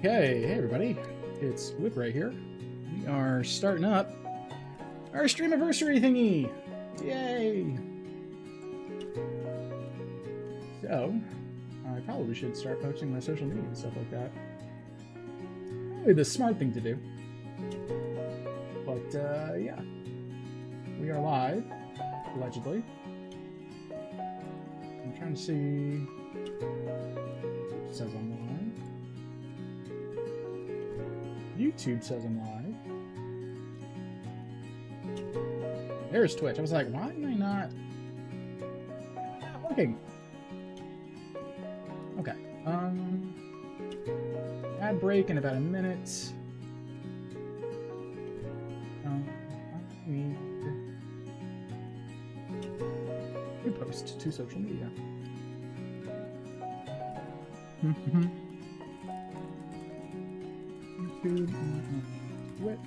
Okay, hey everybody, it's Whipray here. We are starting up our Streamiversary thingy! Yay! So, I probably should start posting my social media and stuff like that. Probably the smart thing to do. But, yeah. We are live, allegedly. I'm trying to see... It says I'm live. YouTube says I'm live. There's Twitch. I was like, why am I not working? Okay. Ad break in about a minute. I need to post to social media. YouTube, Twitch.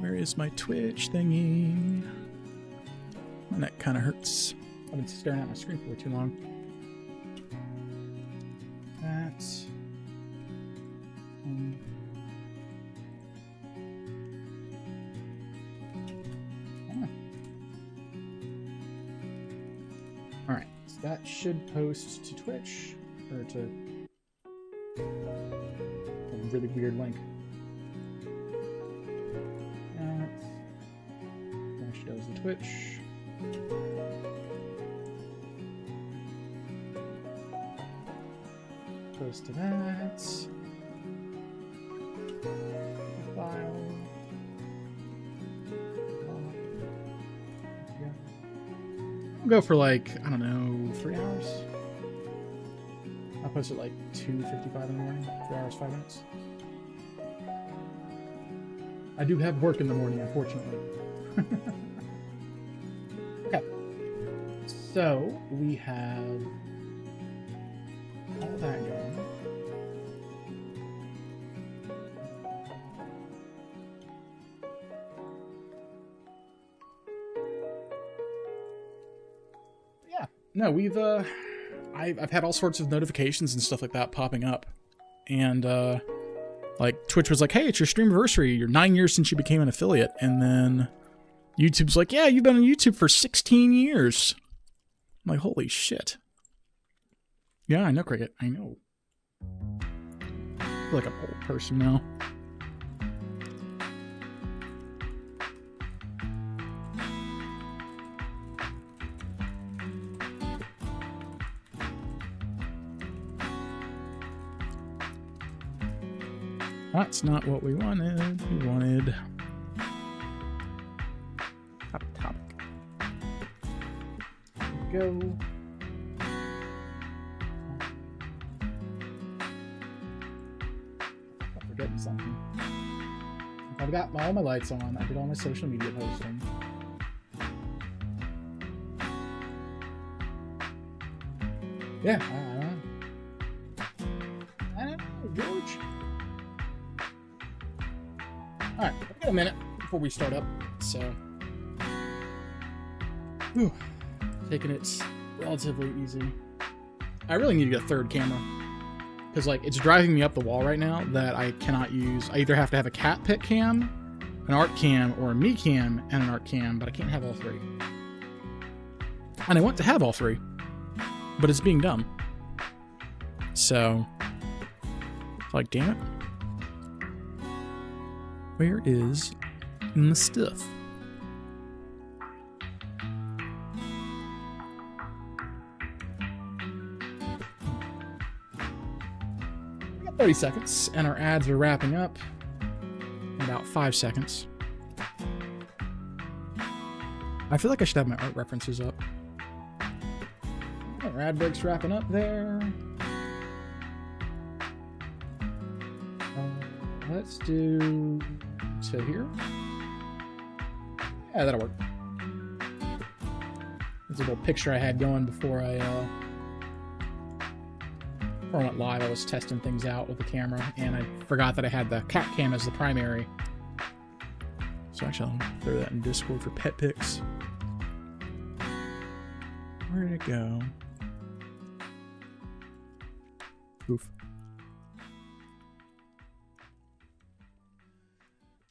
Where is my Twitch thingy? My neck kind of hurts. I've been staring at my screen for way too long. That. Alright, so that should post to Twitch, or to a really weird link. That shows the Twitch. Post to that. File. We'll go for like, I don't know, 3 hours. I'll post it like 2:55 in the morning. 3 hours, 5 minutes. I do have work in the morning, unfortunately. Okay. So, we have all that going. Yeah. No, we've, I've had all sorts of notifications and stuff like that popping up. And, like, Twitch was like, hey, it's your Streamiversary. You're 9 years since you became an affiliate. And then YouTube's like, yeah, you've been on YouTube for 16 years. I'm like, holy shit. Yeah, I know, Cricket. I know. I feel like an old person now. That's not what we wanted. We wanted topic. Go. I'm forgetting something. If I've got all my lights on, I did all my social media posting. Yeah, I don't know, George. Alright, we've got a minute before we start up, so... Whew. Taking it relatively easy. I really need to get a third camera. Because, like, it's driving me up the wall right now that I cannot use. I either have to have a cat pet cam, an art cam, or a me cam and an art cam, but I can't have all three. And I want to have all three, but it's being dumb. So, like, damn it. Where is my stuff? We got 30 seconds, and our ads are wrapping up in about 5 seconds. I feel like I should have my art references up. Our ad break's wrapping up there. Let's do to here. Yeah, that'll work. There's a little picture I had going before I went live. I was testing things out with the camera, and I forgot that I had the cat cam as the primary. So actually, I'll throw that in Discord for pet pics. Where did it go? Oof.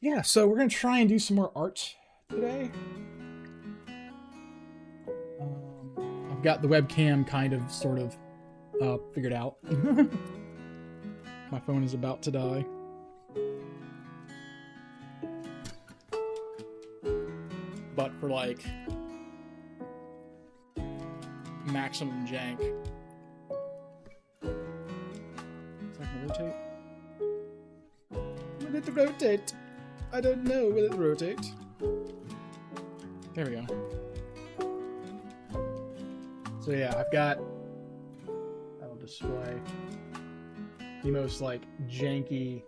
Yeah, so we're going to try and do some more art today. I've got the webcam kind of, sort of, figured out. My phone is about to die. But for, like, maximum jank. Is that gonna rotate? Will it rotate? I don't know. Will it rotate? There we go. So yeah, I've got, that'll display the most, like, janky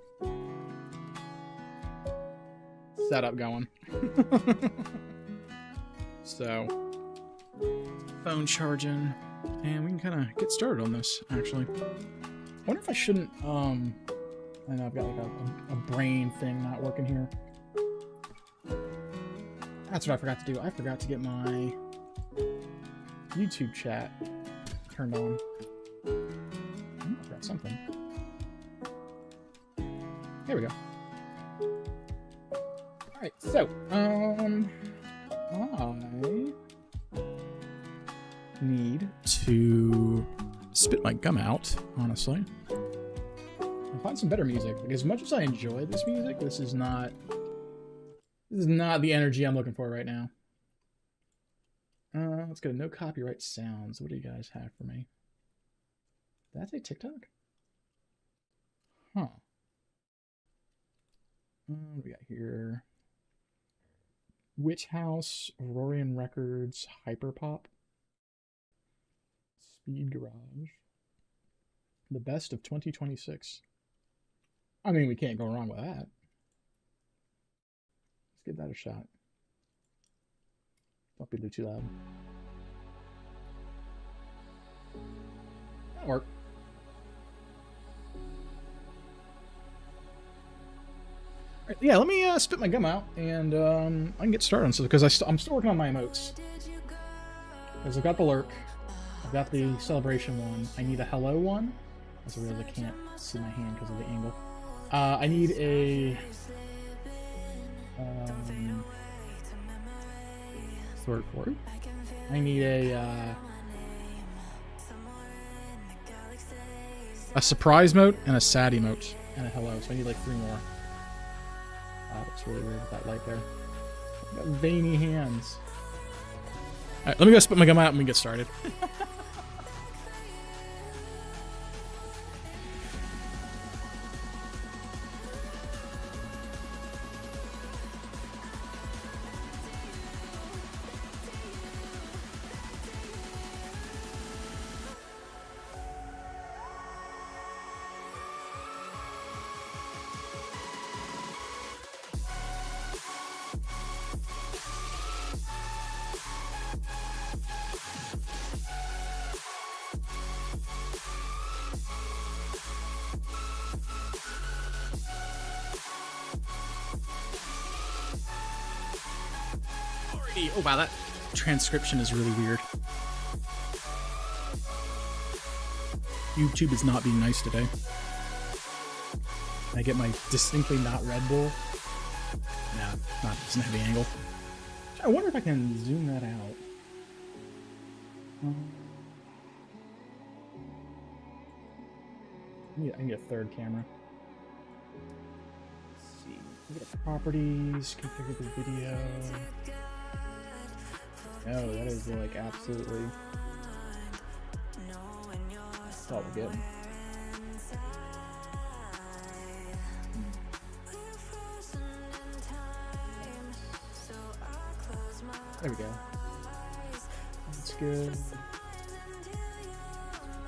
setup going. So, phone charging, and we can kind of get started on this, actually. I wonder if I shouldn't, I know I've got, like, a brain thing not working here. That's what I forgot to do. I forgot to get my YouTube chat turned on. I forgot something. There we go. Alright, so, I need to spit my gum out, honestly. And find some better music. Like, as much as I enjoy this music, this is not the energy I'm looking for right now. Let's go to no copyright sounds. What do you guys have for me? Did that say TikTok? Huh. What do we got here? Witch House, Aurorian Records, Hyperpop, Speed Garage. The best of 2026. I mean, we can't go wrong with that. Let's give that a shot. Don't be too loud. That'll work. Right, yeah, let me spit my gum out, and I can get started on this, because I'm still working on my emotes. Because I've got the lurk, I've got the celebration one, I need a hello one. As I realize I can't see my hand because of the angle. I need a word for it. I need a surprise emote and a sad emote and a hello. So I need like 3 more. That looks really weird with that light there. I've got veiny hands. Alright, let me go spit my gum out and we get started. Oh wow, that transcription is really weird. YouTube is not being nice today. I get my distinctly not Red Bull. Yeah, doesn't have the angle. I wonder if I can zoom that out. I need a third camera. Let's see. Go to properties, configure the video. No, that is like absolutely. That's all we're getting. There we go. That's good.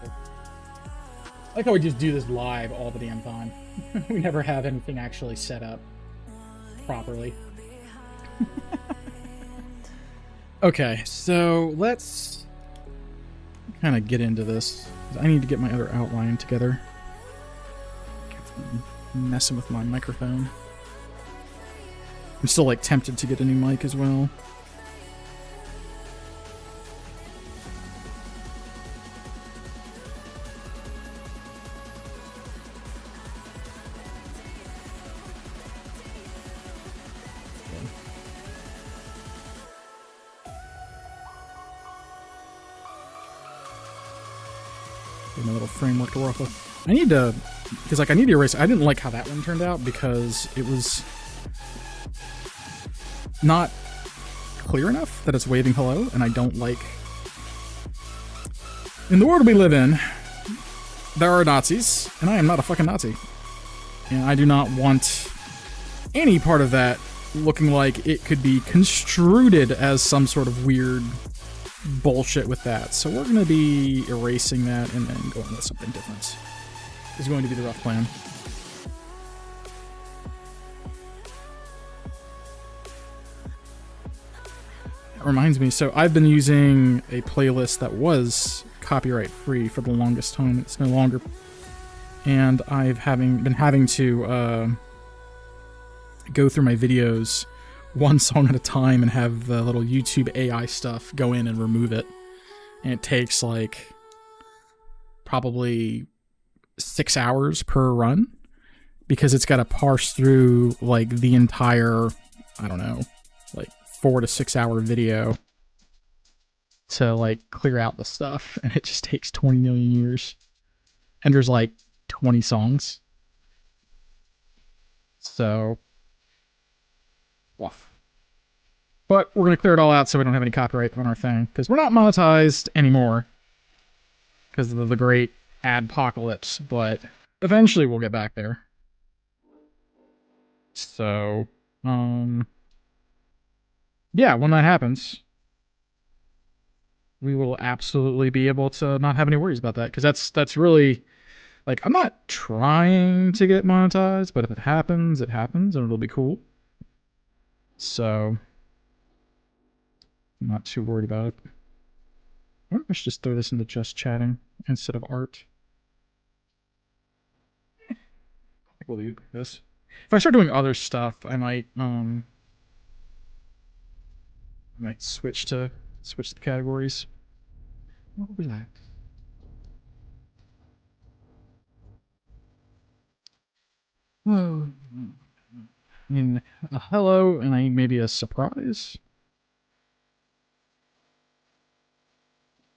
I like how we just do this live all the damn time. We never have anything actually set up properly. Okay, so let's kind of get into this. I need to get my other outline together. I'm messing with my microphone. I'm still like tempted to get a new mic as well. My little framework to work with. I need to, because like I need to erase. I didn't like how that one turned out because it was not clear enough that it's waving hello, and I don't like. In the world we live in, there are Nazis, and I am not a fucking Nazi, and I do not want any part of that looking like it could be construed as some sort of weird bullshit with that. So we're going to be erasing that and then going with something different. Is going to be the rough plan. That reminds me, so I've been using a playlist that was copyright free for the longest time. It's no longer. And I've been having to go through my videos one song at a time and have the little YouTube AI stuff go in and remove it. And it takes like probably 6 hours per run because it's got to parse through like the entire, I don't know, like 4 to 6 hour video to like clear out the stuff. And it just takes 20 million years. And there's like 20 songs. So, woof. But we're going to clear it all out so we don't have any copyright on our thing. Because we're not monetized anymore. Because of the great adpocalypse. But eventually we'll get back there. So, yeah, when that happens, we will absolutely be able to not have any worries about that. Because that's really, like, I'm not trying to get monetized. But if it happens, and it'll be cool. So I'm not too worried about it. I wonder if I should just throw this into just chatting instead of art. I think we'll do this. If I start doing other stuff, I might switch the categories. What was that? Whoa. I mean, a hello and maybe a surprise.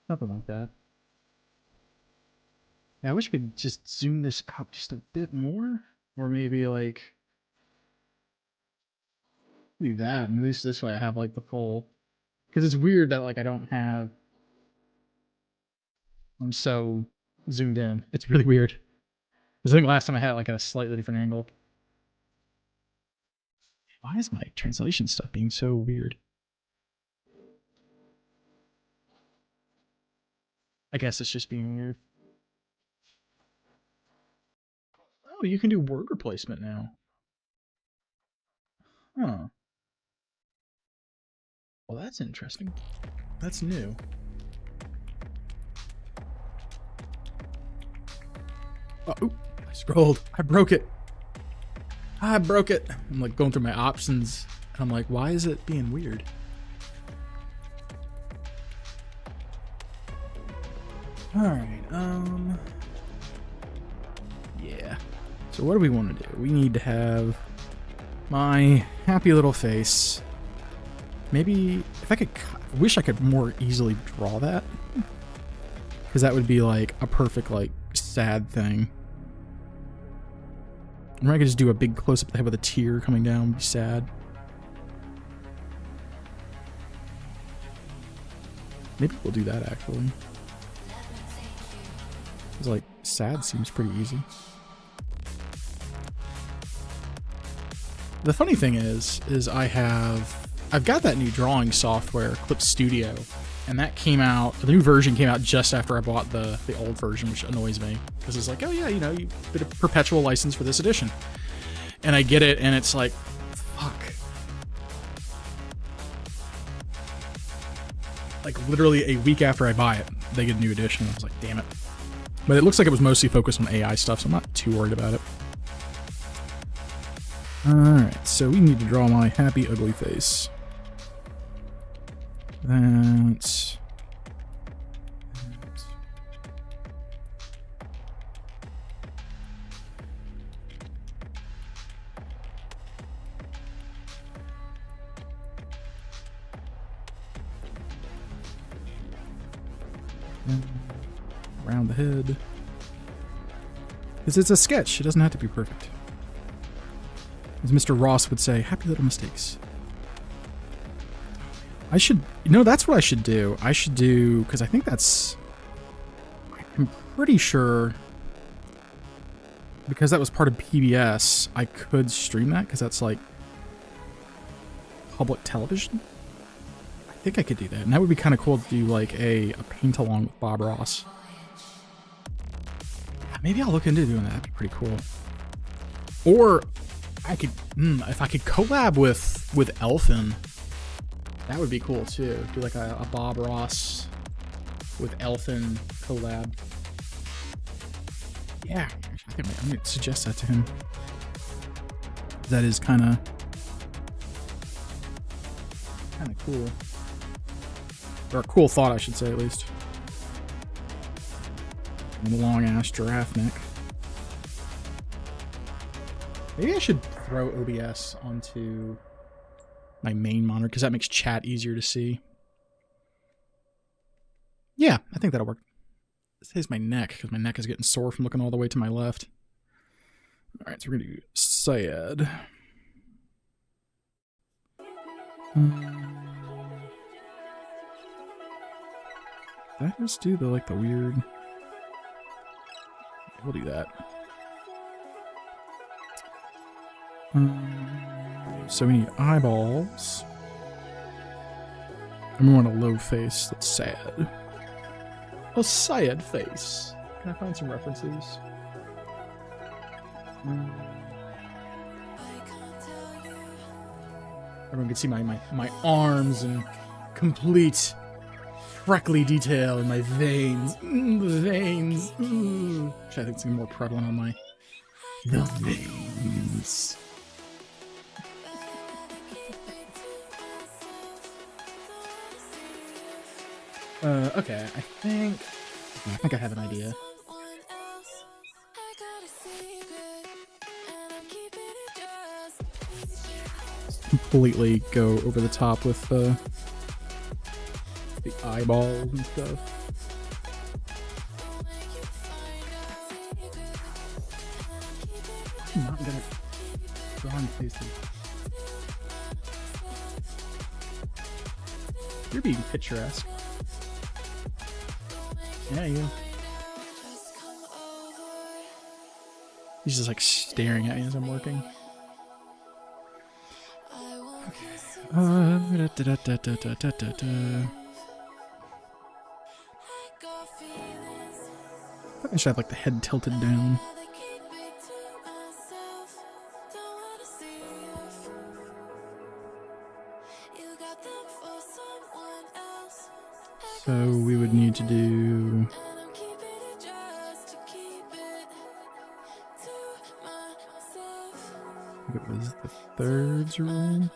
Something like that. Yeah, I wish I could just zoom this out just a bit more. Or maybe like do that. And at least this way I have like the full. Because it's weird that like I don't have. I'm so zoomed in. It's really weird. Because I think last time I had it like at a slightly different angle. Why is my translation stuff being so weird? I guess it's just being weird. Oh, you can do word replacement now. Huh. Well, that's interesting. That's new. Oh, oop, I scrolled. I broke it. I'm like going through my options. And I'm like, why is it being weird? Alright, yeah. So what do we want to do? We need to have my happy little face. Maybe, if I could, I wish I could more easily draw that. Because that would be like a perfect, like, sad thing. Or I could just do a big close-up of the head with a tear coming down, be sad. Maybe we'll do that, actually. It's like, sad seems pretty easy. The funny thing is I've got that new drawing software, Clip Studio, and that came out, the new version came out just after I bought the old version, which annoys me. Because it's like, oh yeah, you know, you did a perpetual license for this edition. And I get it, and it's like, fuck. like literally a week after I buy it, they get a new edition. I was like, damn it. But it looks like it was mostly focused on AI stuff, so I'm not too worried about it. Alright, so we need to draw my happy ugly face. That's... around the head. Because it's a sketch, it doesn't have to be perfect. As Mr. Ross would say, happy little mistakes. I should, you know, that's what I should do. I should do, because I think that's, I'm pretty sure, because that was part of PBS, I could stream that, because that's like public television. I think I could do that, and that would be kind of cool to do like a paint along with Bob Ross. Yeah, maybe I'll look into doing that. That'd be pretty cool. Or I could, if I could collab with Elfin, that would be cool too. Do like a Bob Ross with Elfin collab. Yeah, I think I'm gonna suggest that to him. That is kind of cool. Or a cool thought, I should say, at least. And a long-ass giraffe neck. Maybe I should throw OBS onto my main monitor, because that makes chat easier to see. Yeah, I think that'll work. This is my neck, because my neck is getting sore from looking all the way to my left. Alright, so we're going to do Syed. Did I just do the, like, the weird... We'll do that. So we need eyeballs. And we want a low face that's sad. A sad face. Can I find some references? Everyone can see my arms and complete freckly detail in my veins. The veins. Which I think is more prevalent on the veins. Okay, I think I have an idea. Completely go over the top with the eyeballs and stuff. I'm not gonna draw on faces. You're being picturesque. Yeah, you. He's just like staring at me as I'm working. Okay. I should have like the head tilted down. So we would need to do... I think it was the thirds rule.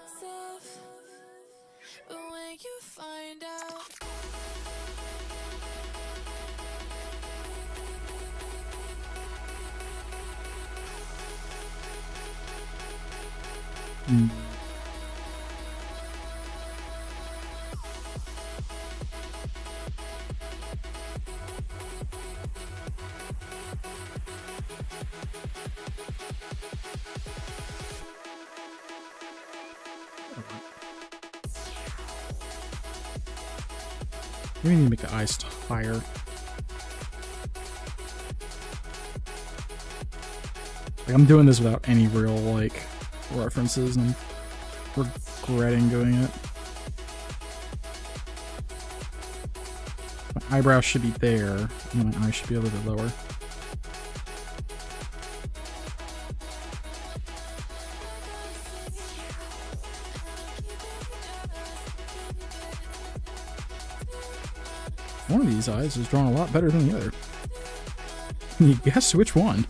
Maybe we need to make the eyes higher. Like, I'm doing this without any real, like, references, and I'm regretting doing it. My eyebrows should be there, and my eyes should be a little bit lower. One of these eyes is drawn a lot better than the other. Can you guess which one?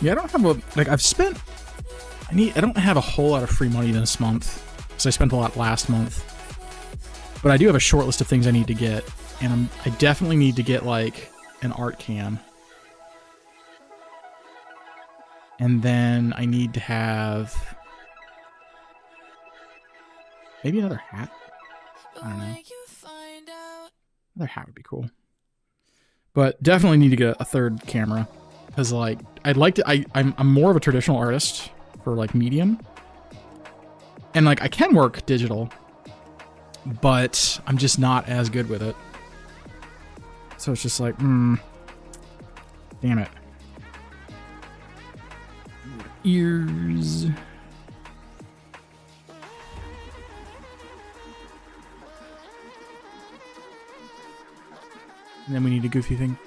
Yeah, I don't have a, like, I've spent, I don't have a whole lot of free money this month, because I spent a lot last month. But I do have a short list of things I need to get, and I definitely need to get, like, an art cam. And then I need to have maybe another hat. I don't know. Another hat would be cool. But definitely need to get a third camera. Because, like, I'd like to... I'm more of a traditional artist for, like, medium. And, like, I can work digital. But I'm just not as good with it. So it's just like, damn it. Ears. And then we need a goofy thing.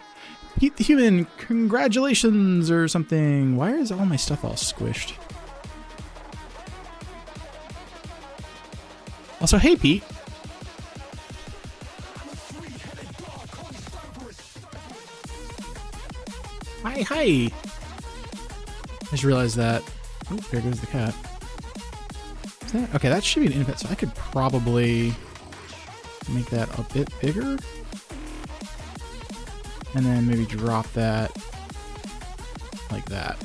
Pete the Human, congratulations or something. Why is all my stuff all squished? Also, hey Pete. Hi, hi. I just realized that. Oh, there goes the cat. Is that, okay, that should be an input, so I could probably make that a bit bigger. And then maybe drop that like that.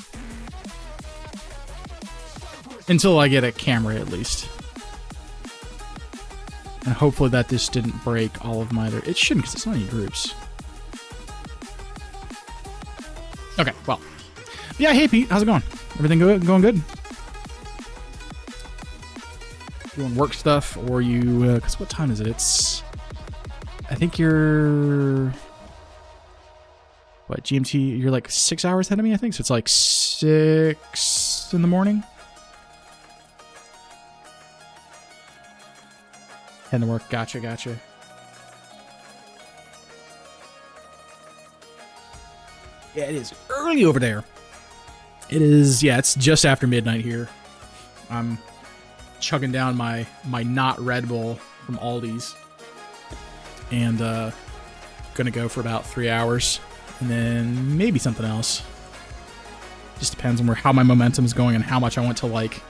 Until I get a camera, at least. And hopefully that just didn't break all of my other... It shouldn't, because it's not any groups. Okay, well. Yeah, hey Pete, how's it going? Everything good? Going good? Doing work stuff, or you... Because what time is it? It's... I think you're... What, GMT? You're like 6 hours ahead of me, I think? So it's like 6 in the morning? Heading to work. Gotcha, gotcha. Yeah, it is early over there. It is, yeah, it's just after midnight here. I'm chugging down my not Red Bull from Aldi's. And gonna go for about 3 hours. And then maybe something else. Just depends on how my momentum is going and how much I want to, like,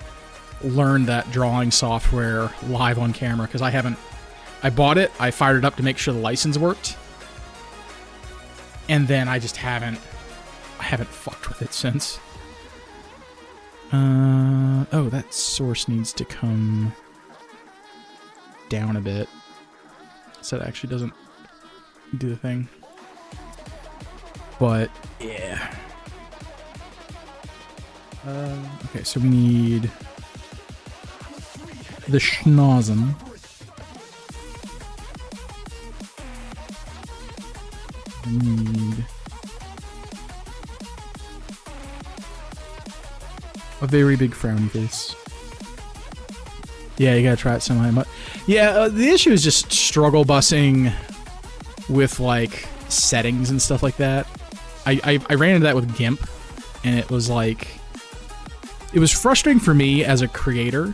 learn that drawing software live on camera. Because I bought it, I fired it up to make sure the license worked. And then I just haven't fucked with it since. Oh, that source needs to come down a bit. So it actually doesn't do the thing. But, yeah. Okay, so we need the schnozen. We need a very big frowny face. Yeah, you gotta try it sometime. Yeah, the issue is just struggle busing with, like, settings and stuff like that. I ran into that with GIMP, and it was like... It was frustrating for me as a creator.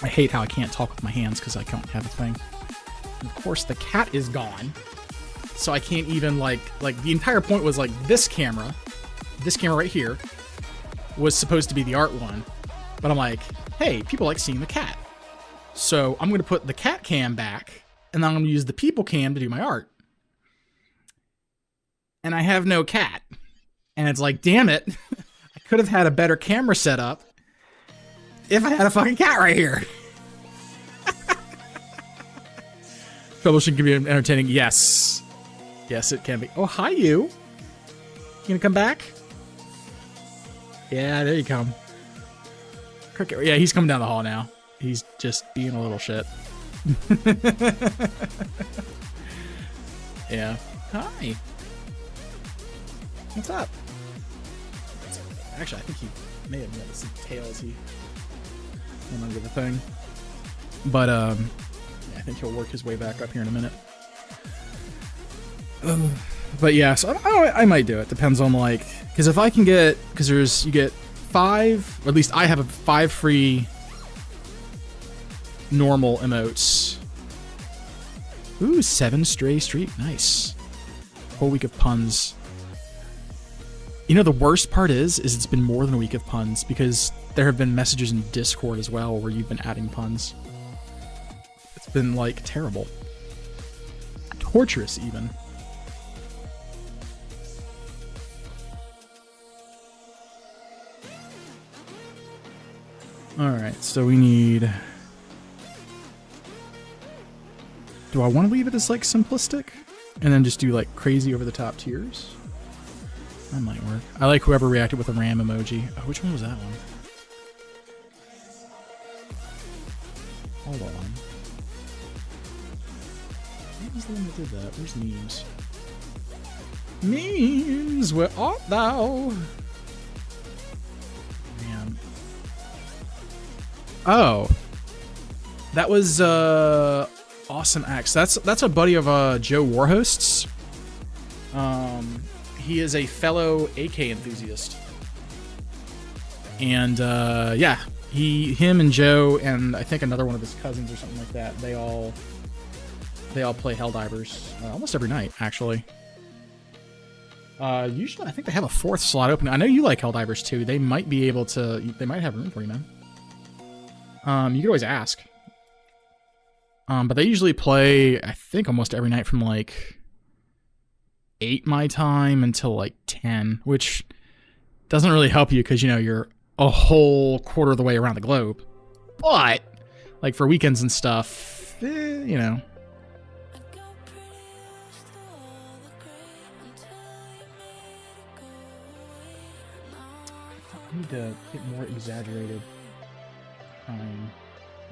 I hate how I can't talk with my hands because I don't have a thing. And of course, the cat is gone. So I can't even, like, the entire point was, like, this camera right here, was supposed to be the art one. But I'm like, hey, people like seeing the cat. So I'm going to put the cat cam back, and then I'm going to use the people cam to do my art. And I have no cat. And it's like, damn it. I could have had a better camera setup if I had a fucking cat right here. Troubleshooting can be entertaining. Yes. Yes, it can be. Oh, hi, you. You gonna come back? Yeah, there you come. Cricket. Yeah, he's coming down the hall now. He's just being a little shit. Yeah. Hi. What's up? Actually, I think he may have noticed some tails. He went under the thing. But, yeah, I think he'll work his way back up here in a minute. But yeah, so I might do it. Depends on, like, because if I can get, because you get 5, or at least I have 5 free normal emotes. Ooh, 7 stray streak. Nice. Whole week of puns. You know, the worst part is it's been more than a week of puns because there have been messages in Discord as well where you've been adding puns. It's been, like, terrible. Torturous, even. Alright, so we need... Do I want to leave it as, like, simplistic? And then just do, like, crazy over-the-top tiers? That might work. I like whoever reacted with a ram emoji. Oh, which one was that one? Hold on. What was the one that did that? Where's memes? Memes! Where art thou? Man. Oh. That was, Awesome X. That's a buddy of Joe Warhost's. He is a fellow AK enthusiast, and yeah, him and Joe and I think another one of his cousins or something like that. They all play Helldivers almost every night, actually. Usually, I think they have a 4th slot open. I know you like Helldivers too. They might be able to. They might have room for you, man. You can always ask. But they usually play, I think, almost every night from, like, 8 my time until, like, 10, which doesn't really help you because, you know, you're a whole quarter of the way around the globe. But, like, for weekends and stuff, you know. I need to get more exaggerated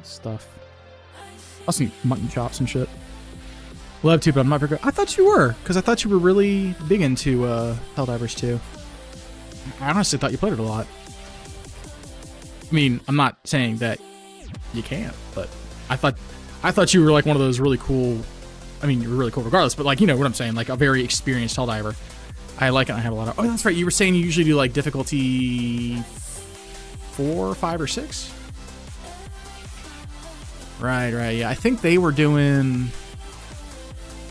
stuff. I also need mutton chops and shit. Love to, but I'm not very good. I thought you were, because I thought you were really big into Helldivers 2. I honestly thought you played it a lot. I mean, I'm not saying that you can't, but I thought you were like one of those really cool. I mean, you're really cool regardless, but like, you know what I'm saying, like a very experienced Helldiver. I like it. I have a lot of. Oh, that's right. You were saying you usually do like difficulty 4, 5, or 6. Right, yeah. I think they were doing...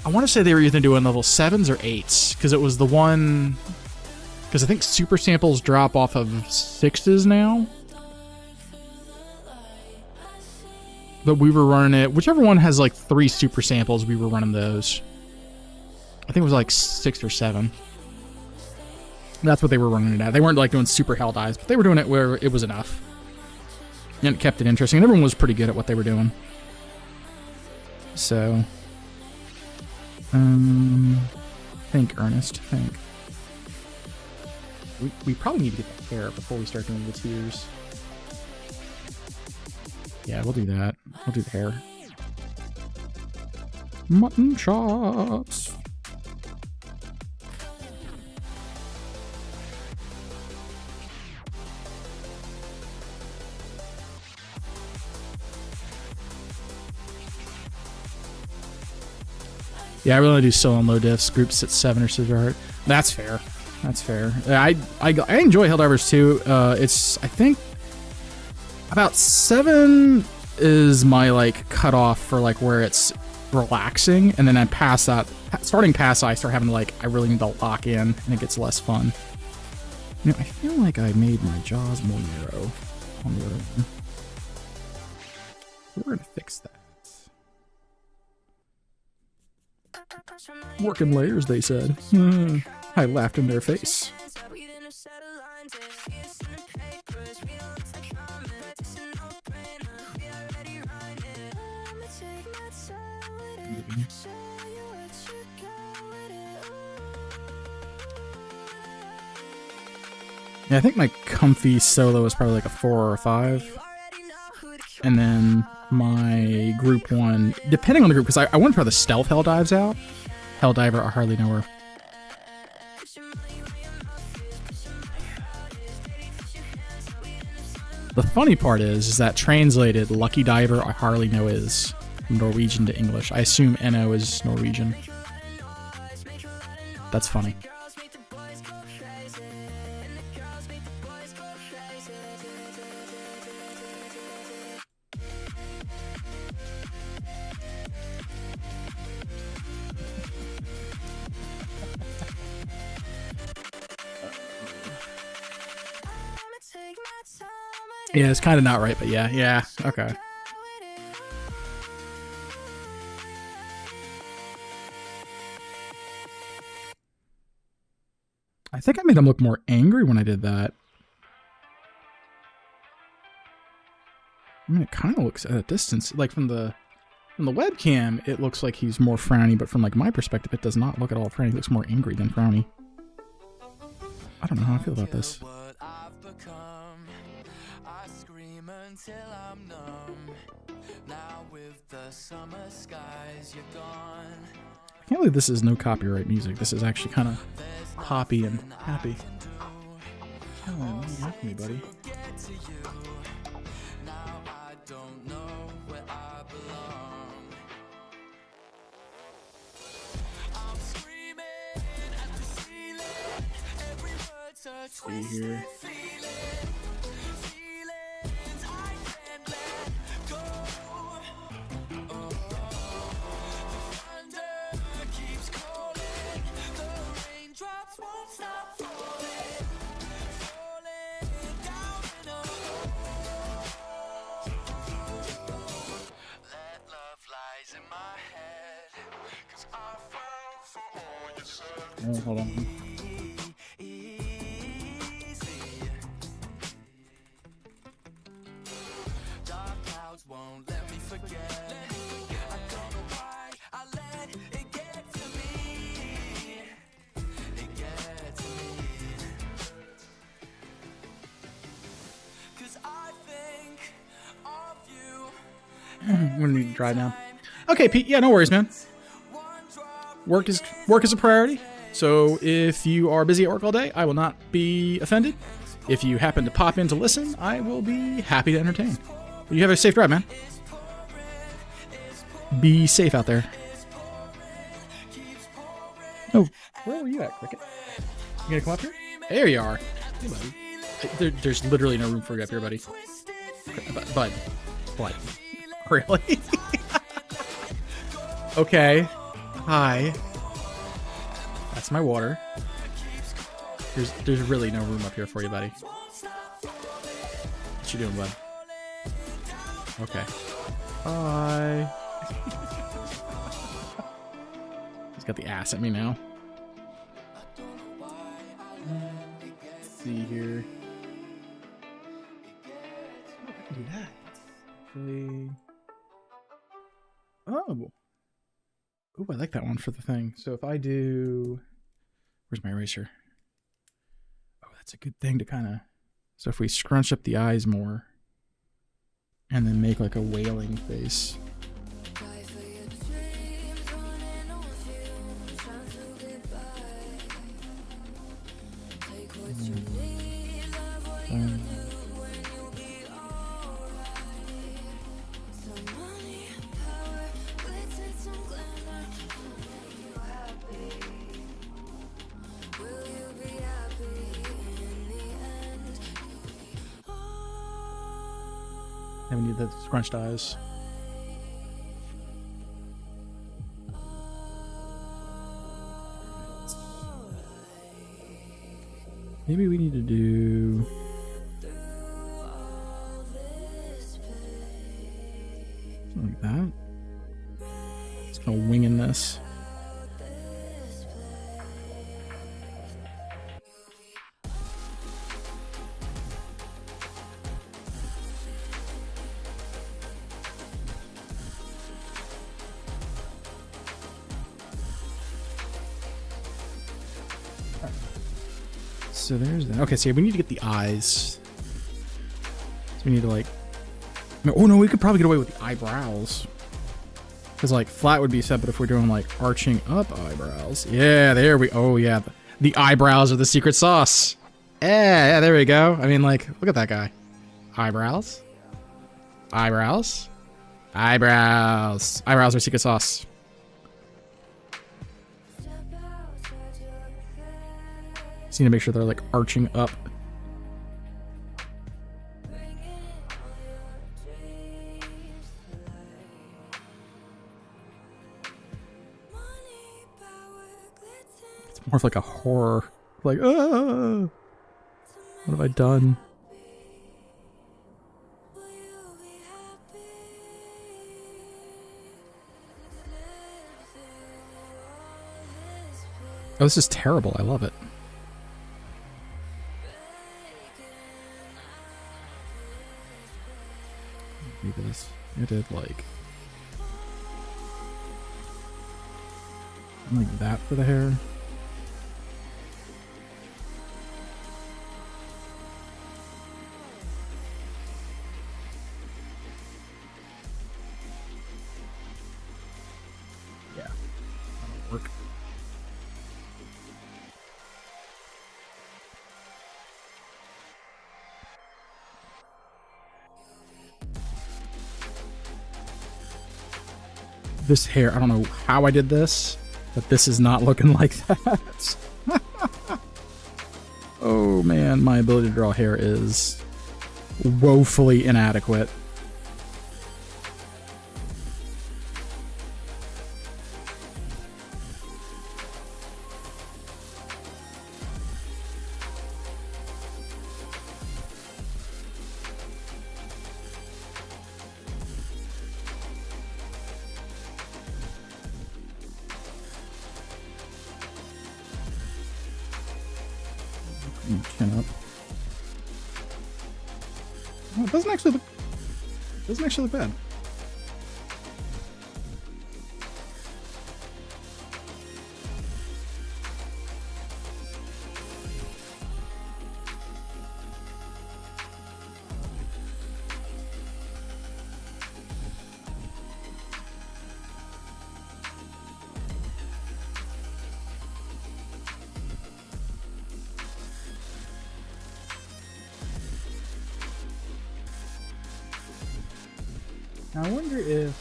I want to say they were either doing level 7s or 8s, because it was the one... Because I think super samples drop off of 6s now. But we were running it... Whichever one has like 3 super samples, we were running those. I think it was like 6 or 7. That's what they were running it at. They weren't like doing super hell dives, but they were doing it where it was enough. And it kept it interesting. And everyone was pretty good at what they were doing. So... think, Ernest. Think. We probably need to get the hair before we start doing the tiers. Yeah, we'll do that. We'll do the hair. Mutton chops. Yeah, I really want to do solo and low diffs. Groups at 7 or super hard. That's fair. That's fair. I enjoy Helldivers too. It's, I think, about 7 is my like cutoff for like where it's relaxing, and then I pass that. Starting past that, I start having to like, I really need to lock in, and it gets less fun. You know, I feel like I made my jaws more narrow on the other one. We're gonna fix that. Working layers, they said. I laughed in their face. Yeah, I think my comfy solo is probably like a 4 or a 5. And then my group one, depending on the group, because I want to try the stealth hell dives out. Helldiver or hardly know her. The funny part is that translated Lucky Diver I hardly know is from Norwegian to English. I assume NO is Norwegian. That's funny. Yeah, it's kind of not right, but yeah, okay. I think I made him look more angry when I did that. I mean, it kind of looks at a distance, like from the webcam, it looks like he's more frowny, but from like my perspective, it does not look at all frowny. It looks more angry than frowny. I don't know how I feel about this. I can't believe this is no copyright music. This is actually kind of poppy and happy. Come on, help me, buddy. See here. Oh, hold on. I'm gonna need to dry now. Okay, Pete. Yeah, no worries, man. Work is a priority. So if you are busy at work all day, I will not be offended. If you happen to pop in to listen, I will be happy to entertain. You have a safe drive, man. Be safe out there. Oh, where were you at, Cricket? You gonna come up here? There you are. Hey, buddy. There's literally no room for you up here, buddy. Bud. What? Really? Okay. Hi. That's my water. There's really no room up here for you, buddy. What you doing, bud? Okay. Bye. He's got the ass at me now. Let's see here. Oh, I can do that. Actually. Oh. Ooh, I like that one for the thing. So if I do... Where's my eraser? Oh, that's a good thing to kind of... So if we scrunch up the eyes more, and then make like a wailing face. And we need the scrunched eyes. Maybe we need to do... something like that. Just kind of winging this. So there's that. Okay, so we need to get the eyes. So we need to like... Oh no, we could probably get away with the eyebrows. Because like flat would be set, but if we're doing like arching up eyebrows. Yeah, there we... Oh yeah, the eyebrows are the secret sauce. Yeah, there we go. I mean like, look at that guy. Eyebrows. Eyebrows. Eyebrows. Eyebrows are secret sauce. Just need to make sure they're like arching up. It's more of like a horror. Like, ah, what have I done? Oh, this is terrible. I love it. Maybe this. I did like that for the hair. Yeah, that'll work. This hair, I don't know how I did this, but this is not looking like that. Oh man, my ability to draw hair is woefully inadequate. Chin up. Oh, it doesn't actually look bad. I wonder if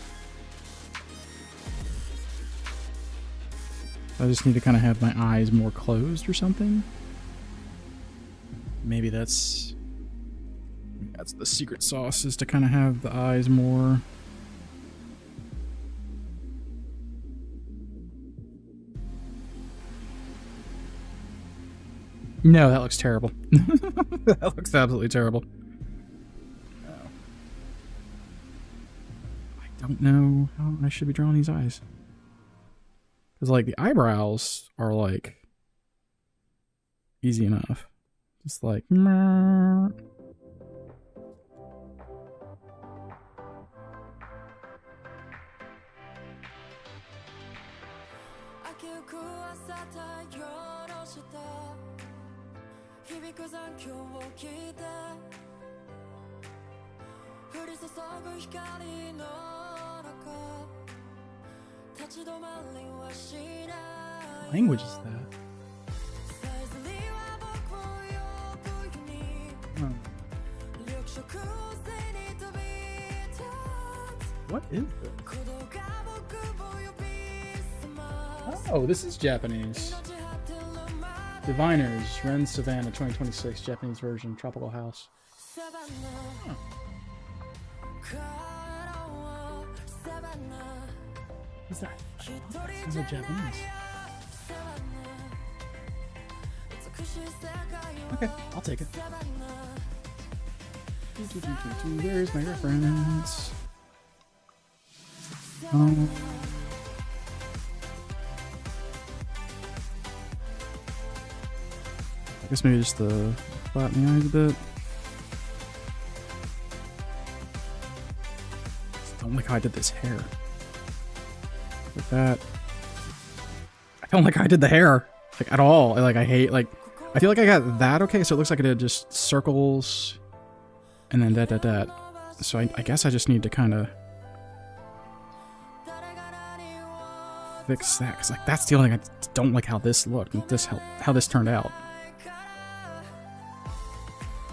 I just need to kind of have my eyes more closed or something. Maybe that's the secret sauce, is to kind of have the eyes more. No, that looks terrible. That looks absolutely terrible. I don't know how I should be drawing these eyes. Because, like, the eyebrows are, like, easy enough. Just like, meh. What language is that? Oh. What is this? Oh, this is Japanese. Diviners, Ren Savannah 2026, Japanese version, Tropical House. Huh. What's that? This is Japanese. Okay, I'll take it. Where's my reference? I guess maybe just the flatten the eyes a bit. I don't like how I did this hair. Like that. I don't like how I did the hair. Like, at all. I hate, like, I feel like I got that okay, so it looks like I did just circles and then that. So I guess I just need to kind of fix that, because, like, that's the only thing I don't like how this looked, and how this turned out.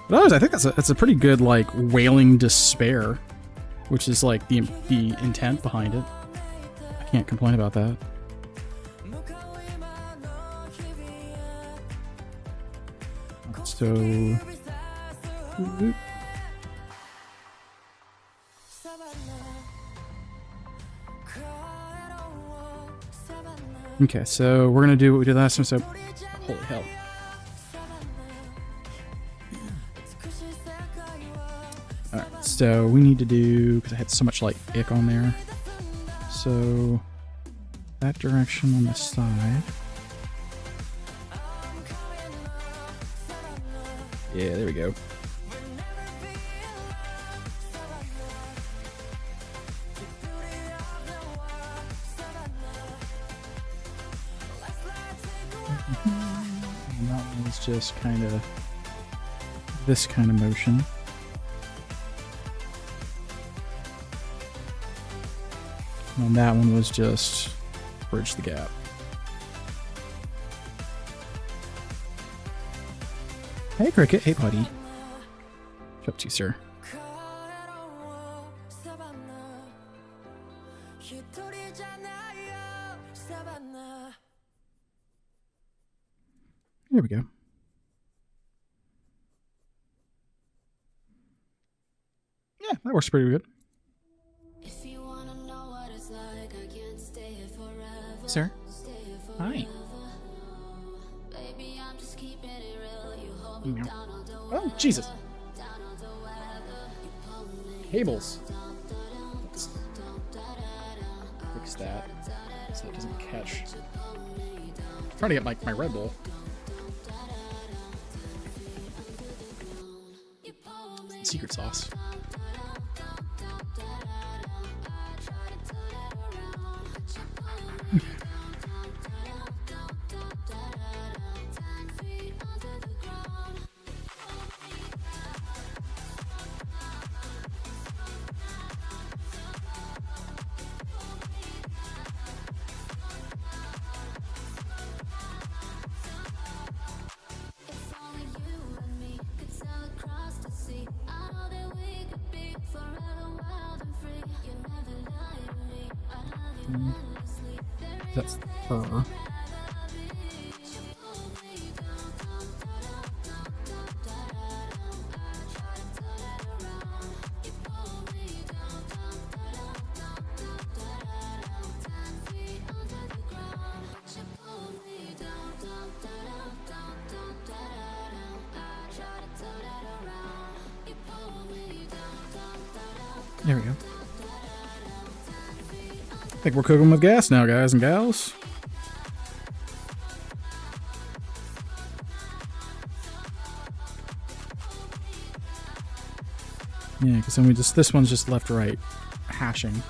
But otherwise, I think that's a pretty good, like, wailing despair, which is, like, the intent behind it. I can't complain about that. So, okay, so we're gonna do what we did last time. So, holy hell! All right, so we need to do, because I had so much like ick on there. So that direction on the side. Yeah, there we go. And that one was just kind of this kind of motion. And that one was just bridge the gap. Hey, Cricket. Hey, buddy. What's up to you, sir? There we go. Yeah, that works pretty good. Sir? Hi. Oh, Jesus. Cables. Let's fix that so it doesn't catch. I'm trying to get my Red Bull. Secret sauce. That's fur. There we go. I think we're cooking with gas now, guys and gals. Yeah, because then this one's just left right hashing.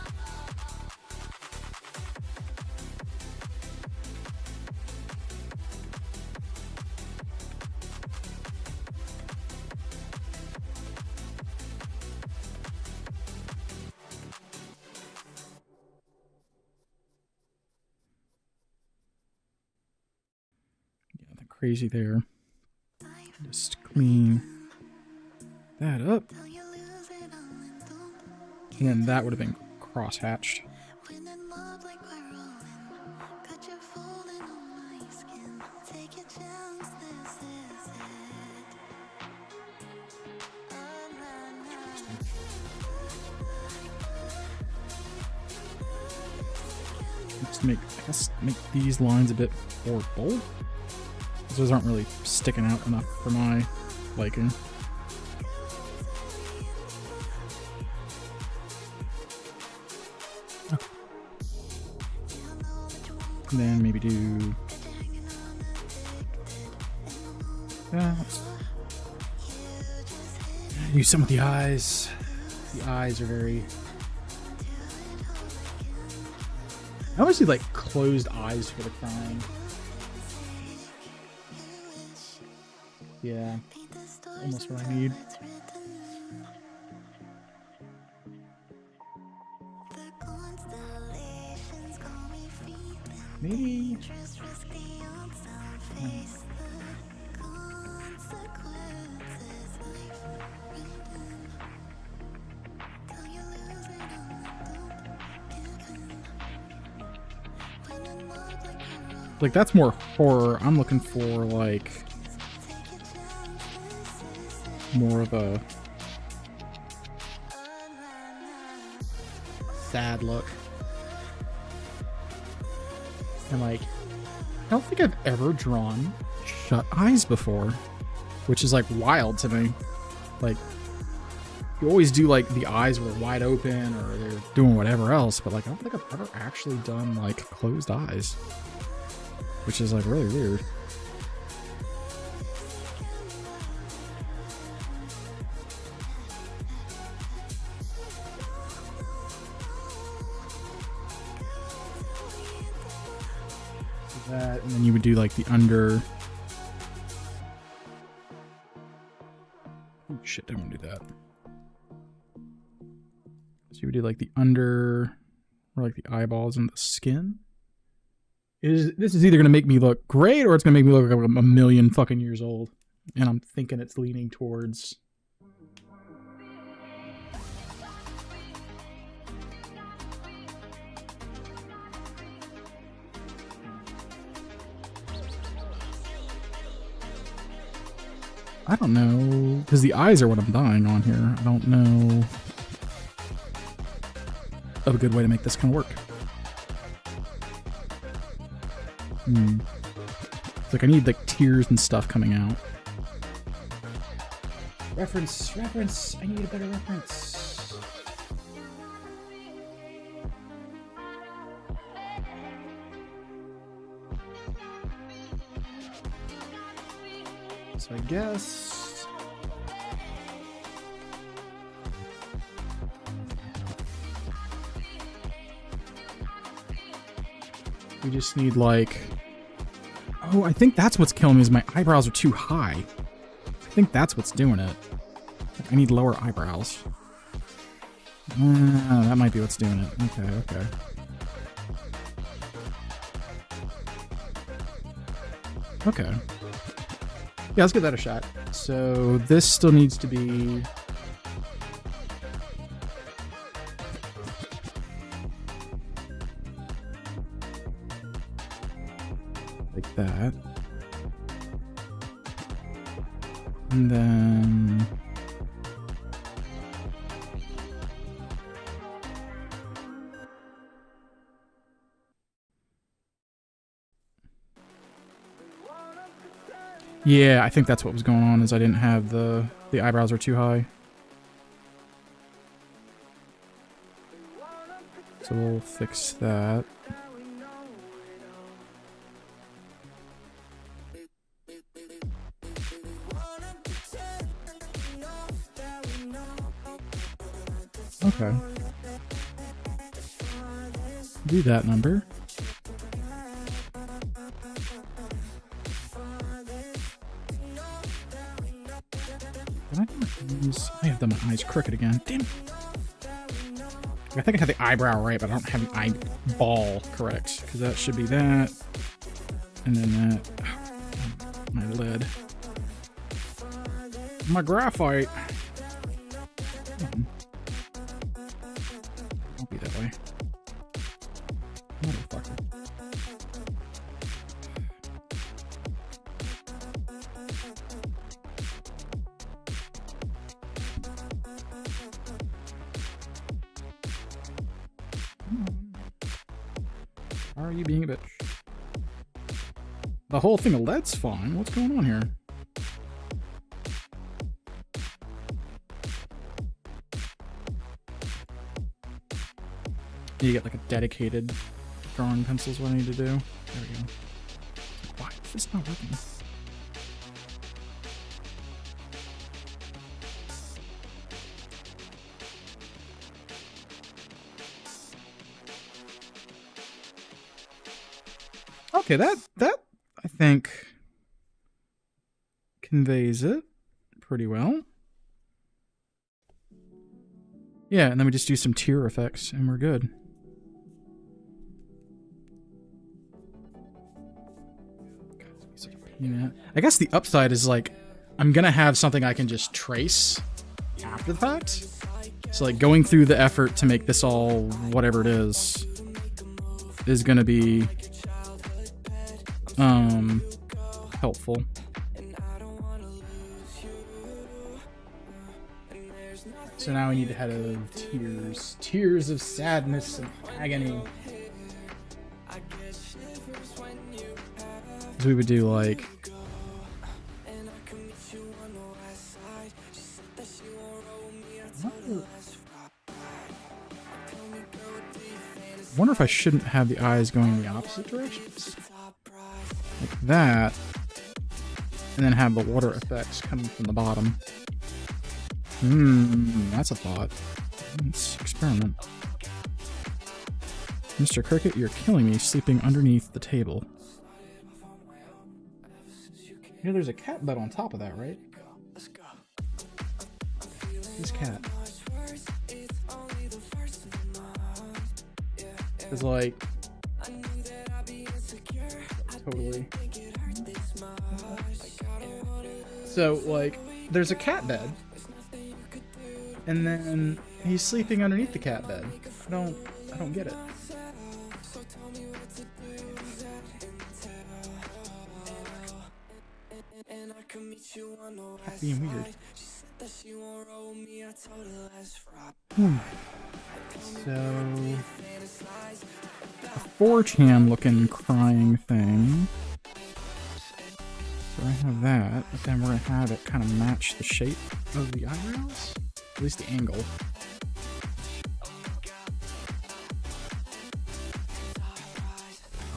Crazy there. Just clean that up. And then that would have been cross-hatched. Just make these lines a bit more bold. Those aren't really sticking out enough for my liking. Oh. And then maybe do... let's use some of the eyes. The eyes are very... I always do like closed eyes for the crying. Yeah, almost what I need. Maybe. Like, that's more horror. I'm looking for, like, more of a sad look. And like, I don't think I've ever drawn shut eyes before, which is like wild to me. Like, you always do like the eyes were wide open or they're doing whatever else, but like I don't think I've ever actually done like closed eyes, which is like really weird. that, and then you would do like the under. Oh shit, I don't want to do that. So you would do like the under, or like the eyeballs and the skin. This is either going to make me look great or it's going to make me look like I'm a million fucking years old. And I'm thinking it's leaning towards... I don't know, because the eyes are what I'm dying on here. I don't know of a good way to make this kind of work. It's like I need like tears and stuff coming out. Reference! I need a better reference. So I guess... we just need like... oh, I think that's what's killing me is my eyebrows are too high. I think that's what's doing it. I need lower eyebrows. That might be what's doing it. Okay. Okay. Yeah, let's give that a shot. So this still needs to be... like that. And then... yeah, I think that's what was going on, is I didn't have the eyebrows are too high. So we'll fix that. Okay. Do that number. I have my eyes crooked again. Damn. I think I had the eyebrow right, but I don't have the eyeball correct. Because that should be that. And then that. Oh, my lid. My graphite. Don't be that way. Motherfucker. Are you being a bitch? The whole thing of lead's fine. What's going on here? You get like a dedicated drawing pencil is what I need to do. There we go. Why is this not working? Okay, that I think conveys it pretty well. Yeah, and then we just do some tear effects and we're good. Yeah. I guess the upside is like I'm gonna have something I can just trace after the fact. So like going through the effort to make this all whatever it is gonna be helpful. So now we need to head of tears. Tears of sadness and agony. So we would do like... I wonder if I shouldn't have the eyes going in the opposite directions. Like that. And then have the water effects coming from the bottom. That's a thought. Let's experiment. Mr. Cricket, you're killing me sleeping underneath the table. You know, there's a cat bed on top of that, right? This cat. It's like... Totally. So, like, there's a cat bed. And then he's sleeping underneath the cat bed. I don't get it. Cat being weird. So, a 4chan looking crying thing. So I have that, but then we're gonna have it kind of match the shape of the eyebrows, at least the angle.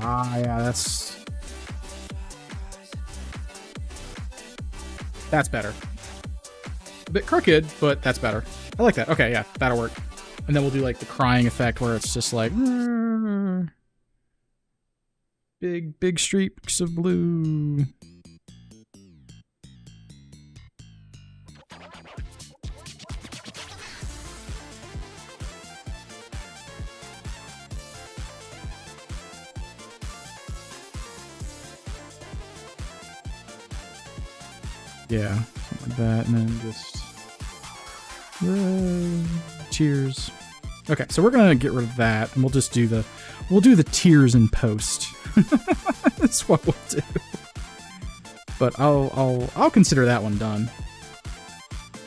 Ah, yeah, that's better. A bit crooked, but that's better. I like that. Okay, yeah, that'll work. And then we'll do like the crying effect where it's just like big streaks of blue. Yeah, something like that, and then just cheers. Okay, so we're gonna get rid of that, and we'll just do the tears in post. That's what we'll do. But I'll consider that one done,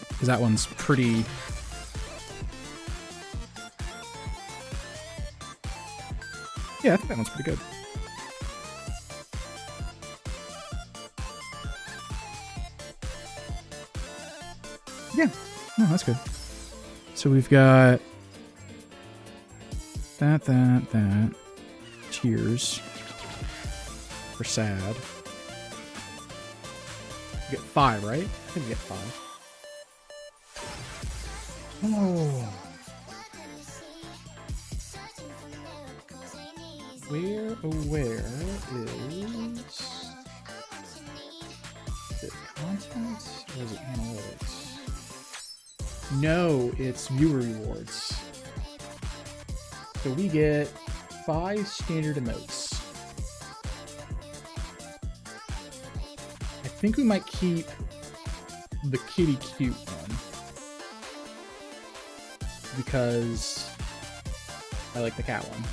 because that one's pretty. Yeah, I think that one's pretty good. Yeah, no, that's good. So we've got that. Tears. For sad. You get 5, right? I think you get 5. Oh. Where is it content or is it analytics? No, it's viewer rewards. So we get 5 standard emotes. I think we might keep the kitty cute one because I like the cat one.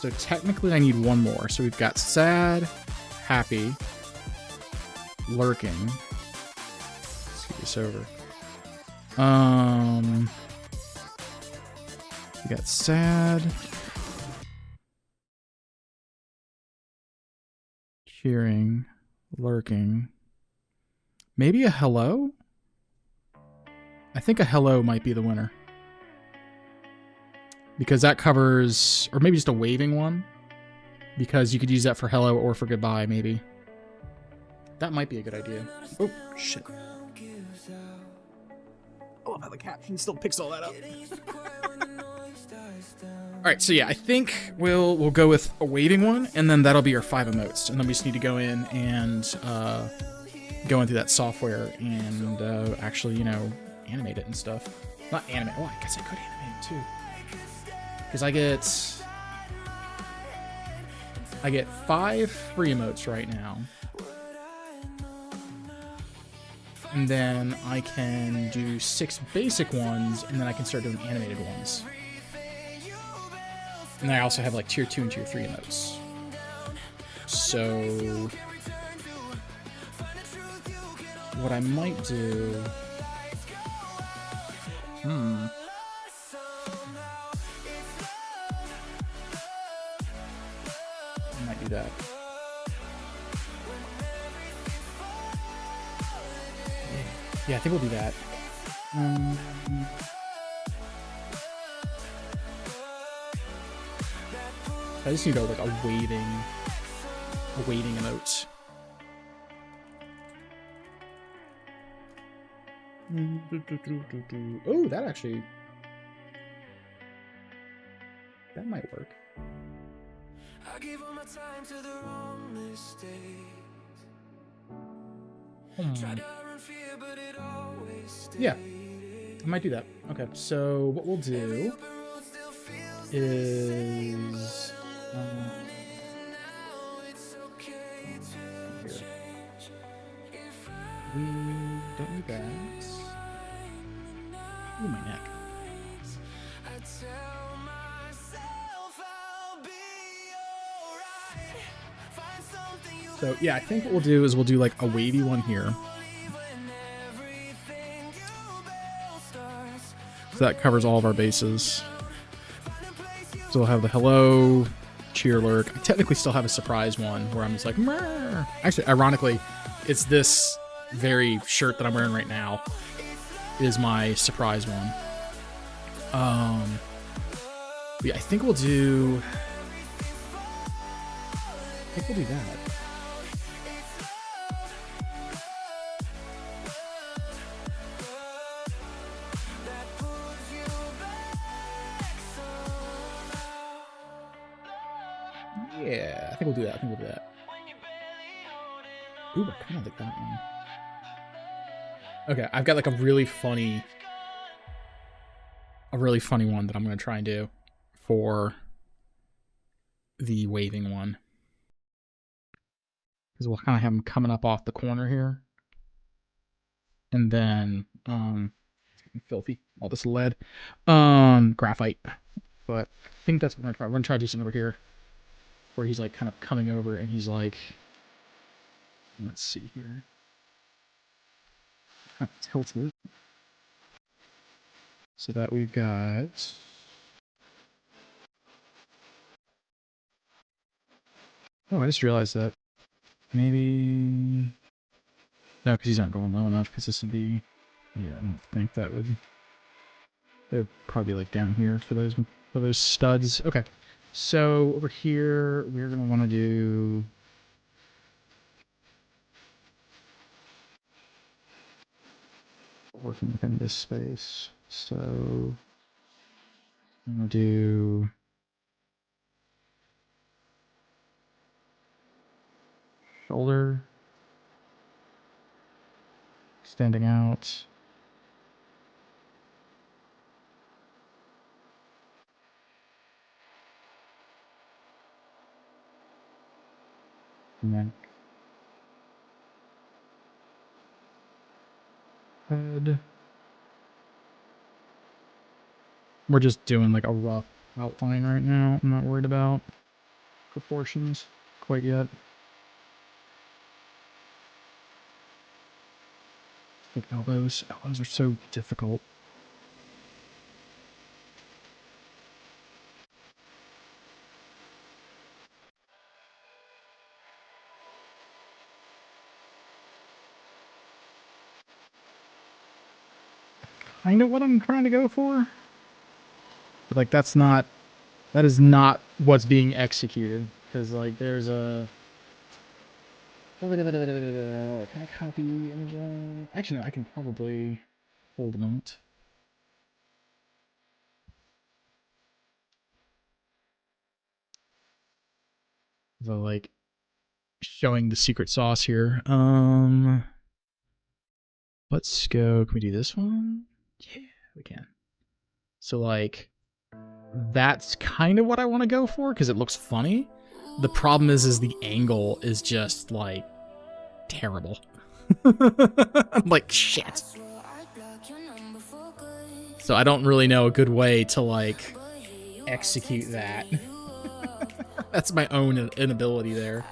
So technically I need one more. So we've got sad, happy, lurking. Let's get this over. We got sad, cheering, lurking. Maybe a hello? I think a hello might be the winner. Because that covers, or maybe just a waving one. Because you could use that for hello or for goodbye, maybe. That might be a good idea. Oh, shit. I love how the caption still picks all that up. Alright, so yeah, I think we'll go with a waving one, and then that'll be our 5 emotes. And then we just need to go in and go into that software and actually, you know, animate it and stuff. Not animate. Oh, I guess I could animate it too. Because I get 5 free emotes right now. And then I can do 6 basic ones, and then I can start doing animated ones. And then I also have like tier 2 and tier 3 emotes. So what I might do... I might do that. Yeah, I think we'll do that. I just need like a waving emote. Oh, that actually, that might work. Yeah, I might do that. Okay, so what we'll do is here. We don't need that. Ooh, my neck. So yeah, I think what we'll do is we'll do like a wavy one here. So that covers all of our bases. So we'll have the hello, cheer lurk. I technically still have a surprise one where I'm just like, Murr. Actually, ironically, it's this very shirt that I'm wearing right now is my surprise one. Yeah, I think we'll do that. Yeah, I think we'll do that. Ooh, I kind of like that one. Okay, I've got like a really funny one that I'm going to try and do for the waving one. Because we'll kind of have them coming up off the corner here. And then, filthy, all this lead. Graphite. But I think that's what we're going to try. We're going to try to do something over here where he's like kind of coming over and he's like, let's see here. Tilt it. So that we've got... Oh, I just realized that. Maybe... No, because he's not going low enough, because this would be... Yeah, I don't think that would... They'd probably be like down here for those studs. Okay, so over here, we're going to want to do... Working within this space. So... I'm going to do... Shoulder... Standing out. Neck. Head. We're just doing like a rough outline right now. I'm not worried about proportions quite yet. I think elbows are so difficult. Kind of what I'm trying to go for. But like that is not what's being executed. Because like there's a... Can I copy image? Actually no, I can probably hold a moment. So like showing the secret sauce here. Let's go, can we do this one? Yeah, we can. So like that's kind of what I want to go for because it looks funny. The problem is the angle is just like terrible. I'm like shit. So I don't really know a good way to like execute that. That's my own inability there.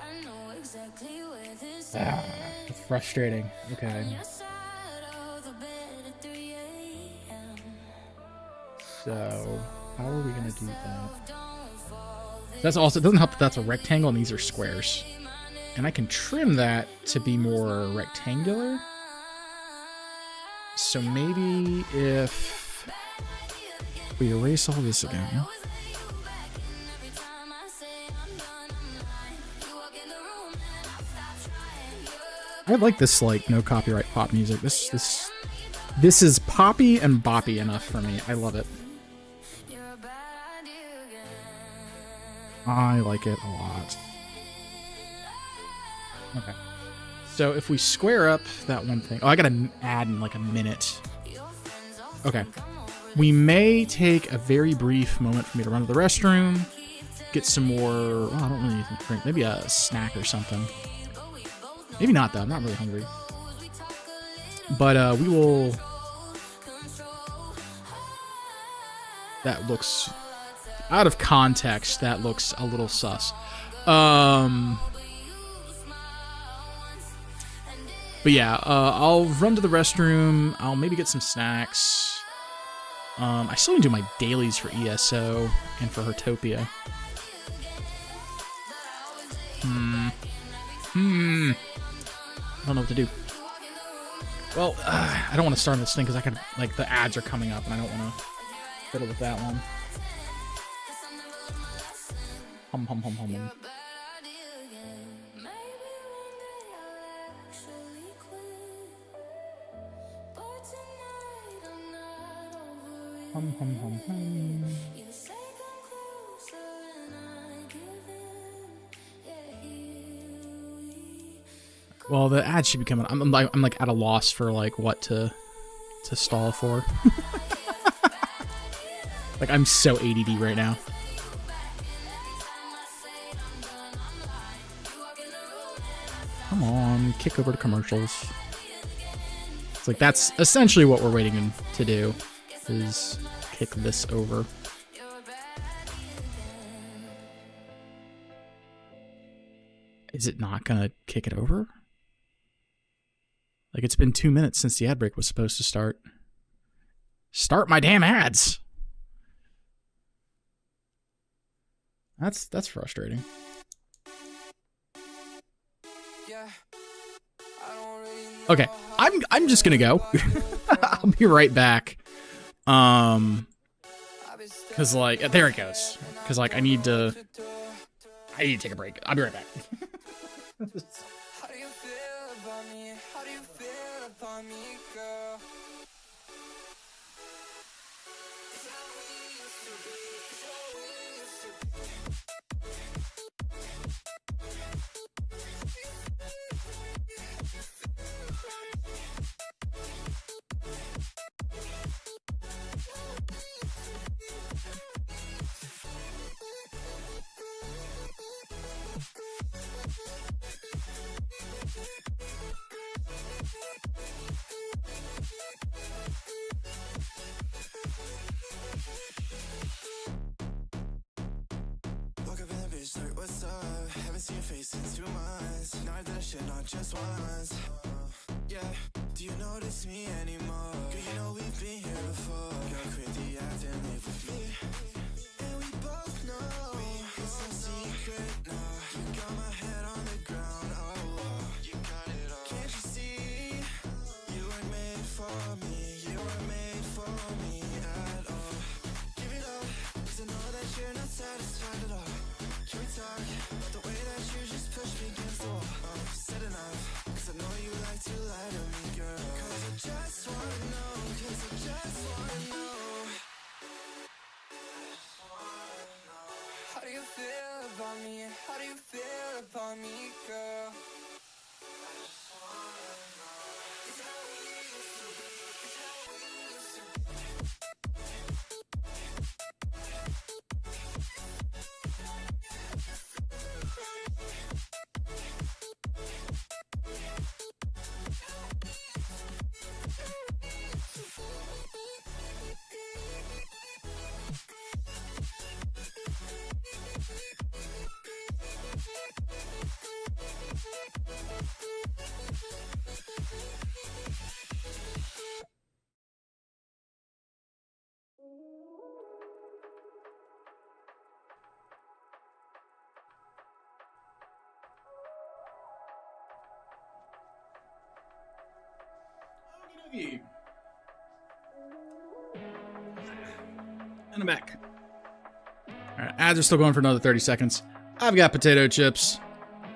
It's frustrating. Okay. So how are we gonna do that? That's also, it doesn't help that that's a rectangle and these are squares. And I can trim that to be more rectangular. So maybe if we erase all this again. I like this like no copyright pop music. This is poppy and boppy enough for me. I love it. I like it a lot. Okay. So if we square up that one thing... Oh, I gotta add in like a minute. Okay. We may take a very brief moment for me to run to the restroom, get some more... Well, I don't really drink. Maybe a snack or something. Maybe not, though. I'm not really hungry. But we will... That looks... Out of context, that looks a little sus. But yeah, I'll run to the restroom. I'll maybe get some snacks. I still need to do my dailies for ESO and for Hertopia. I don't know what to do. Well, I don't want to start this thing because I can, like, the ads are coming up and I don't want to fiddle with that one. Hum. Well, the ad should be coming. I'm like at a loss for like what to stall for. Like I'm so ADD right now. Come on, kick over to commercials. It's like that's essentially what we're waiting to do, is kick this over. Is it not gonna kick it over? Like, it's been 2 minutes since the ad break was supposed to start. Start my damn ads! That's frustrating. Okay, I'm just gonna go. I'll be right back. Cause like there it goes. Cause like I need to take a break. I'll be right back. How do you feel about me? How do you feel about me, girl? Like, what's up? Haven't seen your face in 2 months. Now I did a shit not just once. Yeah, do you notice me anymore? Girl, you know we've been here before. Girl, quit the act and live with me. And we both know it's no secret now. You got my head on the ground, oh, you got it all. Can't you see? You weren't made for me. You weren't made for me at all. Give it up, 'cause I know that you're not satisfied at all. Can we talk about the way that you just pushed me against the wall? Said enough, 'cause I know you like to lie to me, girl. 'Cause I just wanna know, 'cause I just wanna know. How do you feel about me? How do you feel about me, girl? And I'm back. Alright, ads are still going for another 30 seconds. I've got potato chips.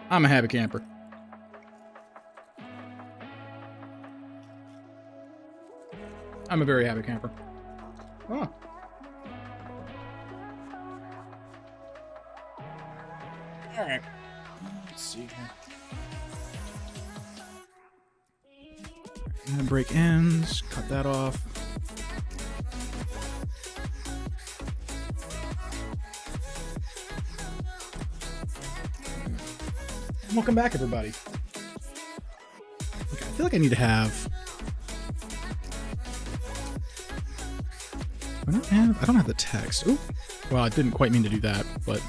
I'm a happy camper. I'm a very happy camper. Oh. All right. Let's see here. And break ends. Cut that off. Welcome back, everybody. Okay, I feel like I need to have. I don't have the text. Ooh. Well, I didn't quite mean to do that, but.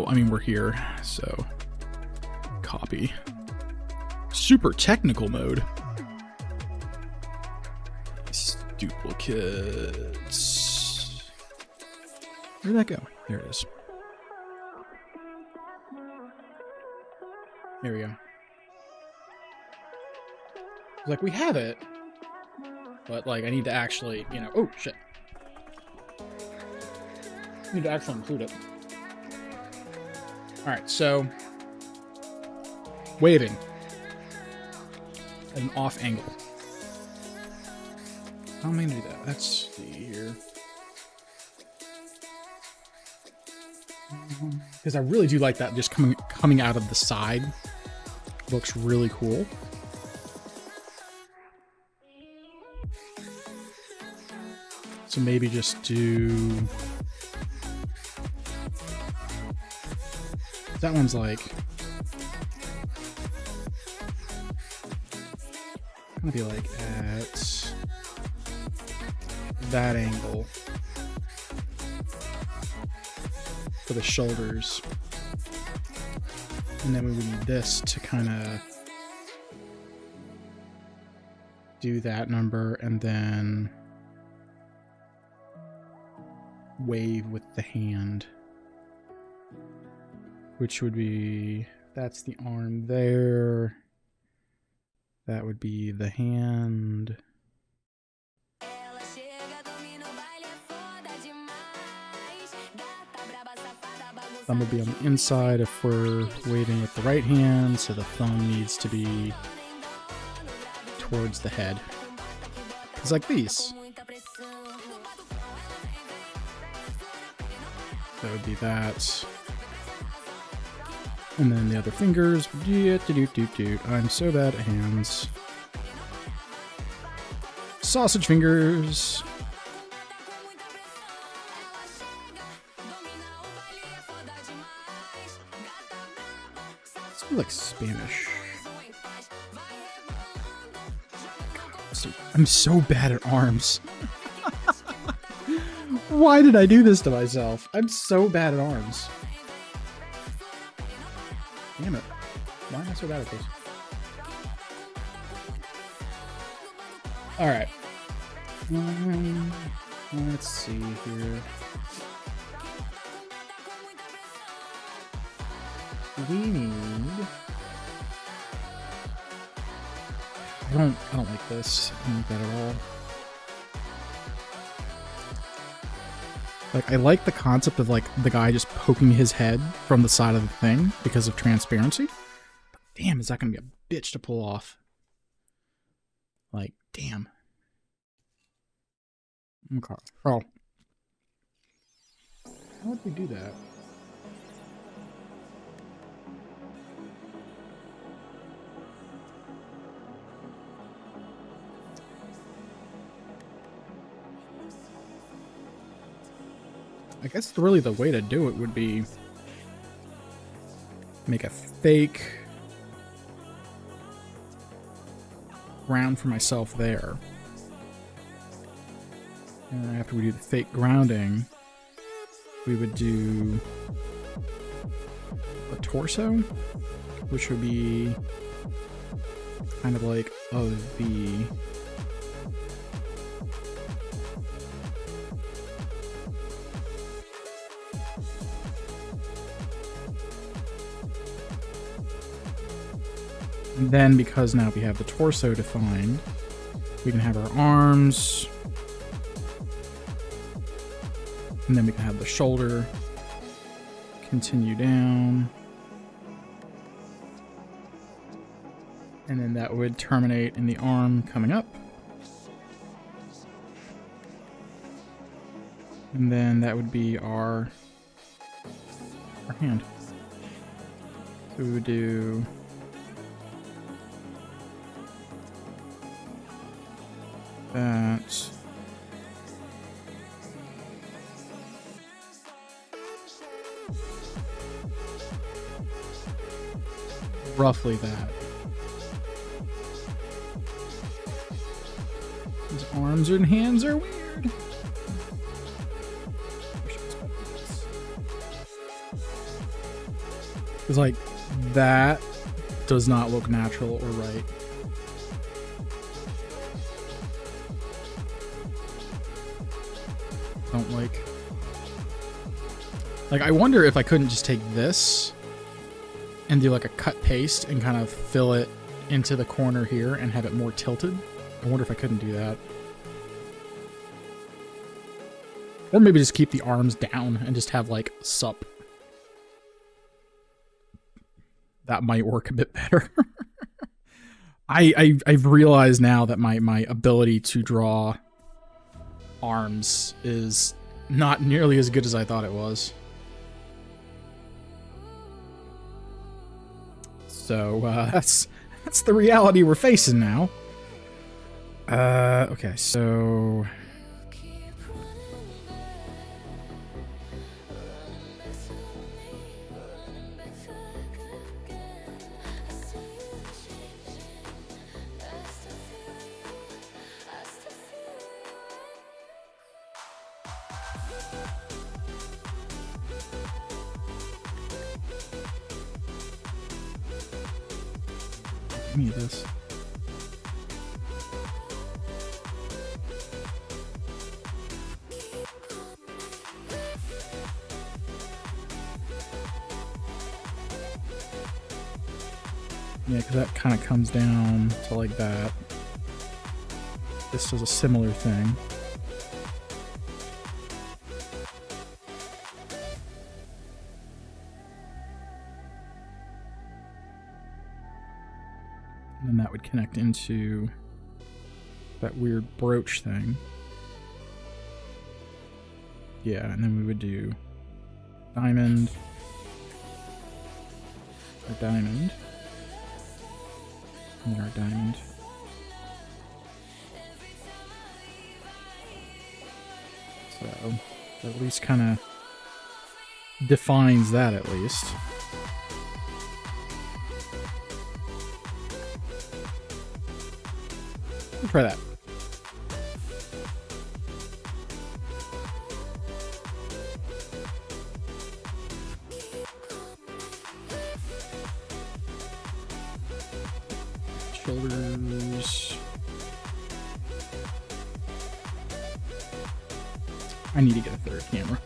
I mean, we're here, so copy. Super technical mode. Duplicates. Where'd that go? There it is. There we go. Like, we have it, but like I need to actually, you know. Oh shit! I need to actually include it. All right, so waving at an off angle. How am I gonna do that? Let's see here. Because I really do like that, just coming out of the side. Looks really cool. So maybe just do... That one's like... Gonna be like at that angle for the shoulders. And then we would need this to kind of do that number and then wave with the hand, which would be, that's the arm there. That would be the hand. Thumb would be on the inside if we're waving with the right hand, so the thumb needs to be towards the head. It's like these. That would be that. And then the other fingers. I'm so bad at hands. Sausage fingers. It's like Spanish. I'm so bad at arms. Why did I do this to myself? I'm so bad at arms. Damn it. Why am I so bad at this? Alright. Let's see here. We need... I don't like this. I don't like that at all. Like, I like the concept of, like, the guy just poking his head from the side of the thing because of transparency. But damn, is that going to be a bitch to pull off. Like, damn. Okay. Oh. How would we do that? I guess really the way to do it would be make a fake ground for myself there. And after we do the fake grounding, we would do a torso, which would be kind of like a V. And then, because now we have the torso defined, we can have our arms, and then we can have the shoulder continue down, and then that would terminate in the arm coming up. And then that would be our hand. So we would do that. Roughly that. His arms and hands are weird. It's like that does not look natural or right. Don't like I wonder if I couldn't just take this and do like a cut paste and kind of fill it into the corner here and have it more tilted. I wonder if I couldn't do that. Or maybe just keep the arms down and just have like sup. That might work a bit better. I've realized now that my ability to draw arms is not nearly as good as I thought it was. So that's the reality we're facing now. Okay, so give me this. Yeah, because that kind of comes down to like that. This does a similar thing. And then that would connect into that weird brooch thing. Yeah, and then we would do diamond, or diamond. And our diamond. So that at least kind of defines that at least. We'll try that. Shoulders. I need to get a third camera.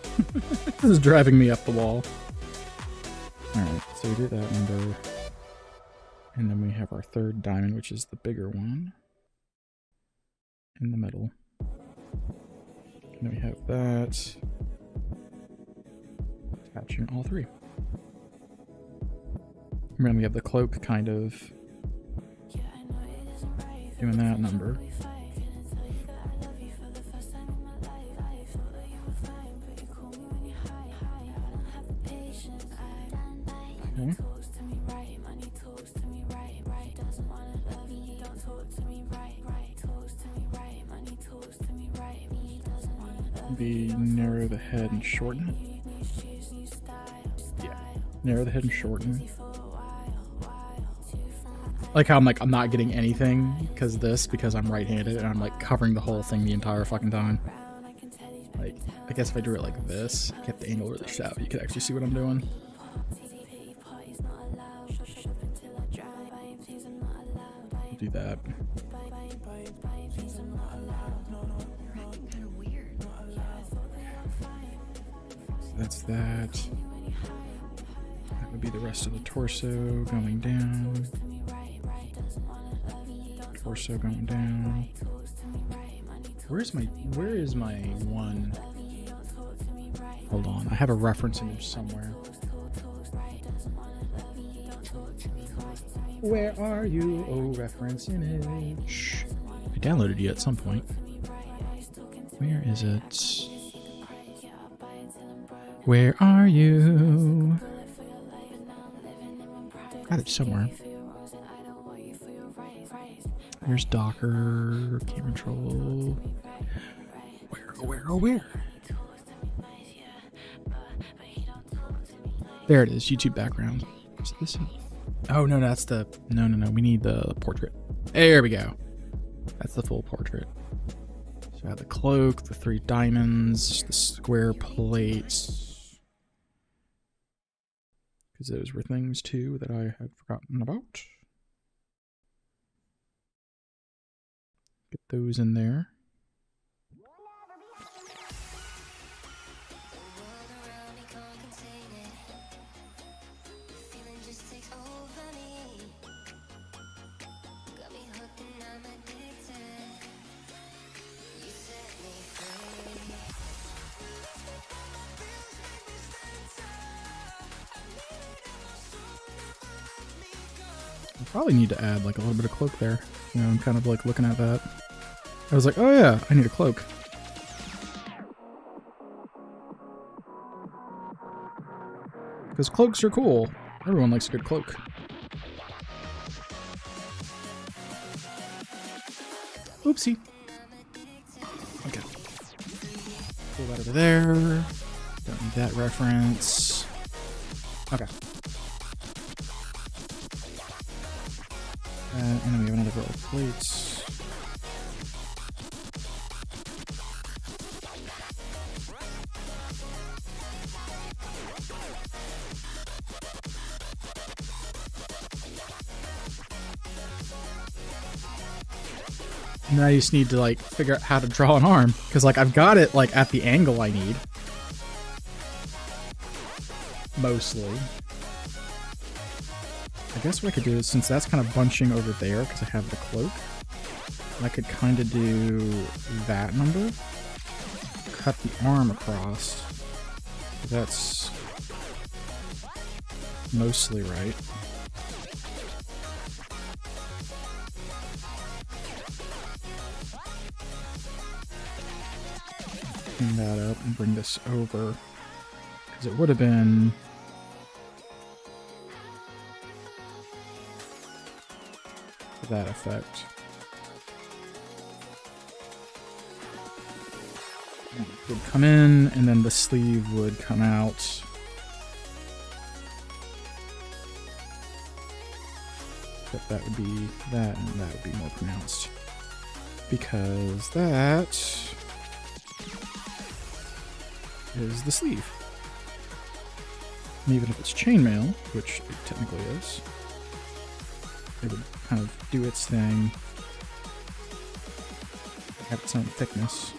This is driving me up the wall. Alright, so we do that number. And then we have our third diamond, which is the bigger one. In the middle. And then we have that. Attaching all three. And then we have the cloak kind of doing that number. Okay. Maybe narrow the head and shorten it. Yeah, narrow the head and shorten. Like how I'm not getting anything because I'm right-handed and I'm like covering the whole thing the entire fucking time. Like, I guess if I drew it like this, kept the angle really shallow, you could actually see what I'm doing. I'll do that. So that's that. That would be the rest of the torso going down. Torso going down. Where is my one? Hold on, I have a reference image somewhere. Where are you? Oh, reference image. I downloaded you at some point. Where is it? Where are you? Got it somewhere. There's Docker, camera control. Where? There it is, YouTube background. Is this? Oh no, that's the no. We need the portrait. There we go. That's the full portrait. So I have the cloak, the 3 diamonds, the square plates. Because those were things too that I had forgotten about. Get those in there. I probably need to add like a little bit of cloak there. You know, I'm kind of like looking at that. I was like, oh yeah, I need a cloak. Because cloaks are cool. Everyone likes a good cloak. Oopsie. Okay. Pull that over there. Don't need that reference. Okay. And then we have another row of plates. And then I just need to like figure out how to draw an arm, because like I've got it like at the angle I need. Mostly. I guess what I could do is, since that's kind of bunching over there because I have the cloak, I could kind of do that number. Cut the arm across. That's mostly right. Clean that up and bring this over. Because it would have been... to that effect. It would come in, and then the sleeve would come out. But that would be that, and that would be more pronounced. Because that is the sleeve. And even if it's chainmail, which it technically is, it would kind of do its thing, have its own thickness.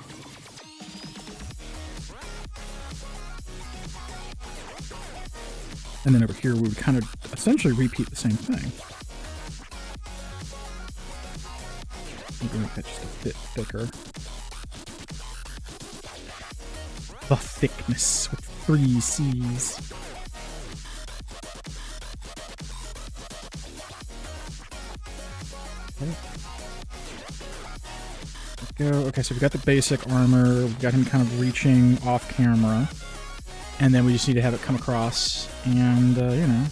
And then over here we would kind of essentially repeat the same thing. Maybe make that just a bit thicker. The thickness with 3 C's. Go. Okay, so we've got the basic armor, we've got him kind of reaching off camera, and then we just need to have it come across and, you know,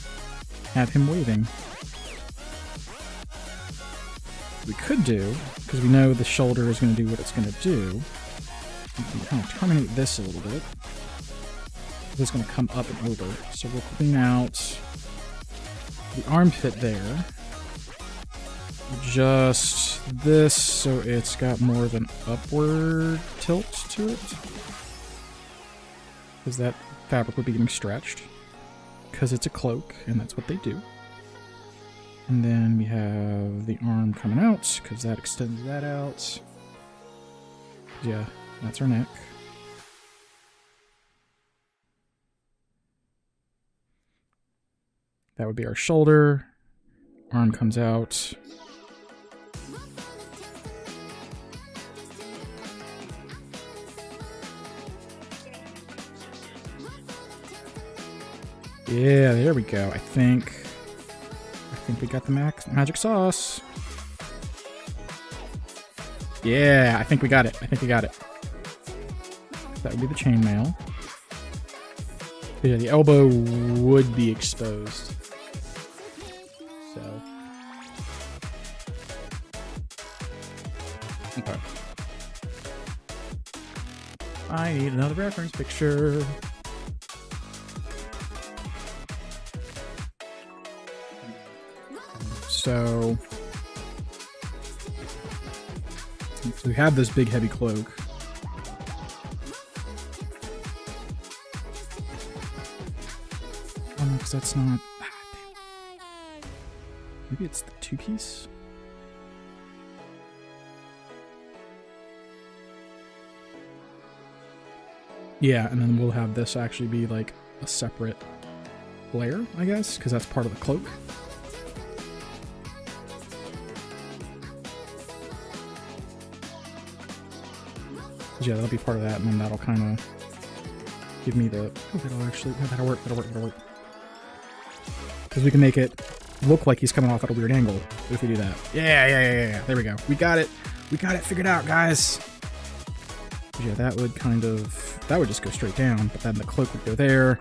have him waving. We could do, because we know the shoulder is going to do what it's going to do, we can kind of terminate this a little bit. This is going to come up and over, so we'll clean out the armpit there. Just this, so it's got more of an upward tilt to it. Because that fabric would be getting stretched. Because it's a cloak, and that's what they do. And then we have the arm coming out, because that extends that out. Yeah, that's our neck. That would be our shoulder. Arm comes out. Yeah, there we go. I think we got the magic sauce. Yeah, I think we got it. That would be the chainmail. Yeah, the elbow would be exposed. So. Okay. I need another reference picture. So we have this big heavy cloak. Oh no, because that's not. Maybe it's the 2-piece. Yeah, and then we'll have this actually be like a separate layer, I guess, because that's part of the cloak. Yeah, that'll be part of that, and then that'll kind of give me the. Oh, that'll work. Because we can make it look like he's coming off at a weird angle if we do that. Yeah. There we go. We got it figured out, guys. Yeah, that would just go straight down, but then the cloak would go there.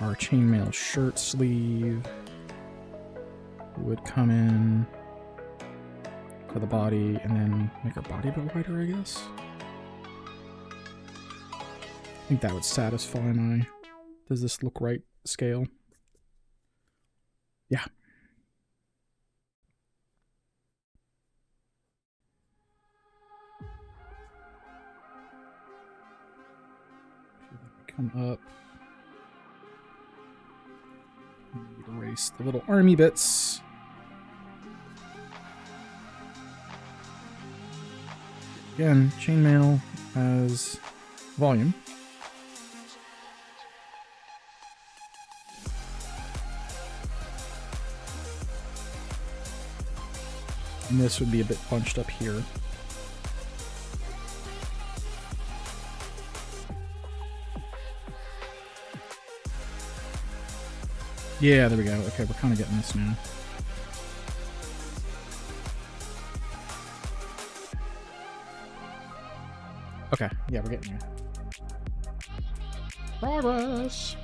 Our chainmail shirt sleeve would come in to the body, and then make our body a bit wider, I guess. I think that would satisfy my does this look right scale. Yeah. Come up. Erase the little army bits. Again, chainmail has volume. And this would be a bit bunched up here. Yeah, there we go. Okay, we're kind of getting this now. Okay, yeah, we're getting there. Progress!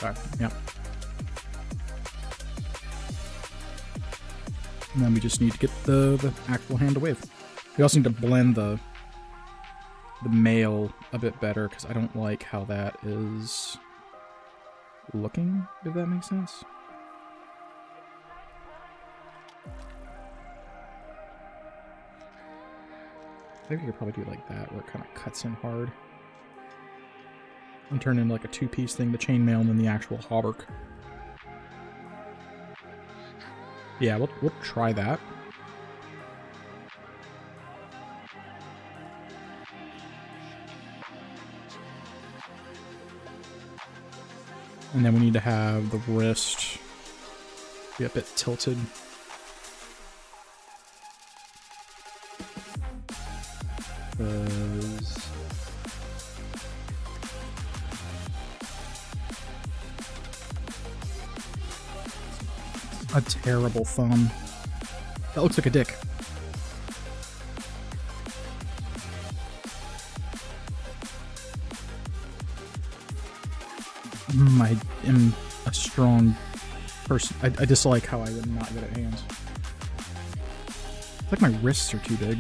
Okay, yep. And then we just need to get the actual hand to wave. We also need to blend the mail a bit better, because I don't like how that is looking, if that makes sense. I think we could probably do it like that, where it kind of cuts in hard. And turn into like a 2-piece thing, the chainmail and then the actual hauberk. Yeah, we'll try that. And then we need to have the wrist be a bit tilted. Because a terrible thumb. That looks like a dick. I am a strong person. I dislike how I am not good at hands. It's like my wrists are too big.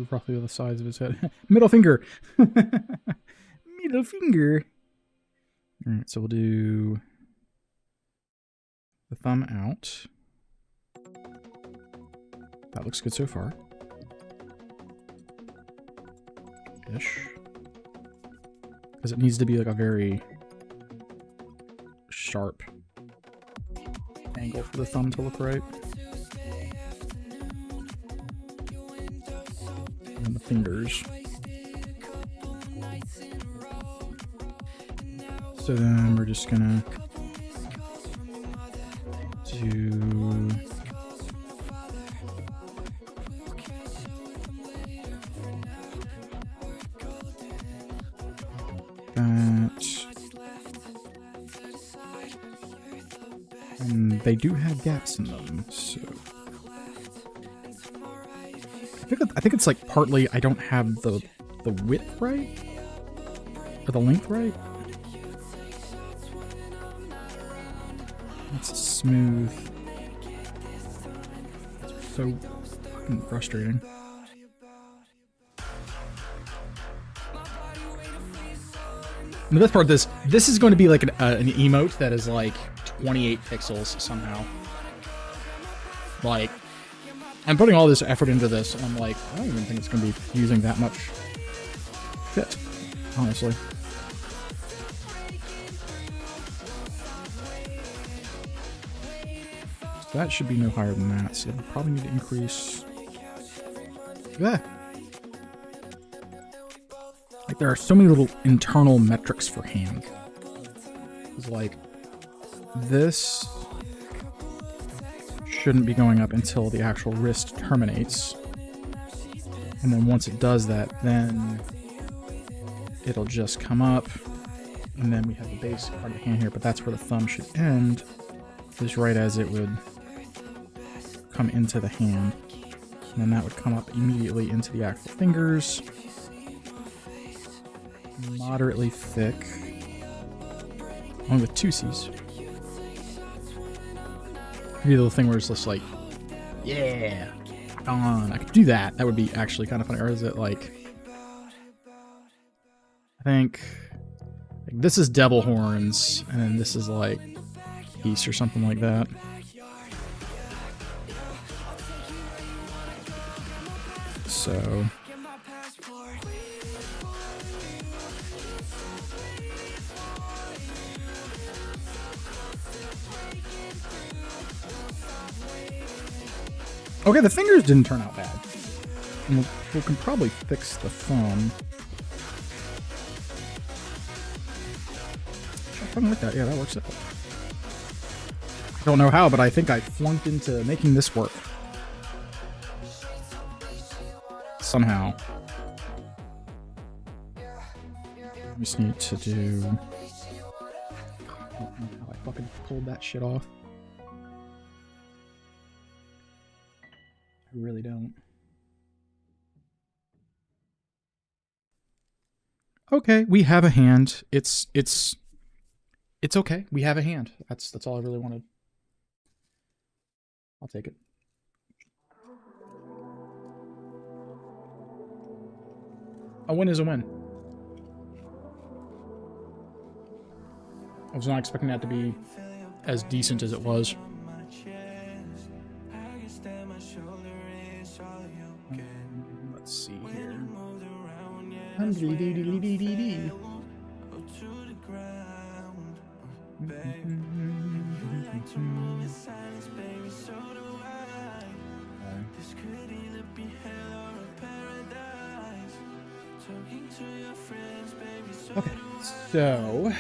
Roughly the size of his head. Middle finger! Middle finger! Alright, so we'll do the thumb out. That looks good so far. Ish. Because it needs to be like a very sharp angle for the thumb to look right. And the fingers. So then we're just gonna do that. And they do have gaps in them, so I think it's like partly I don't have the width right or the length right. It's smooth. It's so fucking frustrating. And the best part of this is going to be like an emote that is like 28 pixels somehow. Like, I'm putting all this effort into this, and I'm like, I don't even think it's going to be using that much shit, honestly. So that should be no higher than that, so we probably need to increase. Yeah. Like, there are so many little internal metrics for hand. It's like, this shouldn't be going up until the actual wrist terminates. And then once it does that, then it'll just come up. And then we have the base part of the hand here, but that's where the thumb should end, is right as it would come into the hand. And then that would come up immediately into the actual fingers. Moderately thick. Along with two C's. Maybe the little thing where it's just like, yeah, on. I could do that. That would be actually kind of funny. Or is it like, I think like this is devil horns, and then this is like peace or something like that. So. Okay, the fingers didn't turn out bad. And we can probably fix the thumb. Something like that. Yeah, that works out. I don't know how, but I think I flunked into making this work. Somehow. We just need to do... I don't know how I fucking pulled that shit off. I really don't. Okay, we have a hand. It's okay. We have a hand. That's all I really wanted. I'll take it. A win is a win. I was not expecting that to be as decent as it was. Let's see here. Okay, so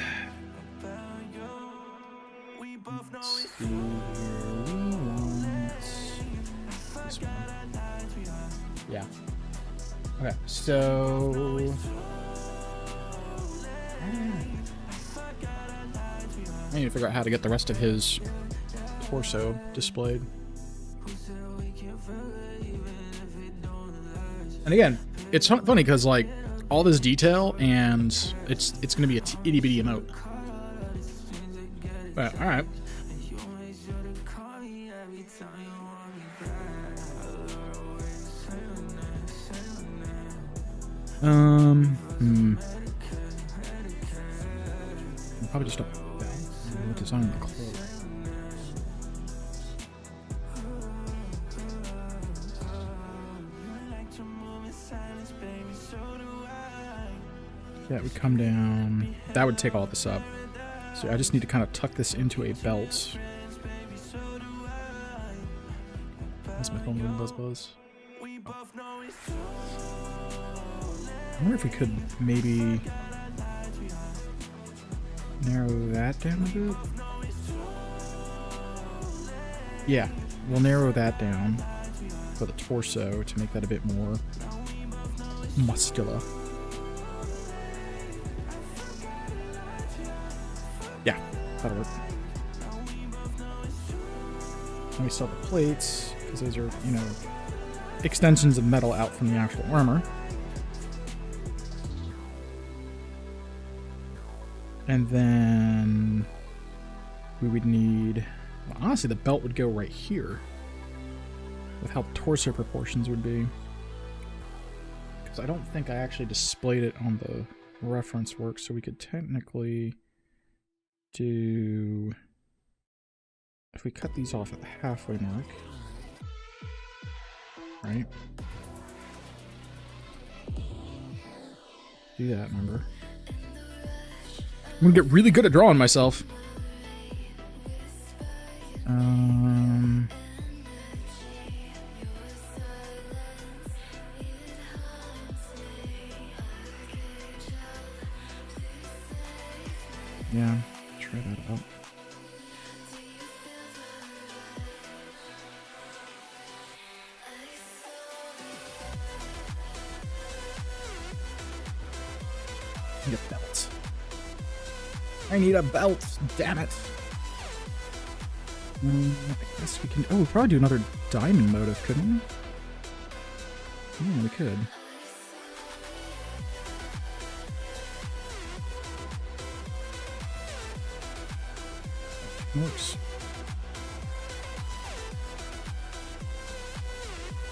let's see here. We want this one. Yeah. Okay, so I need to figure out how to get the rest of his torso displayed. And again, it's funny because like all this detail, and it's gonna be a itty bitty emote. But all right. I'll probably just design the clothes. Yeah, it would come down. That would take all this up. So I just need to kind of tuck this into a belt. That's my phone doing buzz. I wonder if we could maybe Narrow that down a bit. Yeah, we'll narrow that down for the torso to make that a bit more muscular. Yeah, that'll work. Now we still have the plates, because those are, you know, extensions of metal out from the actual armor. And then we would need, well, honestly, the belt would go right here with how the torso proportions would be. Because I don't think I actually displayed it on the reference work, so we could technically do, if we cut these off at the halfway mark, right? Do that, remember? I'm gonna get really good at drawing myself. Yeah, try that out. I need a belt. I need a belt, damn it. I guess we can, oh, we'll probably do another diamond motive, couldn't we? Yeah, we could. Works.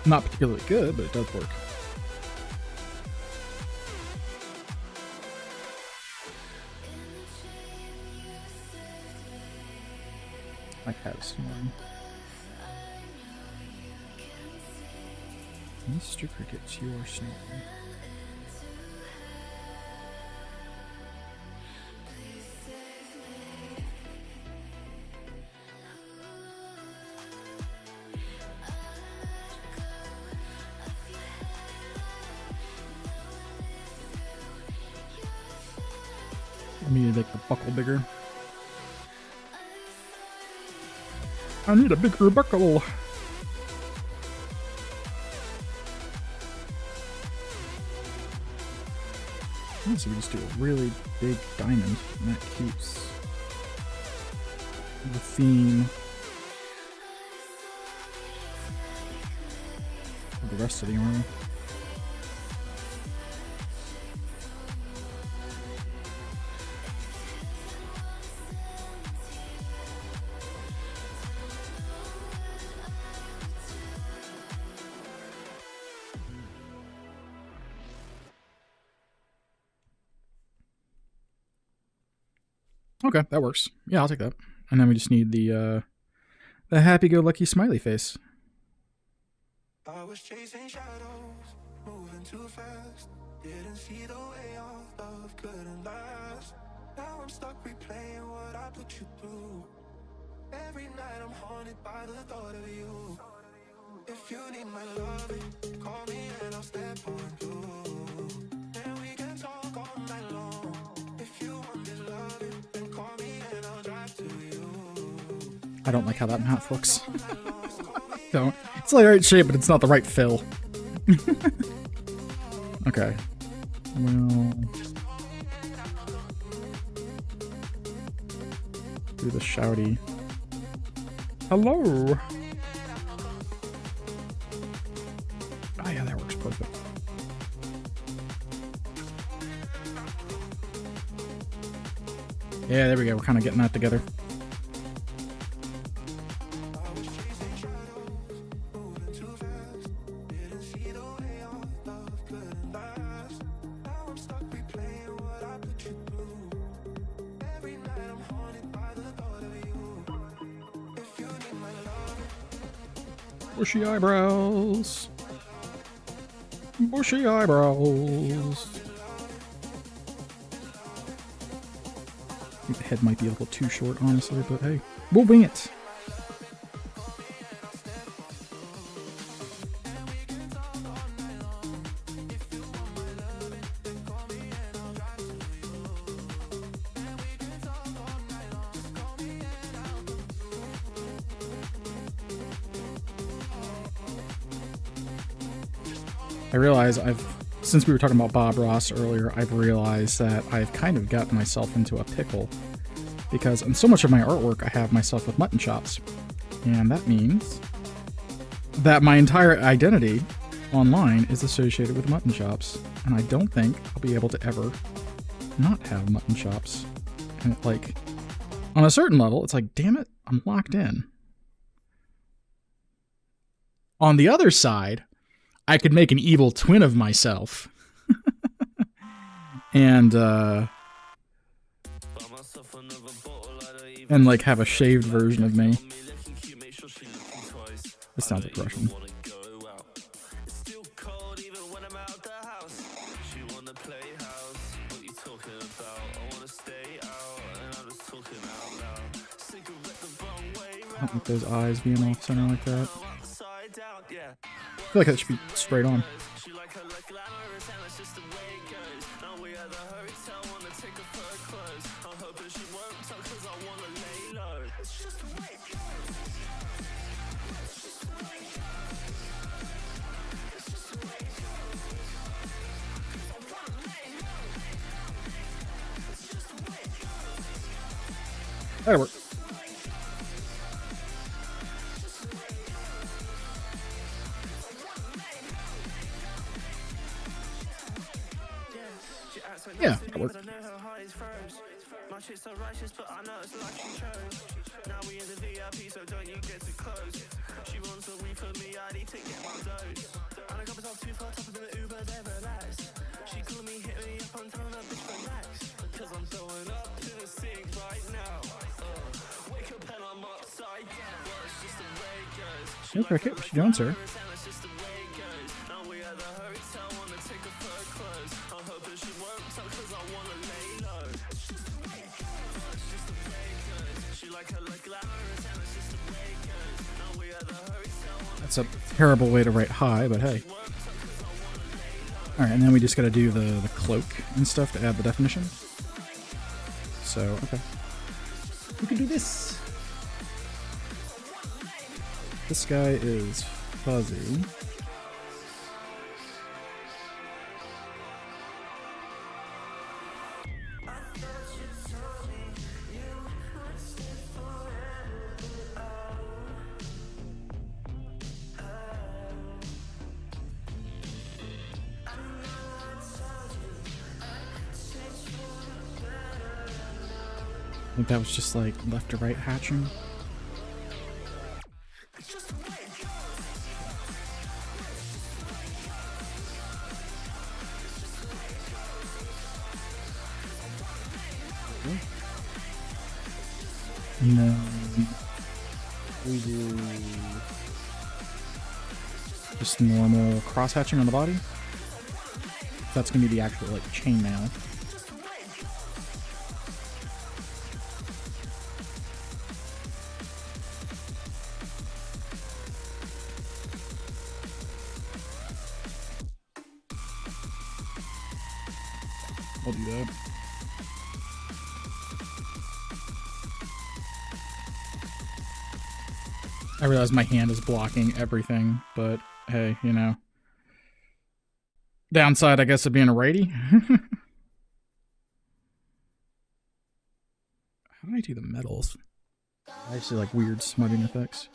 Not particularly good, but it does work. My cat is snoring. Mr. Crickets, you are snoring. I need to make the buckle bigger. I need a bigger buckle. So we just do a really big diamond, and that keeps the theme of the rest of the armor. Okay, that works. Yeah, I'll take that. And then we just need the happy-go-lucky smiley face. I was chasing shadows, moving too fast. Didn't see the way our love couldn't last. Now I'm stuck replaying what I put you through. Every night I'm haunted by the thought of you. If you need my love, call me and I'll step on you. And we can talk all night long. If you want this love, then call me and I'll drive to you. I don't like how that math looks. Don't. It's the right shape, but it's not the right fill. Okay. Well, do the shouty. Hello. Oh yeah, that works perfect. Yeah, there we go. We're kind of getting that together. Bushy eyebrows. Bushy eyebrows. I think the head might be a little too short, honestly, but hey, we'll wing it. I realize since we were talking about Bob Ross earlier, I've realized that I've kind of gotten myself into a pickle. Because on so much of my artwork, I have myself with mutton chops. And that means that my entire identity online is associated with mutton chops. And I don't think I'll be able to ever not have mutton chops. And like, on a certain level, it's like, damn it, I'm locked in. On the other side, I could make an evil twin of myself. And like have a shaved version of me. This sounds like Russian. I don't like those eyes being off center like that. I feel like that should be straight on. That'll work. Yeah, that worked. My shit's so righteous, but I know it's like she chose. Now we in the VIP, so don't you get too close. She wants a week for me, I need to get my dose. And I got myself too far, top of the Uber, then relax. She called me, hit me up, I'm telling her, bitch, relax. Cause I'm throwing up in the sink right now. Wake up and I'm upside down. Well, it's just the way it goes. Hey, Cricket, what you doing, sir? That's a terrible way to write hi, but hey. Alright, and then we just gotta do the cloak and stuff to add the definition. So, okay. We can do this. This guy is fuzzy. I think that was just like left to right hatching. And then we do just normal cross hatching on the body. That's gonna be the actual like chainmail. I'll do that. I realize my hand is blocking everything, but hey, you know. Downside, I guess, of being a righty. How do I do the metals? I see like weird smudging effects.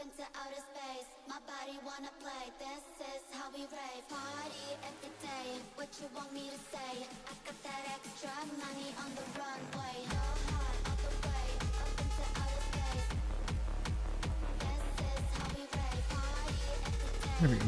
There we go.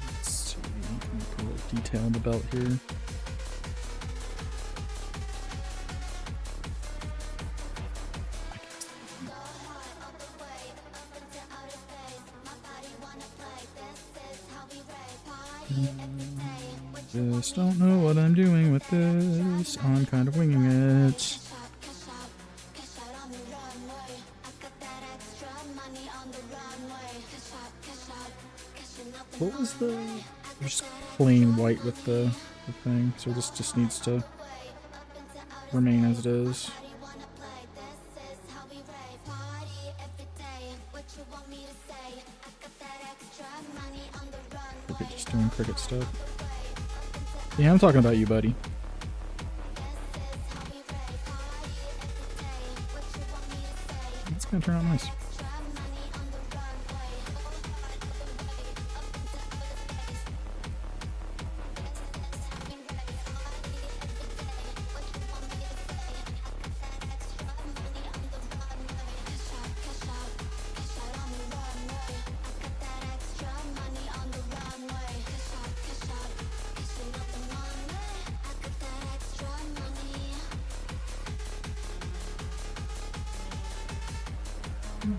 Let's see, I'm gonna put a little detail on the belt here. Just don't know what I'm doing with this. I'm kind of winging it. What was the... Just plain white with the thing, so this just needs to remain as it is. Cricket just doing cricket stuff. Yeah, I'm talking about you, buddy. It's gonna turn out nice.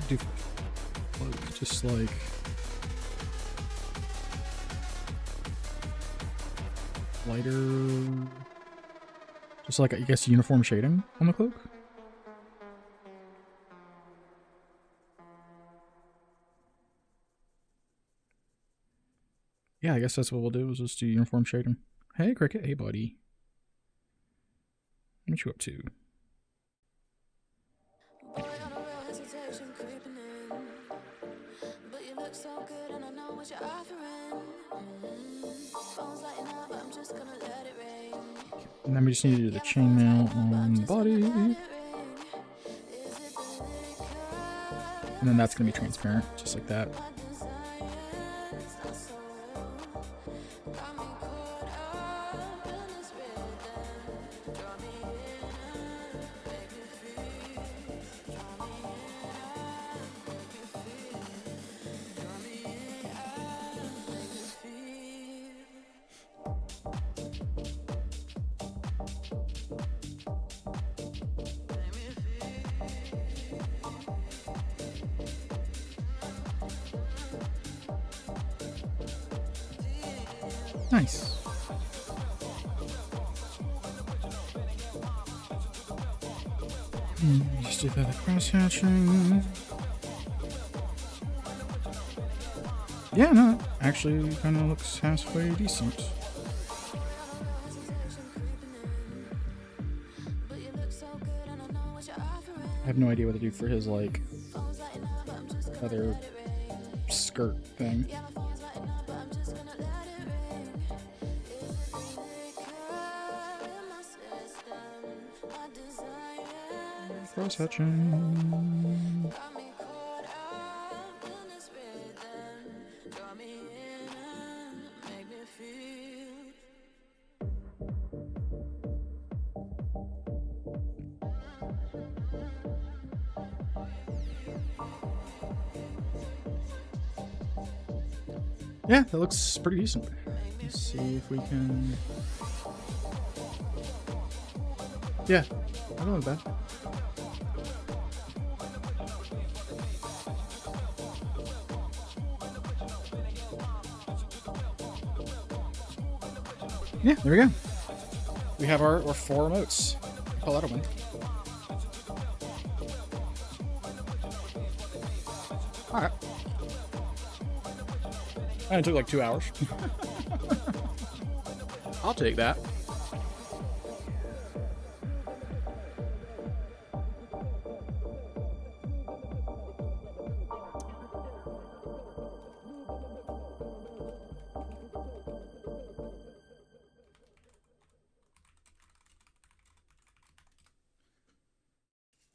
Do just like lighter, just like I guess uniform shading on the cloak. Yeah, I guess that's what we'll do, is just do uniform shading. Hey Cricket, hey buddy. What you up to? And then we just need to do the chainmail on the body. And then that's going to be transparent, just like that. Nice. Just do that cross hatching. Yeah, no, actually kind of looks halfway decent. I have no idea what to do for his, like, other skirt thing. Cross hatching. Yeah, that looks pretty decent. Let's see if we can... Yeah, I don't know bad. Yeah, there we go. We have our 4 emotes. Call that a win. Alright. And it took like 2 hours. I'll take that.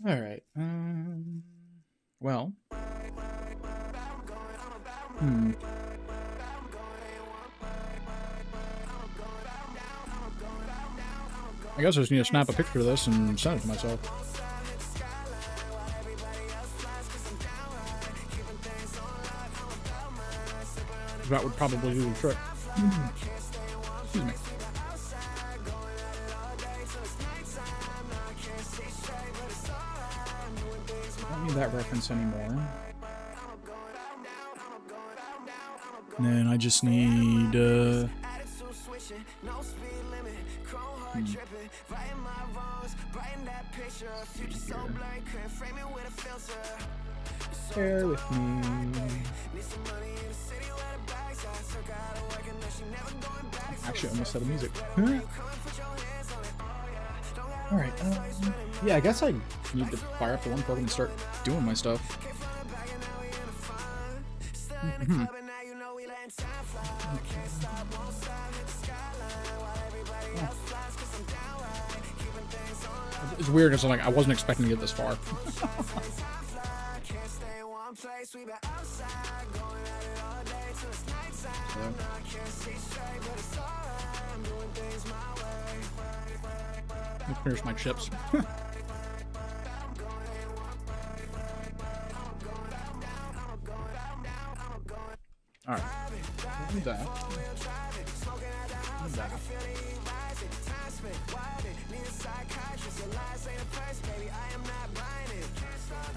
All right. Well. I guess I just need to snap a picture of this and send it to myself. That would probably do the trick. Excuse me. I don't need that reference anymore. And then I just need Bear with me. Actually, I almost had the music. Alright, yeah, I guess I need to fire up the one plug and start doing my stuff. It's weird because like I wasn't expecting to get this far. Let's finish my chips. Alright. Do that. Do that.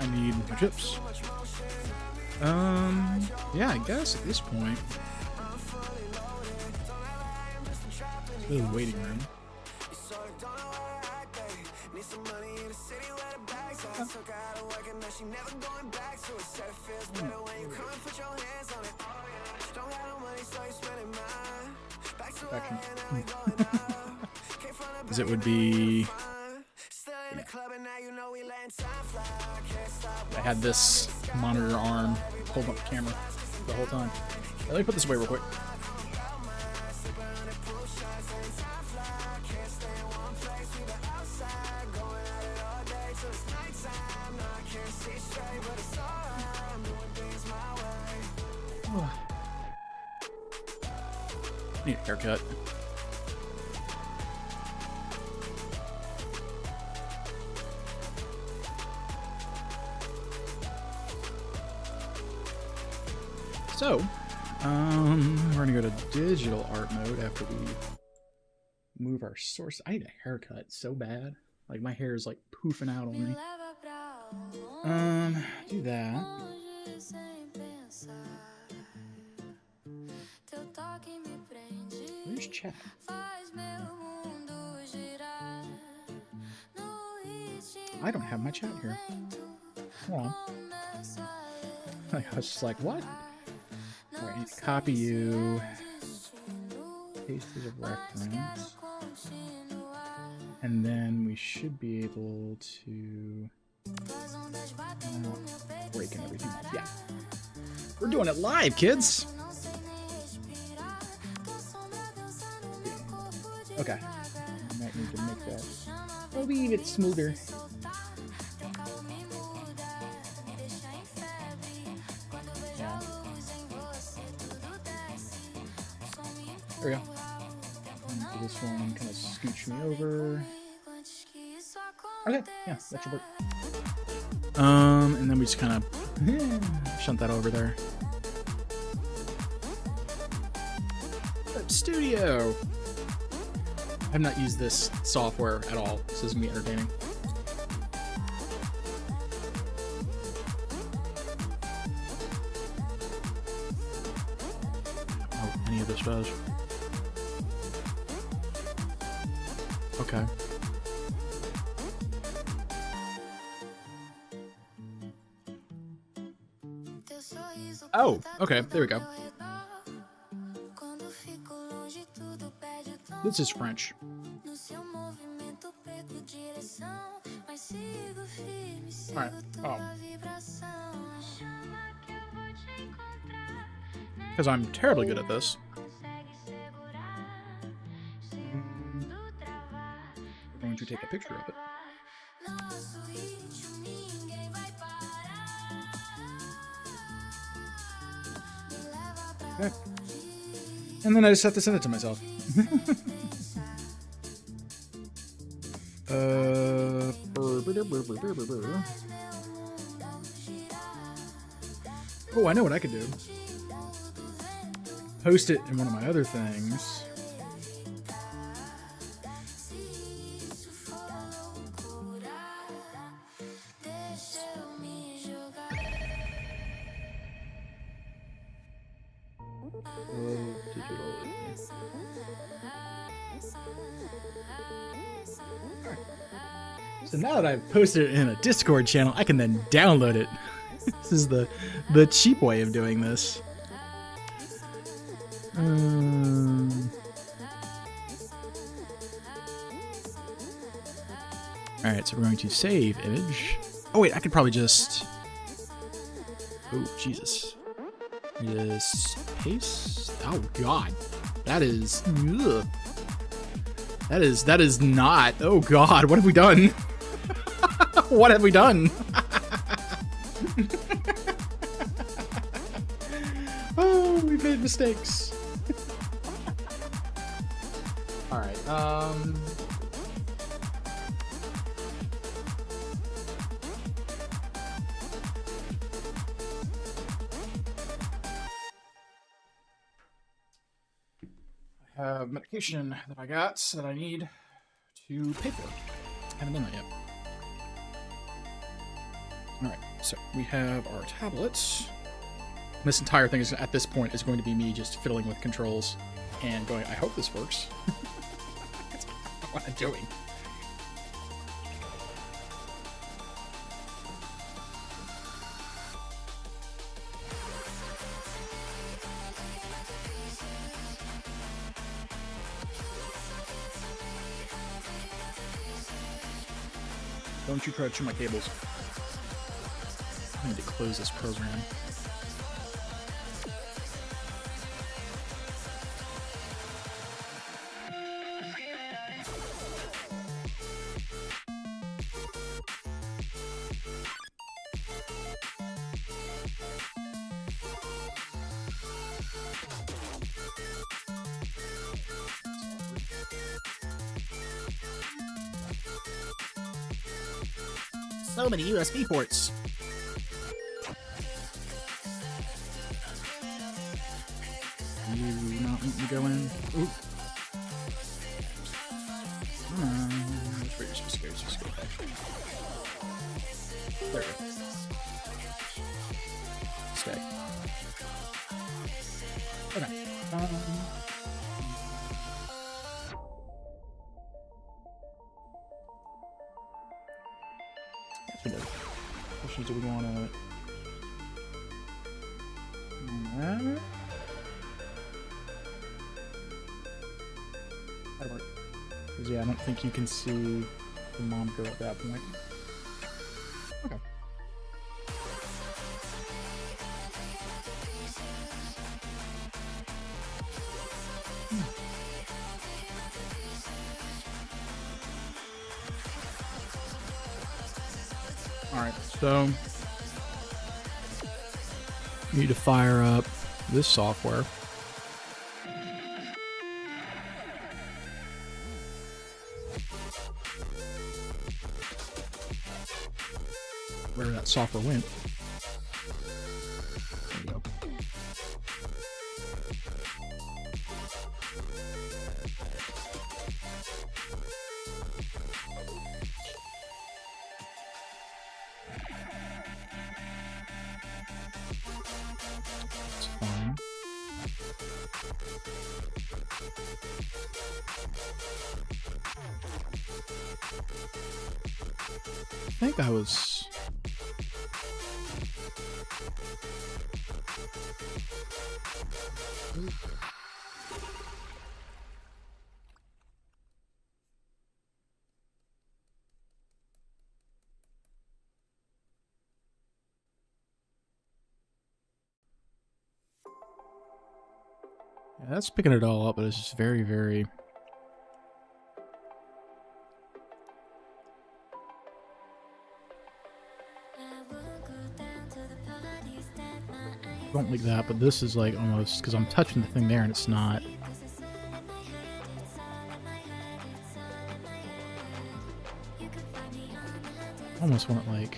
I need my chips. Yeah, I guess at this point. It's really waiting room. Because it would be. I had this monitor arm holding up the camera the whole time. Let me put this away real quick. Need a haircut. So, we're gonna go to digital art mode after we move our source. I need a haircut so bad. Like my hair is like poofing out on me. Do that. Where's chat? I don't have my chat here. Hold on. I was just like, what? Alright, I need to copy you. Paste as a reference. And then we should be able to break and everything. Yeah. We're doing it live, kids! Okay. I might need to make that a wee bit smoother. Yeah. There we go. And this one kind of scooch me over. Okay, yeah, that should work. And then we just kind of shunt that over there. Studio. I've not used this software at all. This is gonna be entertaining. I don't know what any of this does. Okay. Oh, okay, there we go. This is French. Alright, oh. Because I'm terribly good at this. We're going to take a picture of it. Okay. And then I just have to send it to myself. Oh, I know what I could do. Post it in one of my other things. So now that I've posted it in a Discord channel, I can then download it This is the cheap way of doing this. Alright, so we're going to save image. Oh wait, I could probably just... Oh, Jesus. Just paste. Oh God, that is. Ugh. That is not. Oh God, what have we done? What have we done? Oh, we've made mistakes. All right. Medication that I got that I need to pay for. Haven't done that yet. Alright, so we have our tablets. This entire thing is, at this point, is going to be me just fiddling with controls and going, I hope this works. That's what I'm doing. Don't you try to chew my cables. I need to close this program. So many USB ports. You not want to go in? Ooh. Come on. Which way you're supposed to go? You're supposed to go back. There we go. Stay. Okay. Do we want to? That'll work. Because yeah, I don't think you can see the monitor at that point. Okay. Alright, so you need to fire up this software. Where that software went. There you go. That's fine. I think I was... Yeah, that's picking it all up, but it's just very, very... Don't like that, but this is like almost, because I'm touching the thing there and it's not. I almost want it like...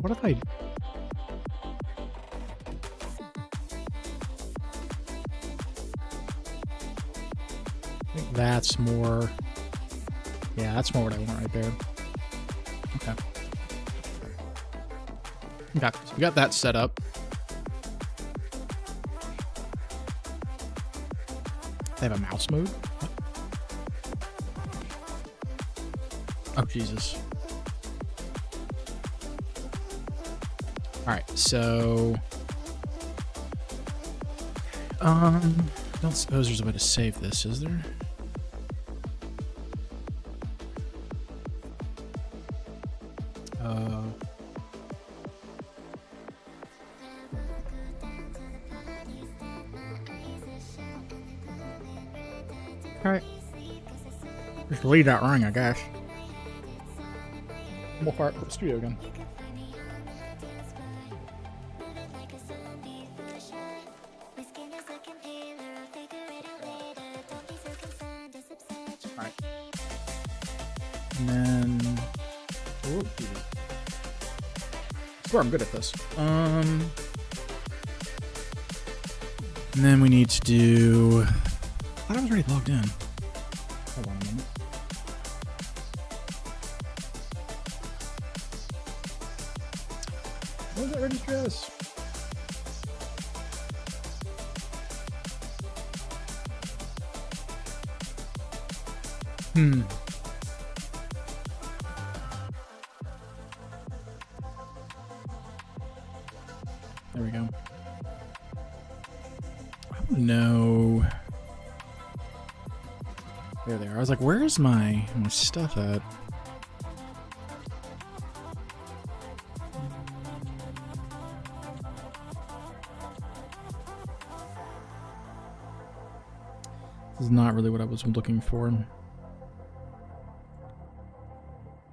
what if I... I think that's more... Yeah, that's more what I want right there. Okay. Okay, so we got that set up. They have a mouse mode? What? Oh, Jesus. Alright, so... I don't suppose there's a way to save this, is there? Alright. Just leave that running, I guess. We'll fire up the studio again. Alright. And then... Oh, I swear I'm good at this. And then we need to do... I thought I was already logged in. Hold on a moment. What does that register as? There we go. I don't know. There they are. I was like, where's my stuff at? This is not really what I was looking for.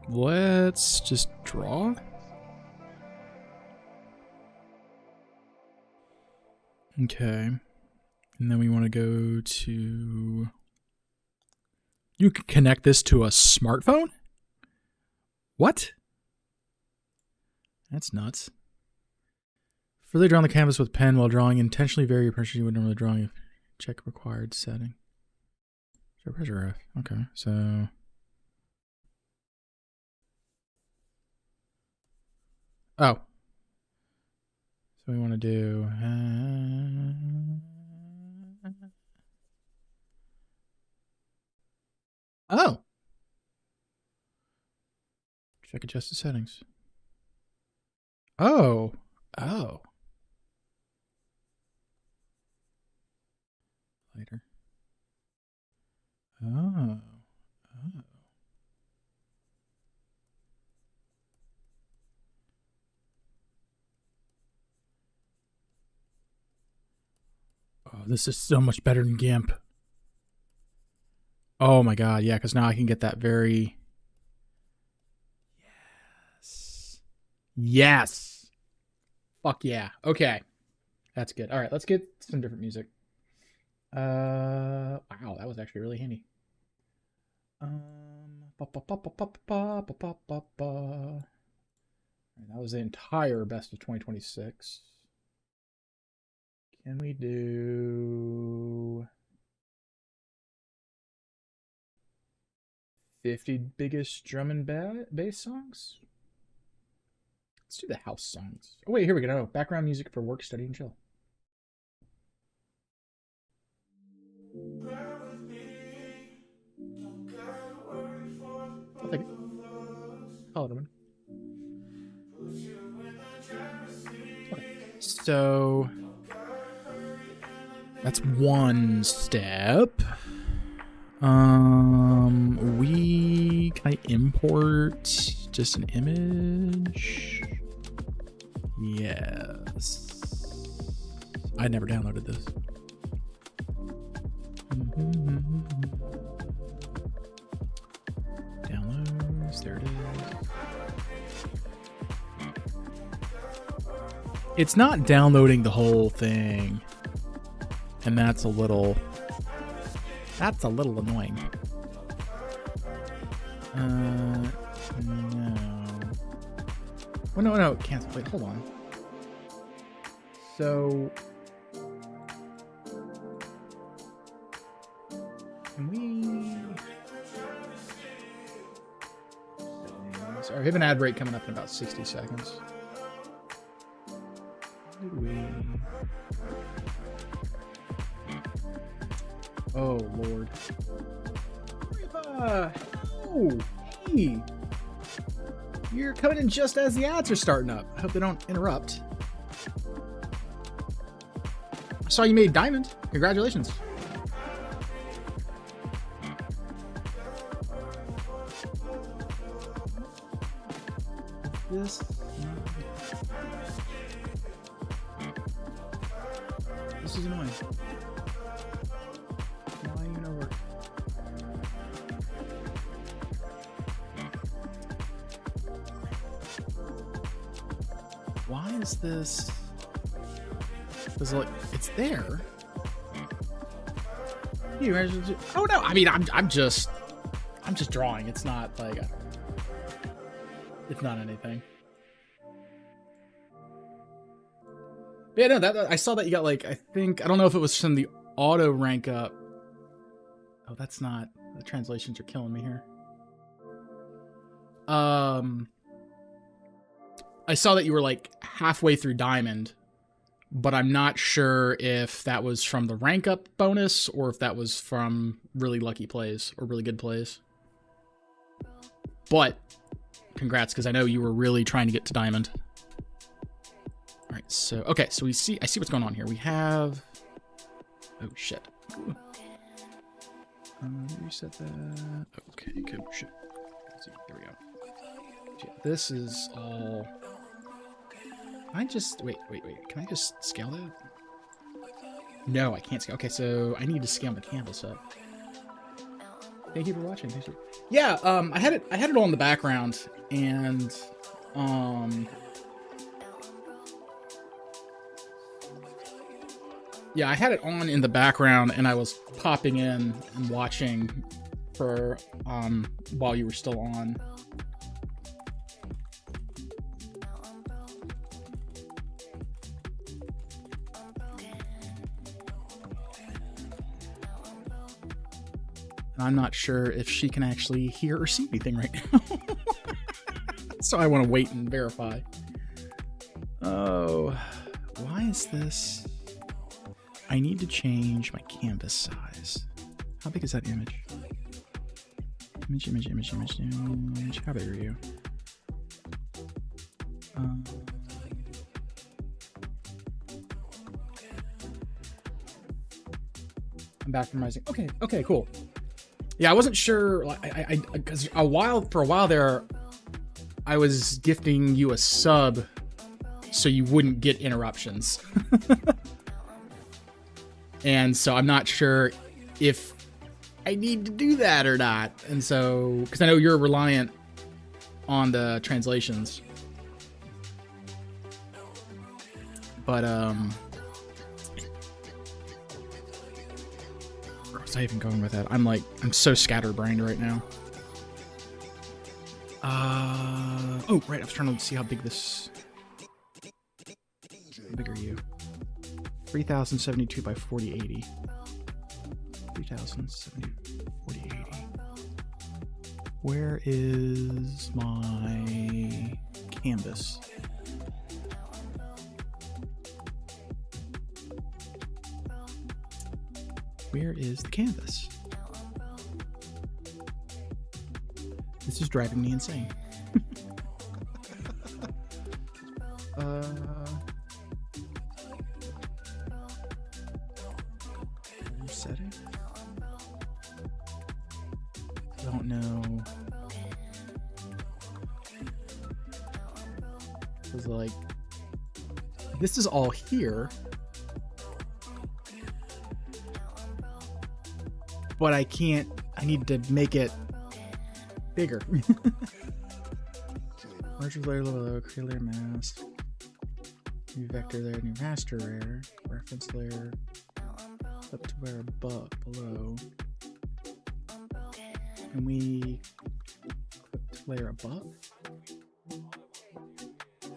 Let's just draw. Okay. And then we want to go to... You can connect this to a smartphone? What? That's nuts. Further draw on the canvas with pen while drawing. Intentionally vary your pressure you would normally drawing. Check required setting. So pressure F. Okay, so... Oh. So we want to do... Oh. Check adjusted settings. Oh. Oh. Later. Oh. Oh. Oh, this is so much better than GIMP. Oh my god, yeah, because now I can get that very... Yes. Yes! Fuck yeah. Okay. That's good. Alright, let's get some different music. Wow, that was actually really handy. That was the entire best of 2026. Can we do 50 biggest drum and bass songs? Let's do the house songs. Oh wait, here we go. No, background music for work, study, and chill. I'll take it. Call it a win. Okay, so that's one step. Can I import just an image? Yes. I never downloaded this. Downloads, there it is. It's not downloading the whole thing. And that's a little annoying. No. Oh, no, cancel. Wait, hold on. So, can we... Sorry, we have an ad break coming up in about 60 seconds. Oh, Lord. Oh, hey. You're coming in just as the ads are starting up. I hope they don't interrupt. I saw you made Diamond. Congratulations. This is annoying. Why you know work? Why is this? Because like it's there. Oh no! I mean, I'm just drawing. It's not like it's not anything. But yeah, no, that I saw that you got like I don't know if it was from the auto rank up. Oh, that's not. The translations are killing me here. I saw that you were like halfway through Diamond, but I'm not sure if that was from the rank up bonus or if that was from really lucky plays or really good plays. But congrats, because I know you were really trying to get to Diamond. All right, so okay, so I see what's going on here. We have oh shit. Reset that. Okay, good shit. There we go. Yeah, this is all. I just wait. Can I just scale that? No, I can't scale. Okay, so I need to scale the canvas up. Thank you for watching. Yeah, I had it all in the background, and yeah, I had it on in the background, and I was popping in and watching for while you were still on. I'm not sure if she can actually hear or see anything right now. So I want to wait and verify. Oh, why is this? I need to change my canvas size. How big is that image? Image. How big are you? I'm back from rising. Okay, cool. Yeah, I wasn't sure. Because for a while there, I was gifting you a sub so you wouldn't get interruptions. And so I'm not sure if I need to do that or not. And so, because I know you're reliant on the translations. But, where was I even going with that? I'm so scatterbrained right now. Oh, right, I was trying to see how big this... How big are you? 3072 by 4080. 3070, 4080. Where is my canvas? Where is the canvas? This is driving me insane. Setting? Don't know. It was like, this is all here. But I can't, I need to make it bigger. Larger layer, lower, create layer mask. New vector layer, new master layer, reference layer, up to where above, below. And we equip layer above?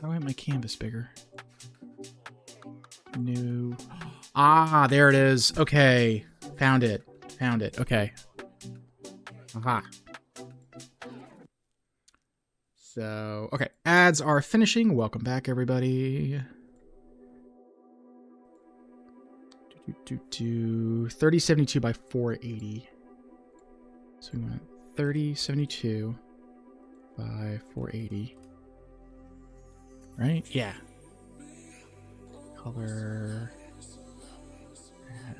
How do I make my canvas bigger? New. Ah, there it is. Okay. Found it. Okay. Aha. So, okay. Ads are finishing. Welcome back, everybody. do 3072 by 480. So we went 3072 by 480. Right? Yeah. Color.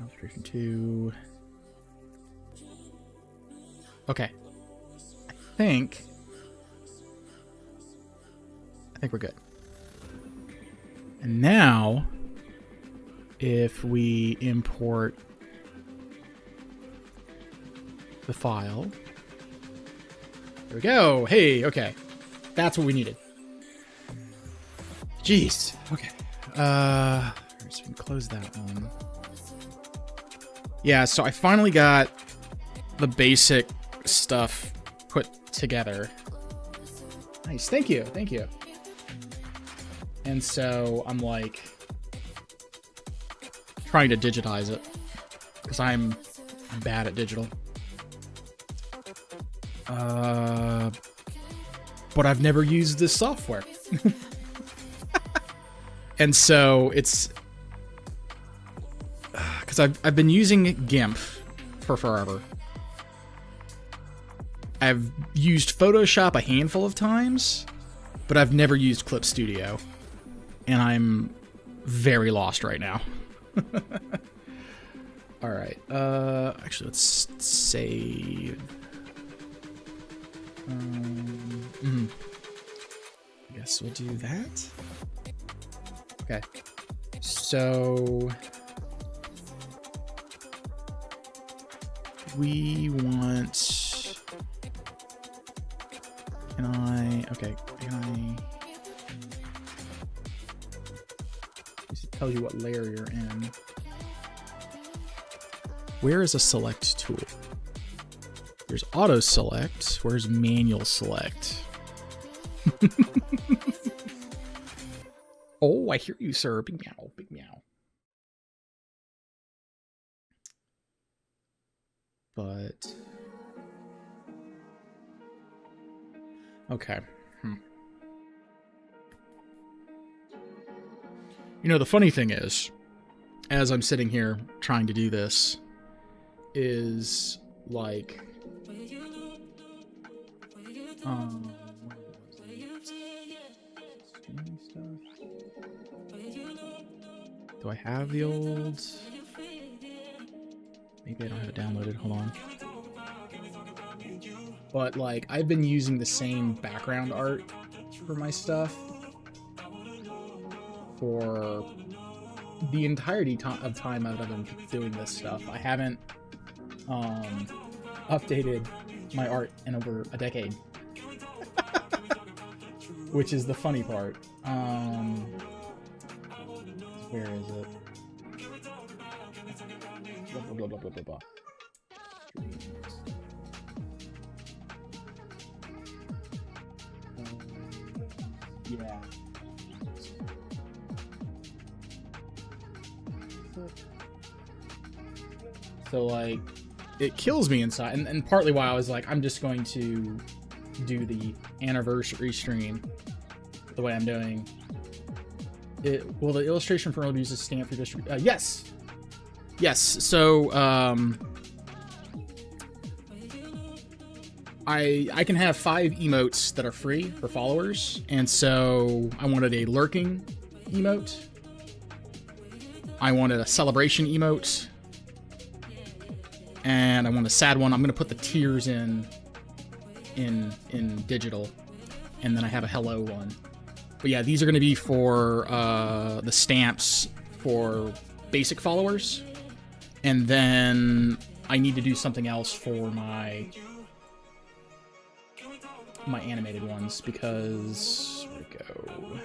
Illustration 2. Okay. I think we're good. And now, if we import the file, there we go. Hey, okay. That's what we needed. Jeez. Okay. So we can close that one. Yeah, so I finally got the basic stuff put together. Nice. Thank you. Thank you. And so I'm like trying to digitize it because I'm bad at digital. But I've never used this software. And so it's because I've been using GIMP for forever. I've used Photoshop a handful of times, but I've never used Clip Studio. And I'm very lost right now. All right. Actually, let's save. I guess we'll do that. Okay. So we want. Okay. It tells you what layer you're in. Where is a select tool? There's auto select. Where's manual select? Oh, I hear you, sir. Big meow, big meow. But okay. You know, the funny thing is, as I'm sitting here trying to do this, is like, do I have the old? Maybe I don't have it downloaded. Hold on. But like, I've been using the same background art for my stuff for the entirety of time that I've been doing this stuff. I haven't updated my art in over a decade. Which is the funny part. Where is it? Blah, blah, blah, blah, blah, blah. Yeah. So like, it kills me inside, and partly why I was like, I'm just going to do the anniversary stream the way I'm doing it. Will the illustration for use a stamp for distribution? Yes. So I can have 5 emotes that are free for followers, and so I wanted a lurking emote. I wanted a celebration emote, and I want a sad one. I'm gonna put the tears in digital, and then I have a hello one. But yeah, these are gonna be for the stamps for basic followers, and then I need to do something else for my animated ones, because where'd it go?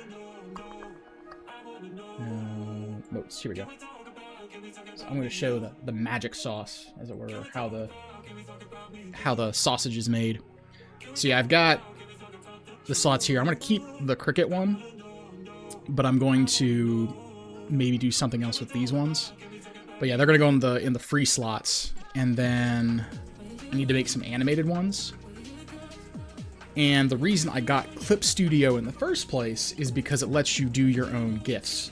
Notes, here we go. So I'm going to show the magic sauce, as it were, how the sausage is made. So yeah, I've got the slots here. I'm going to keep the Cricut one, but I'm going to maybe do something else with these ones. But yeah, they're going to go in the free slots, and then I need to make some animated ones. And the reason I got Clip Studio in the first place is because it lets you do your own GIFs.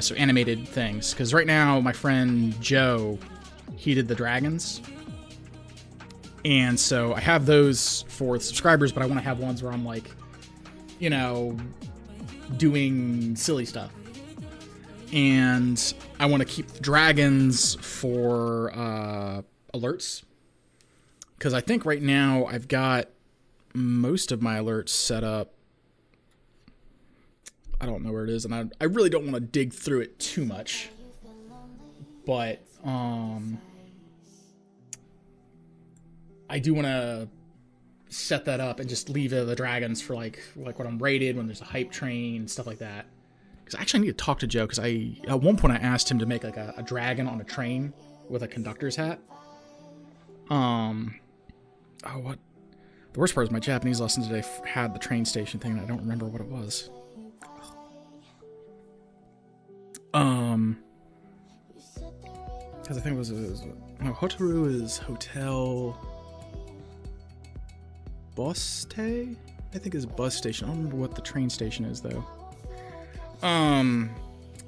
So animated things. Because right now, my friend Joe, he did the dragons. And so I have those for the subscribers, but I want to have ones where I'm like, you know, doing silly stuff. And I want to keep dragons for alerts. Because I think right now I've got most of my alerts set up. I don't know where it is, and I really don't want to dig through it too much. But I do want to set that up and just leave the dragons for like when I'm rated, when there's a hype train, stuff like that. Because actually I need to talk to Joe, because at one point I asked him to make like a dragon on a train with a conductor's hat. Oh, what? The worst part is my Japanese lesson today had the train station thing, and I don't remember what it was. Because I think it was no, Hotaru is Hotel Buste? I think is bus station. I don't remember what the train station is, though.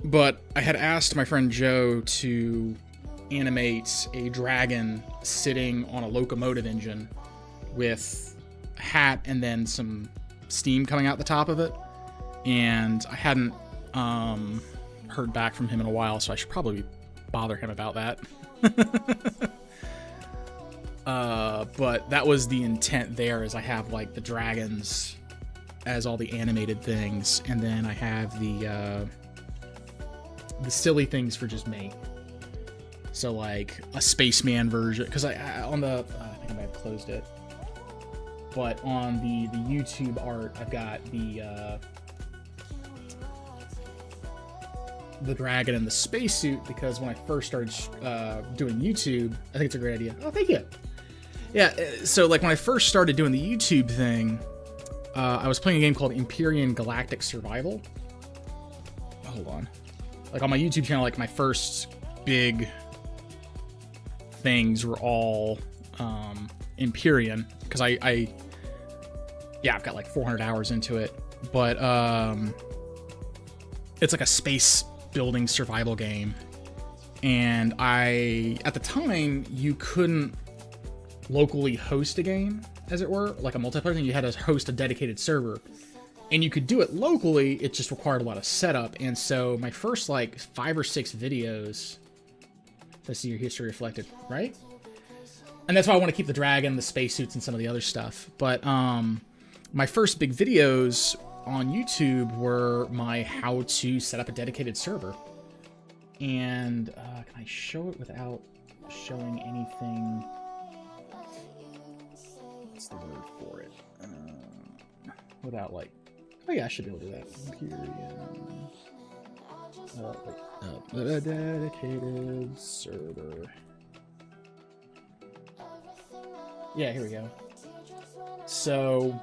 But I had asked my friend Joe to animate a dragon sitting on a locomotive engine with a hat and then some steam coming out the top of it. And I hadn't heard back from him in a while, so I should probably bother him about that. But that was the intent there, is I have like the dragons as all the animated things, and then I have the silly things for just me. So like a spaceman version, because I think I might have closed it, but on the YouTube art I've got the dragon in the spacesuit, because when I first started doing YouTube, I think it's a great idea. Oh, thank you. Yeah, so like when I first started doing the YouTube thing, I was playing a game called Empyrean Galactic Survival. Hold on. Like on my YouTube channel, like my first big things were all Empyrean, because I've got like 400 hours into it, but it's like a space building survival game, and at the time you couldn't locally host a game, as it were, like a multiplayer thing. You had to host a dedicated server, and you could do it locally. It just required a lot of setup. And so my first like 5 or 6 videos, let's see your history reflected, right? And that's why I want to keep the dragon, the spacesuits, and some of the other stuff. But my first big videos on YouTube were my how to set up a dedicated server. And can I show it without showing anything? What's the word for it? Without like, oh yeah, I should be able to do that. Empyrean, dedicated server. Yeah, here we go. So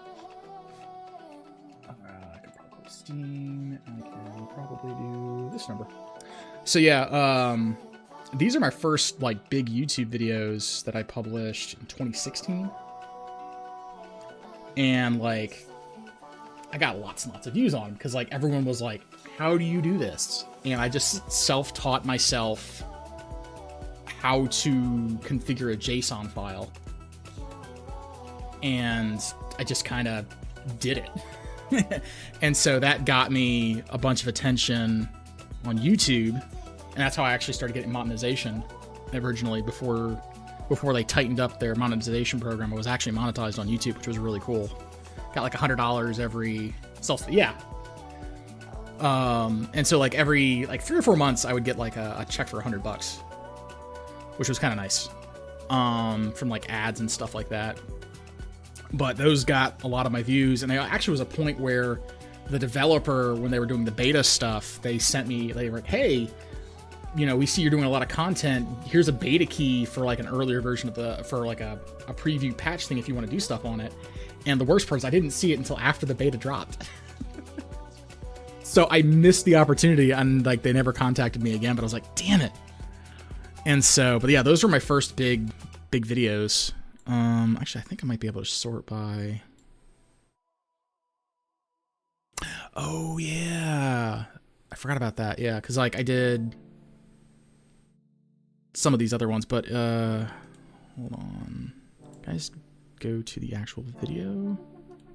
I could probably Steam. I can probably do this number. So yeah, these are my first like big YouTube videos that I published in 2016. And like, I got lots and lots of views on them, because like everyone was like, how do you do this? And I just self-taught myself how to configure a JSON file. And I just kind of did it. And so that got me a bunch of attention on YouTube. And that's how I actually started getting monetization originally. Before they tightened up their monetization program, I was actually monetized on YouTube, which was really cool. Got like $100 every, yeah. And so like every like 3 or 4 months, I would get like a check for $100, which was kind of nice, from like ads and stuff like that. But those got a lot of my views, and there actually was a point where the developer, when they were doing the beta stuff, they were like, hey, you know, we see you're doing a lot of content. Here's a beta key for like an earlier version for like a preview patch thing if you want to do stuff on it. And the worst part is I didn't see it until after the beta dropped. So I missed the opportunity, and like they never contacted me again, but I was like, damn it. And so, but yeah, those were my first big videos. Actually, I think I might be able to sort by. Oh yeah, I forgot about that. Yeah, because like I did some of these other ones, but hold on. Guys, go to the actual video.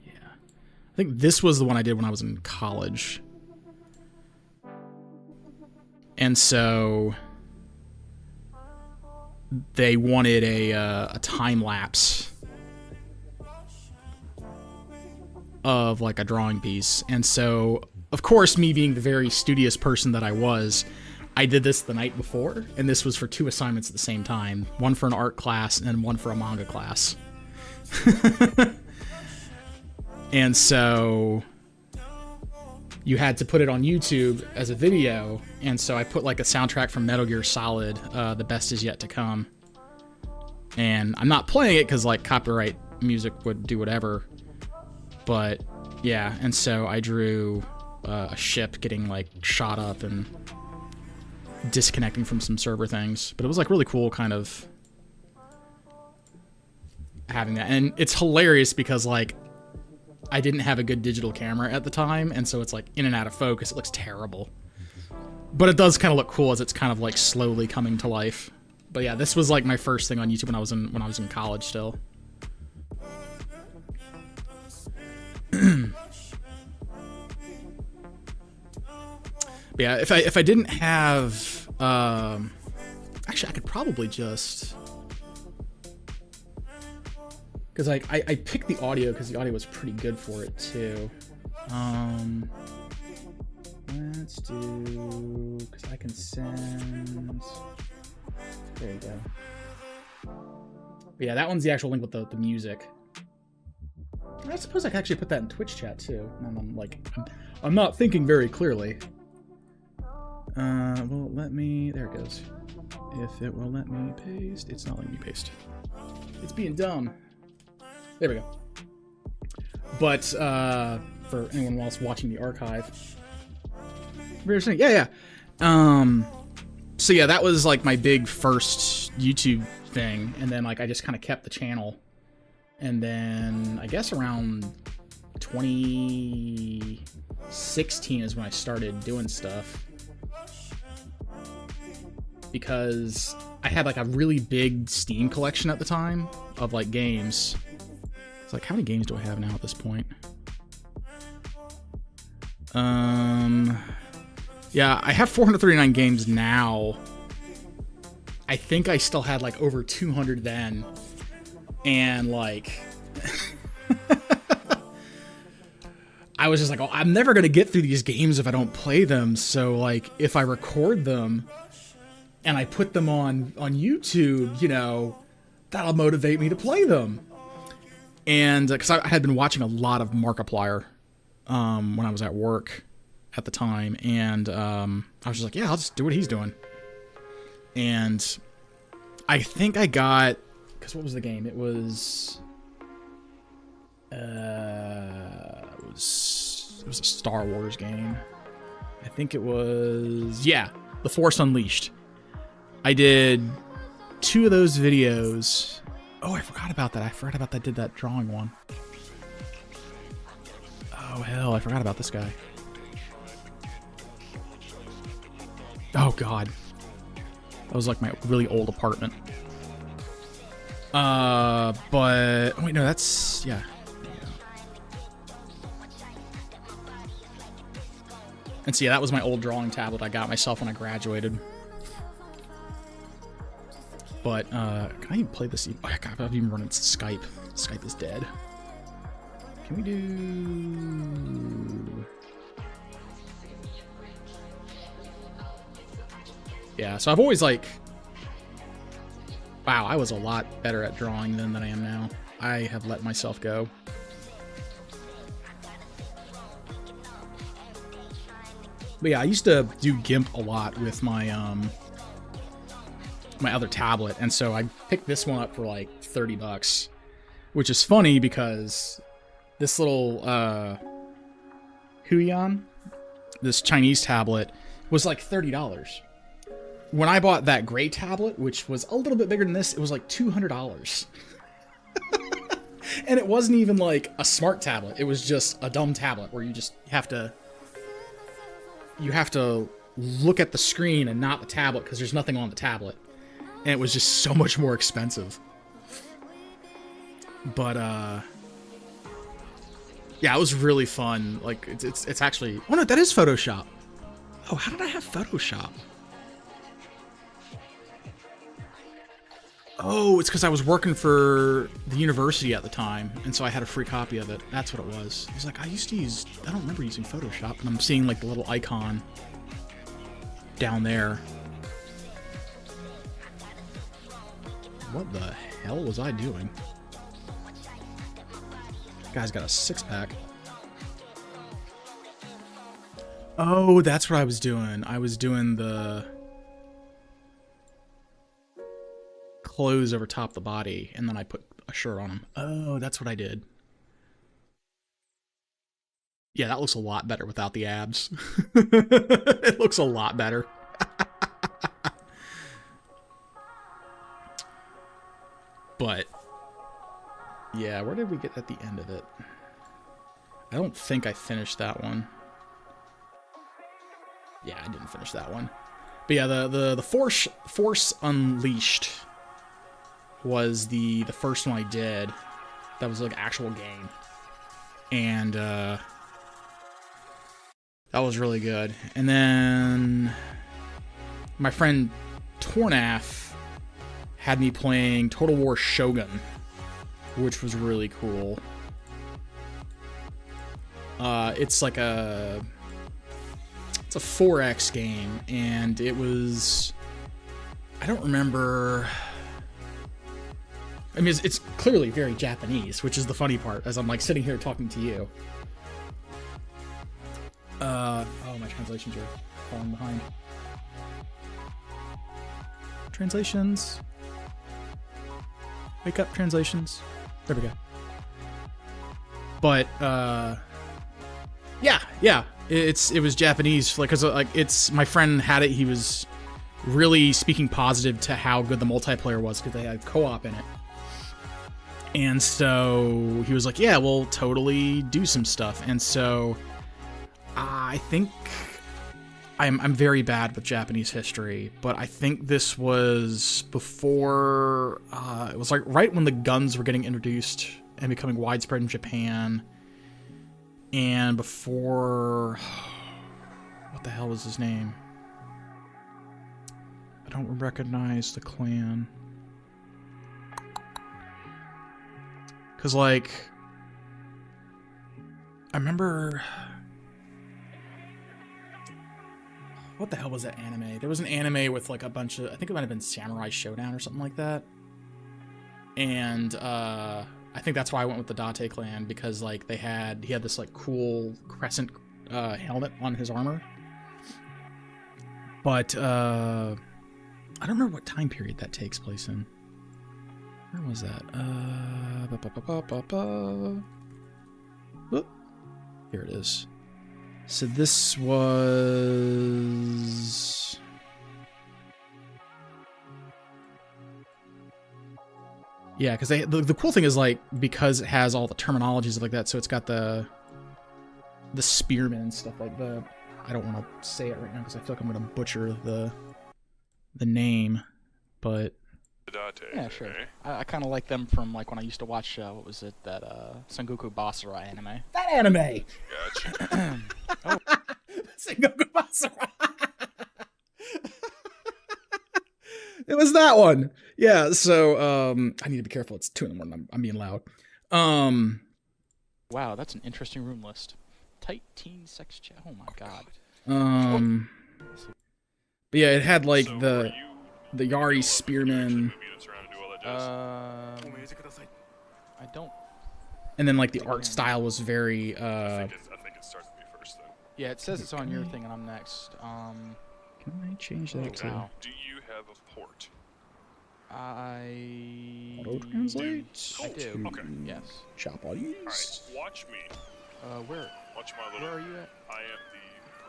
Yeah, I think this was the one I did when I was in college, and so they wanted a time lapse of like a drawing piece, and so of course, me being the very studious person that I was, I did this the night before, and this was for 2 assignments at the same time, one for an art class and one for a manga class. And so you had to put it on YouTube as a video, and so I put like a soundtrack from Metal Gear Solid, The Best Is Yet to Come. And I'm not playing it because like copyright music would do whatever, but yeah, and so I drew a ship getting like shot up and disconnecting from some server things, but it was like really cool kind of having that. And it's hilarious because like I didn't have a good digital camera at the time, and so it's like in and out of focus. It looks terrible, but it does kind of look cool as it's kind of like slowly coming to life. But yeah, this was like my first thing on YouTube when I was in college still. But yeah, if I didn't have actually I could probably just, because like I picked the audio because the audio was pretty good for it too. Let's do, because I can send, there you go. But yeah, that one's the actual link with the music. I suppose I could actually put that in Twitch chat too. And I'm like, I'm not thinking very clearly. Will it let me, there it goes. If it will let me paste, it's not letting me paste. It's being dumb. There we go. But, for anyone else watching the archive. Very interesting. Yeah. So yeah, that was like my big first YouTube thing. And then like, I just kind of kept the channel. And then I guess around 2016 is when I started doing stuff. Because I had like a really big Steam collection at the time of like games. It's like, how many games do I have now at this point? Yeah, I have 439 games now. I think I still had like over 200 then. And like, I was just like, oh, I'm never going to get through these games if I don't play them. So like, if I record them and I put them on YouTube, you know, that'll motivate me to play them. And because I had been watching a lot of Markiplier when I was at work at the time, and I was just like, yeah, I'll just do what he's doing. And I think I got, because what was the game? It was a Star Wars game. I think it was, yeah, The Force Unleashed. I did 2 of those videos. Oh, I forgot about that. I did that drawing one. Oh, hell, I forgot about this guy. Oh, God. That was like my really old apartment. But, oh, wait, no, that's, yeah. And so, yeah, that was my old drawing tablet I got myself when I graduated. But, can I even play this? Oh, God, I've even run into Skype. Skype is dead. Can we do... Yeah, so I've always, like... Wow, I was a lot better at drawing then than I am now. I have let myself go. But yeah, I used to do GIMP a lot with my, my other tablet, and so I picked this one up for like $30, which is funny because this little Huion, this Chinese tablet, was like $30. When I bought that gray tablet, which was a little bit bigger than this, it was like $200. And it wasn't even like a smart tablet. It was just a dumb tablet where you just have to, you have to look at the screen and not the tablet because there's nothing on the tablet. And it was just so much more expensive. But, yeah, it was really fun. Like, it's actually... Oh, no, that is Photoshop. Oh, how did I have Photoshop? Oh, it's because I was working for the university at the time, and so I had a free copy of it. That's what it was. I was like, I don't remember using Photoshop, and I'm seeing, like, the little icon down there. What the hell was I doing? Guy's got a six-pack. Oh, that's what I was doing. I was doing the clothes over top the body, and then I put a shirt on him. Oh, that's what I did. Yeah, that looks a lot better without the abs. It looks a lot better. But, yeah, where did we get at the end of it? I don't think I finished that one. Yeah, I didn't finish that one. But yeah, the Force Unleashed was the first one I did. That was like actual game. And that was really good. And then my friend Tornaf had me playing Total War Shogun, which was really cool. It's like a 4X game, and it was, I don't remember. I mean, it's clearly very Japanese, which is the funny part, as I'm like sitting here talking to you. Oh, my translations are falling behind. Translations. Wake up, translations. There we go. But, yeah, it was Japanese, like, cause like it's, my friend had it, he was really speaking positive to how good the multiplayer was, because they had co-op in it. And so he was like, yeah, we'll totally do some stuff. And so I think I'm very bad with Japanese history, but I think this was before, it was like right when the guns were getting introduced and becoming widespread in Japan. And before, what the hell was his name? I don't recognize the clan. Because, like, I remember, what the hell was that anime? There was an anime with, like, a bunch of, I think it might have been Samurai Showdown or something like that. And, I think that's why I went with the Date clan, because, like, he had this, like, cool crescent, helmet on his armor. But, I don't remember what time period that takes place in. Where was that? Whoop. Here it is. So this was... Yeah, because the cool thing is, like, because it has all the terminologies like that, so it's got the spearmen and stuff like the... I don't want to say it right now because I feel like I'm going to butcher the name, but... Yeah, sure. I kind of like them from, like, when I used to watch, what was it, that Sengoku Basara anime. That anime! Gotcha. Oh. Sengoku Basara! It was that one! Yeah, so, I need to be careful, it's 2 in the morning, I'm being loud. Wow, that's an interesting room list. Tight teen sex chat, oh my god. But yeah, it had, like, the Yari Spearman. I don't. And then, like, the art style was very. I think it starts with me first, though. Yeah, it says it's on your thing, and I'm next. Can I change that to? Do you have a port? Auto translate. I do. Okay. Yes. Shop audience. Alright, watch me. Where? Watch my little. Where are you at? I am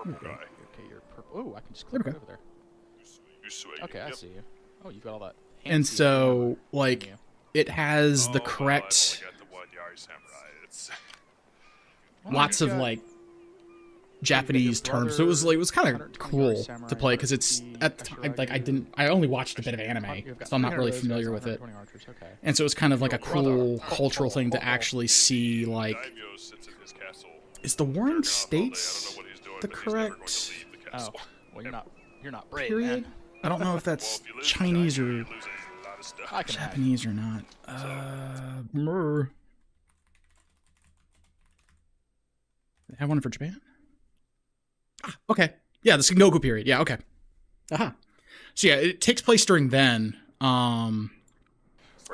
the purple guy. Okay, you're purple. Oh, I can just click right over there. Okay, I see you. Oh, you've got all that. And so, like, it has the correct. I got the one Yari Samurai. It's lots of like. Japanese terms, so it was kind of cool to play because it's at the time like I only watched a bit of anime, so I'm not really familiar with it, and so it's kind of like a cool cultural thing to actually see. Like, is the Warring States the correct? Oh, well, you're not brave, period? man. I don't know if that's Chinese or I can Japanese or not. They have one for Japan? Ah, okay. Yeah, the Sengoku period. Yeah, okay. Aha. So yeah, it takes place during then. And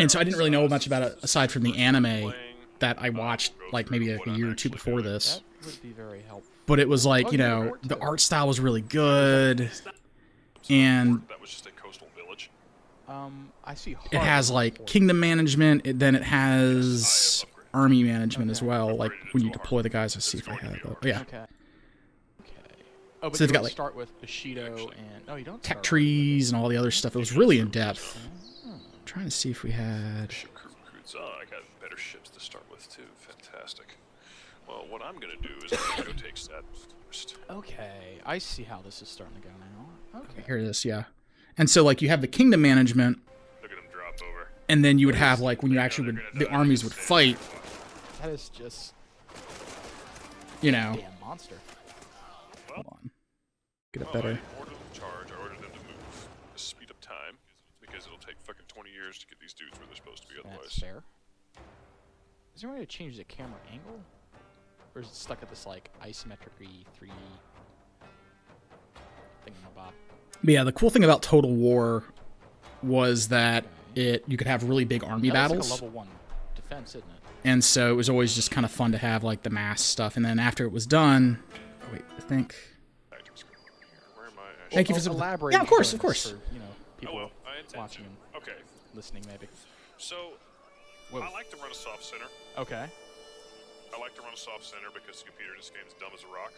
so I didn't really know much about it aside from the anime that I watched like maybe like a year or two before this. That would be very helpful. But it was like, you know, the art style was really good. And that was just a coastal village. I see. it has like kingdom management, then it has army management as well, like when you deploy the guys. Let's see if I have that. Oh, yeah. Okay. Oh, but So they've got, like, start with Bushido and you don't Tech start trees and all the other stuff. It was really in depth. I'm trying to see if we had... I got better ships to start with too. Fantastic. Well, what I'm gonna do is I'm gonna go take that first. Okay, I see how this is starting to go now. Okay. Here it is, yeah. And so, like, you have the kingdom management, Look at him drop over. and then you would have, like, when you actually would... The armies would fight, That is just you know... damn monster. Hold on. Get it Well, better. I ordered them to charge. I ordered them to move to speed up time because it'll take fucking 20 years to get these dudes where they're supposed to be That's otherwise. fair. Is there a way to change the camera angle? Or is it stuck at this, like, isometric-y 3D thingamabob? But yeah, the cool thing about Total War was that you could have really big army battles. Like a level 1 defense, isn't it? And so it was always just kind of fun to have, like, the mass stuff. And then after it was done... Oh, wait, I think... Where am I? Thank you for elaborate. Yeah, of course, of course. For, you know, people well, I intend watching and to. Okay, listening, maybe. so Whoa. I like to run a soft center. Okay. I like to run a soft center because the computer just game's dumb as a rock.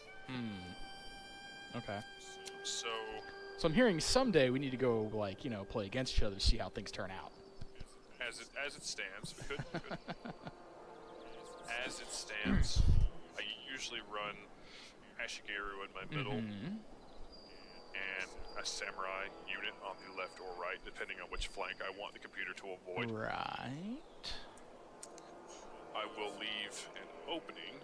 Okay. So So I'm hearing someday we need to go, like, you know, play against each other to see how things turn out. as it stands, we could. As it stands, I usually run Ashigaru in my middle and a samurai unit on the left or right, depending on which flank I want the computer to avoid. Right. I will leave an opening.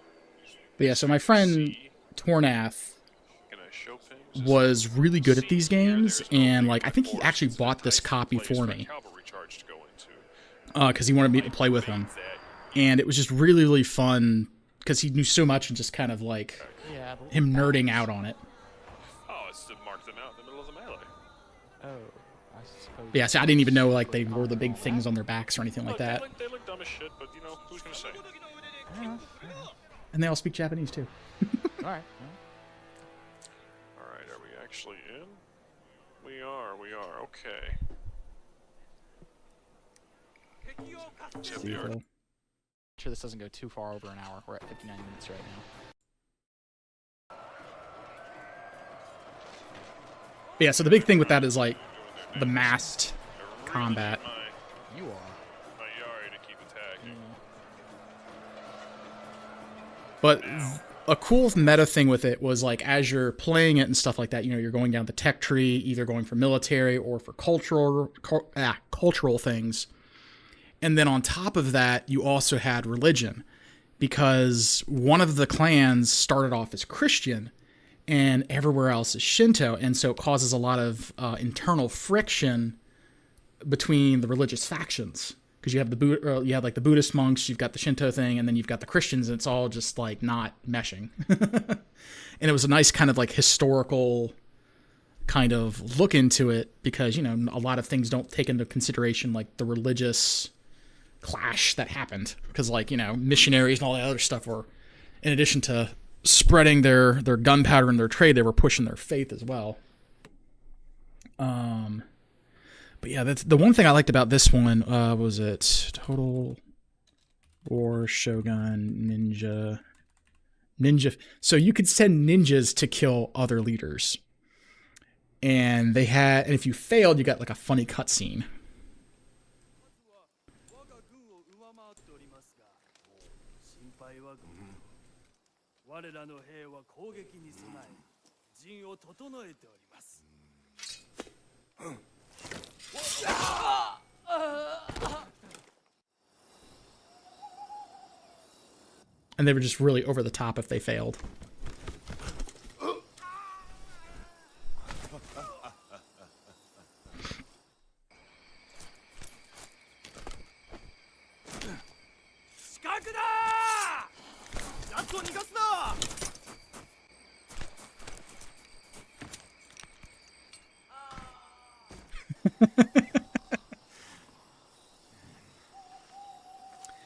But yeah, so my friend See, Tornath can I show things? was really good at these See, here, games, there's an and, opening like, I think he force. actually It's a bought this nice copy place for a me. cavalry charge to go into. Because he wanted me to play with him. And it was just really, really fun, because he knew so much and just kind of, like, Yeah. him nerding out on it. Oh, it's to mark them out in the middle of the melee. Oh, I suppose. But yeah, so I didn't even know, like, they wore the big things on their backs or anything like that. They look dumb as shit, but you know, who's gonna say? And they all speak Japanese, too. All right. Alright, are we actually in? We are, okay. See if they'll- Sure, this doesn't go too far over an hour. We're at 59 minutes right now. But yeah, so the big thing with that is, like, the massed combat. You are. My Yari to keep attacking. But a cool meta thing with it was, like, as you're playing it and stuff like that, you know, you're going down the tech tree, either going for military or for cultural things. And then on top of that, you also had religion, because one of the clans started off as Christian and everywhere else is Shinto. And so it causes a lot of internal friction between the religious factions, because you have the Buddhist monks, you've got the Shinto thing, and then you've got the Christians, and it's all just, like, not meshing. And it was a nice kind of, like, historical kind of look into it, because, you know, a lot of things don't take into consideration, like, the religious clash that happened, because, like, you know, missionaries and all that other stuff were, in addition to spreading their gunpowder and their trade, they were pushing their faith as well. But yeah, that's the one thing I liked about this one. Was it Total War Shogun Ninja? So you could send ninjas to kill other leaders, and if you failed, you got, like, a funny cutscene. 我らの兵は攻撃に備え陣を整えております。 And they were just really over the top if they failed.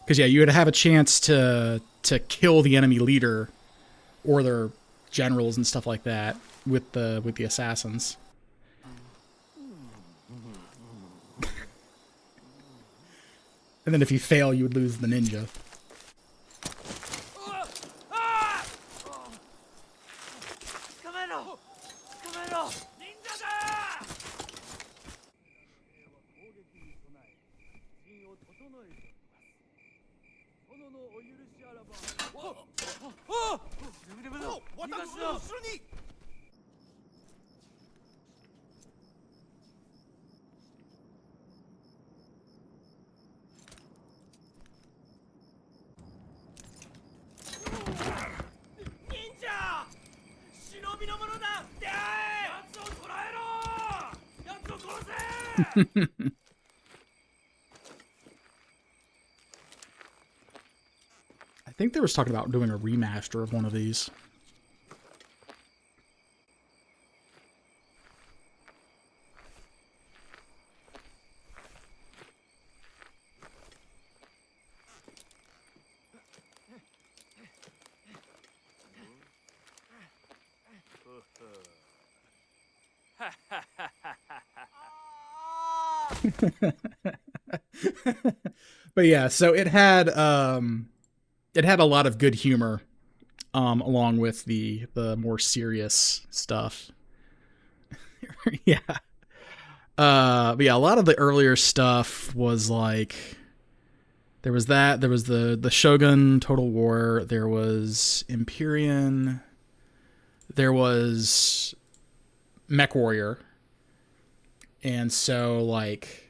Because yeah, you would have a chance to kill the enemy leader or their generals and stuff like that with the assassins. And then if you fail, you would lose the ninja. I think they was talking about doing a remaster of one of these. But yeah, so it had a lot of good humor along with the more serious stuff. Yeah. But yeah, a lot of the earlier stuff was like there was the Shogun Total War, there was Empyrean, there was Mech Warrior. And so like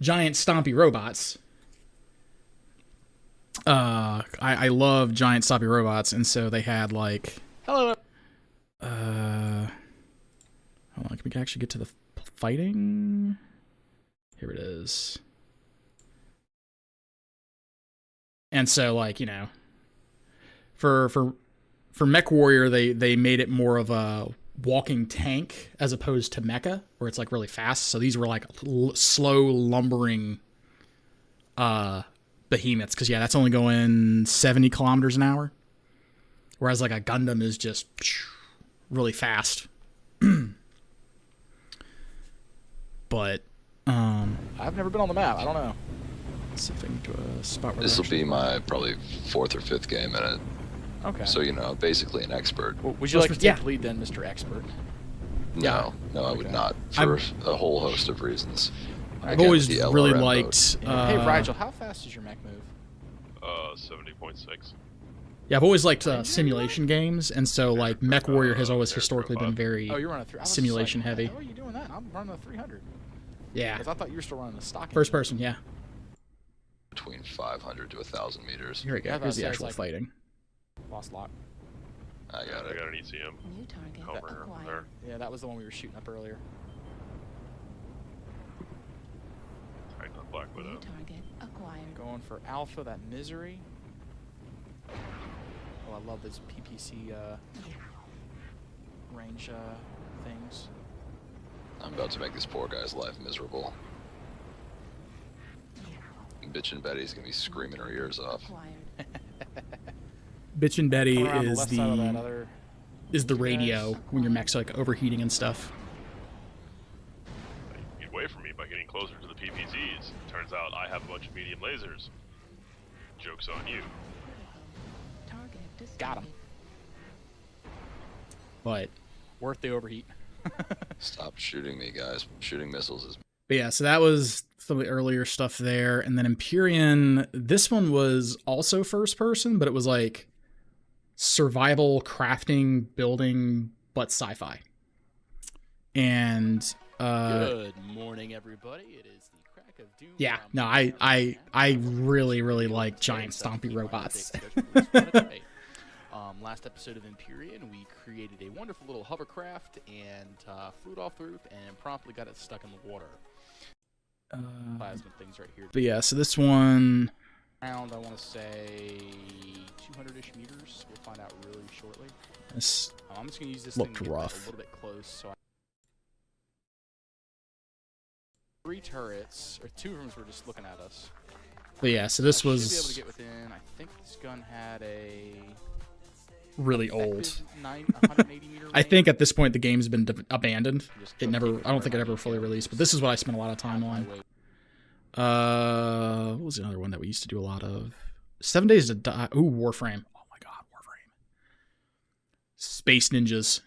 giant stompy robots. I love giant stompy robots, and so they had like Hello. hold on, can we actually get to the fighting? Here it is. And so like, you know, for Mech Warrior, they made it more of a walking tank as opposed to mecha, where it's like really fast. So these were like slow lumbering behemoths, because yeah, that's only going 70 kilometers an hour, whereas like a Gundam is just really fast. But I've never been on the map. I don't know. let's see if I can get to a spot where This will be my probably 4th or 5th game in it. Okay. So, you know, basically an expert. Well, would you like to take the lead then, Mr. Expert? No, I would not, for a whole host of reasons. I've always really liked Hey, Rigel, how fast does your mech move? 70.6. yeah, I've always liked simulation games, and so like Mech Warrior has always historically been very Oh, you're running through. simulation heavy. How are you doing that? I'm running a 300. Yeah, Because I thought you were still running the stock. first engine. person. Yeah, Between 500 to 1,000 meters. here we go. Yeah, Here's the that's actual like- fighting. Lost lock. I got I it. got an ECM. New target Homer over there. acquired. Yeah, that was the one we were shooting up earlier. Titan on Black New Widow. target acquired. Going for Alpha, that misery. Oh, I love those PPC range things. I'm about to make this poor guy's life miserable. Bitchin' Betty's gonna be screaming her ears off. Acquired. Bitchin' Betty Coming around the is left side of that the other radio guys. when your mech's like overheating and stuff. Get away from me by getting closer to the PPZs. Turns out I have a bunch of medium lasers. Joke's on you. Target discovered. Got him. But Worth the overheat. Stop shooting me, guys. Shooting missiles is But yeah, so that was some of the earlier stuff there. And then Empyrean, this one was also first person, but it was like survival, crafting, building, but sci-fi. And Good morning, everybody. It is the crack of doom. yeah, no, I really like giant stompy robots. Last episode of Empyrean, we created a wonderful little hovercraft and flew it off the roof and promptly got it stuck in the water. Plasma things right here. But yeah, so this one, Around, I want to say 200-ish meters. We'll find out really shortly. this I'm just gonna use this looked thing to get rough. a little bit close. So 3 turrets, or 2 of them were just looking at us. But yeah, so this Should be able to was get within. I think this gun had a really old. effective 180 meter I think at this point the game's been abandoned. Just It never, I don't think it ever fully released, but this is what I spent a lot of time on. What was the other one that we used to do a lot of? 7 Days to Die. Ooh, Warframe. Oh my god, Warframe. Space Ninjas.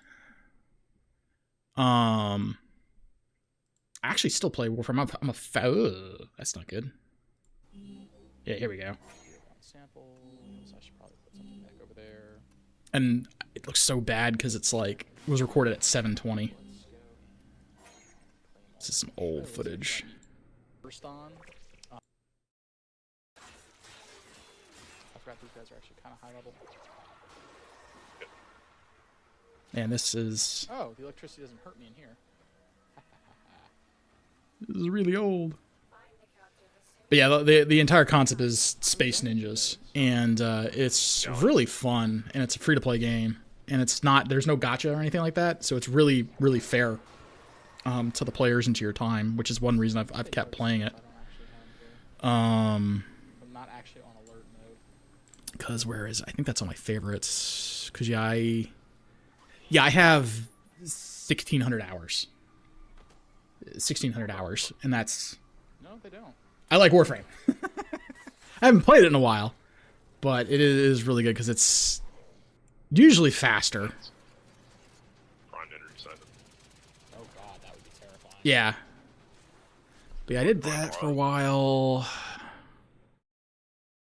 I actually still play Warframe. That's not good. Yeah, here we go. Sample. So I should probably put something back over there. And it looks so bad because it's like, it was recorded at 720. This is some old footage. First on. I forgot these guys are actually kind of high level. And this is Oh, the electricity doesn't hurt me in here. really old. But yeah, the entire concept is Space Ninjas, and it's really fun, and it's a free-to-play game, and it's not, there's no gacha or anything like that, so it's really fair to the players and to your time, which is one reason I've kept playing it. I'm not actually on alert mode. Because where is it? I think that's on my favorites. Because yeah, I have 1,600 hours. 1,600 hours, and that's. No, they don't. I like Warframe. I haven't played it in a while, but it is really good because it's usually faster. Prime energy side. Oh god, that would be terrifying. Yeah. But yeah, I did that for a while.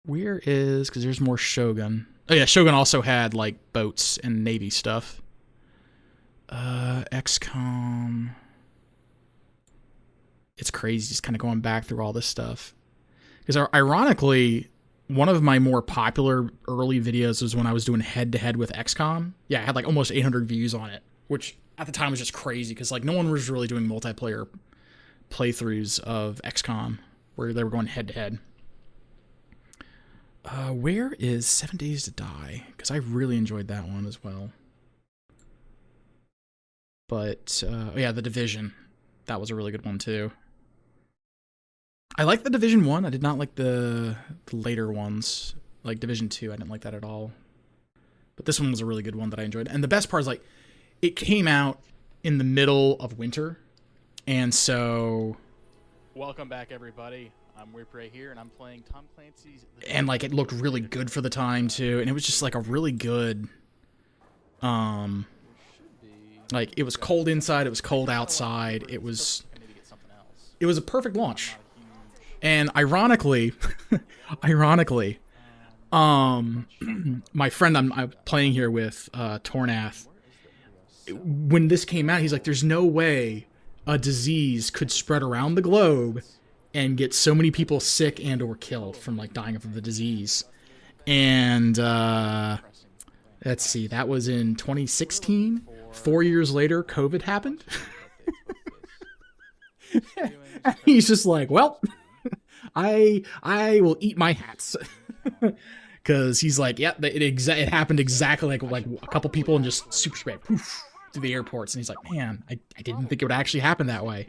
Where is, because there's more Shogun. Oh yeah, Shogun also had like boats and Navy stuff. XCOM. It's crazy just kind of going back through all this stuff. Because ironically, one of my more popular early videos was when I was doing head-to-head with XCOM. Yeah, I had like almost 800 views on it, which at the time was just crazy because like no one was really doing multiplayer playthroughs of XCOM where they were going head-to-head. Where is 7 Days to Die? Because I really enjoyed that one as well. But, yeah, The Division. That was a really good one, too. I like The Division 1. I did not like the later ones. Like Division 2, I didn't like that at all. But this one was a really good one that I enjoyed. And the best part is, like, it came out in the middle of winter. And so... Welcome back, everybody. I'm Whipray here, and I'm playing Tom Clancy's... And, like, it looked really good for the time, too. And it was just, like, a really good... Like, it was cold inside, it was cold outside, it was a perfect launch. And ironically, my friend I'm playing here with, Tornath, when this came out, he's like, there's no way a disease could spread around the globe and get so many people sick and or killed from, like, dying of the disease. And, let's see, that was in 2016. 4 years later, COVID happened. He's just like, well, I will eat my hats. Because he's like, yeah, it happened exactly like a couple people and just super spread poof to the airports. And he's like, man, I didn't think it would actually happen that way.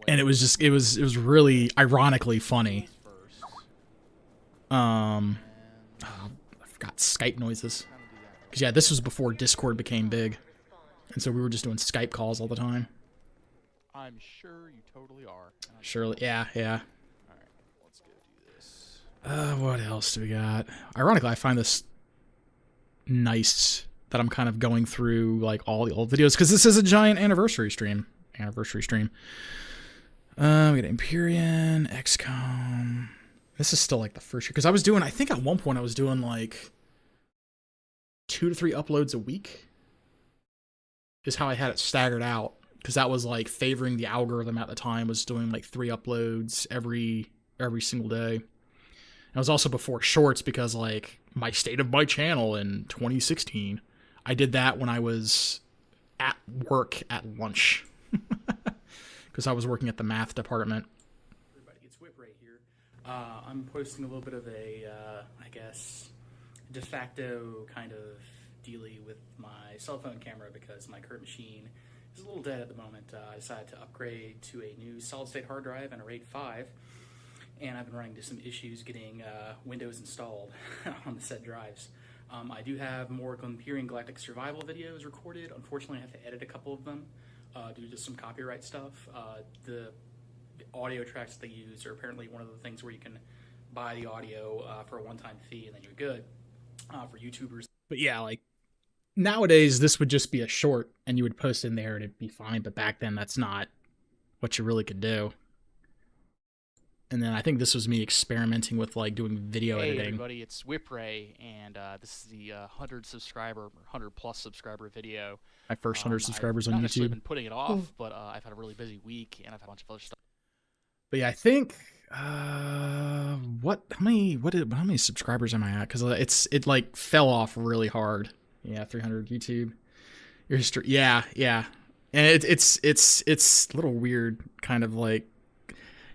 And it was really ironically funny. I forgot Skype noises. Because, yeah, this was before Discord became big. And so we were just doing Skype calls all the time. I'm sure you totally are. Surely, yeah. Alright, let's go do this. What else do we got? Ironically, I find this nice that I'm kind of going through, like, all the old videos. Because this is a giant anniversary stream. We got Empyrean, XCOM. This is still like the first year. Because I was doing, I think at one point I was doing like 2 to 3 uploads a week. Is how I had it staggered out. Because that was like favoring the algorithm at the time, was doing like 3 uploads every single day. It was also before shorts, because like my state of my channel in 2016, I did that when I was at work at lunch. Because I was working at the math department. Everybody, it's Whipray here. I'm posting a little bit of a, I guess, de facto kind of dealy with my cell phone camera, because my current machine is a little dead at the moment. I decided to upgrade to a new solid-state hard drive and a RAID 5, and I've been running into some issues getting Windows installed on the said drives. I do have more Empyrean Galactic Survival videos recorded. Unfortunately, I have to edit a couple of them due to some copyright stuff. The audio tracks they use are apparently one of the things where you can buy the audio for a one-time fee and then you're good for YouTubers. But yeah, like nowadays this would just be a short and you would post in there and it'd be fine. But back then that's not what you really could do. And then I think this was me experimenting with like doing video editing. Hey everybody, it's Whipray, and this is the 100 subscriber, 100 plus subscriber video. My first 100 subscribers on I've YouTube. I've been putting it off, but I've had a really busy week, and I've had a bunch of other stuff. But yeah, I think how many subscribers am I at? Because it like fell off really hard. Yeah, 300 YouTube. Your history, yeah, and it's a little weird, kind of like.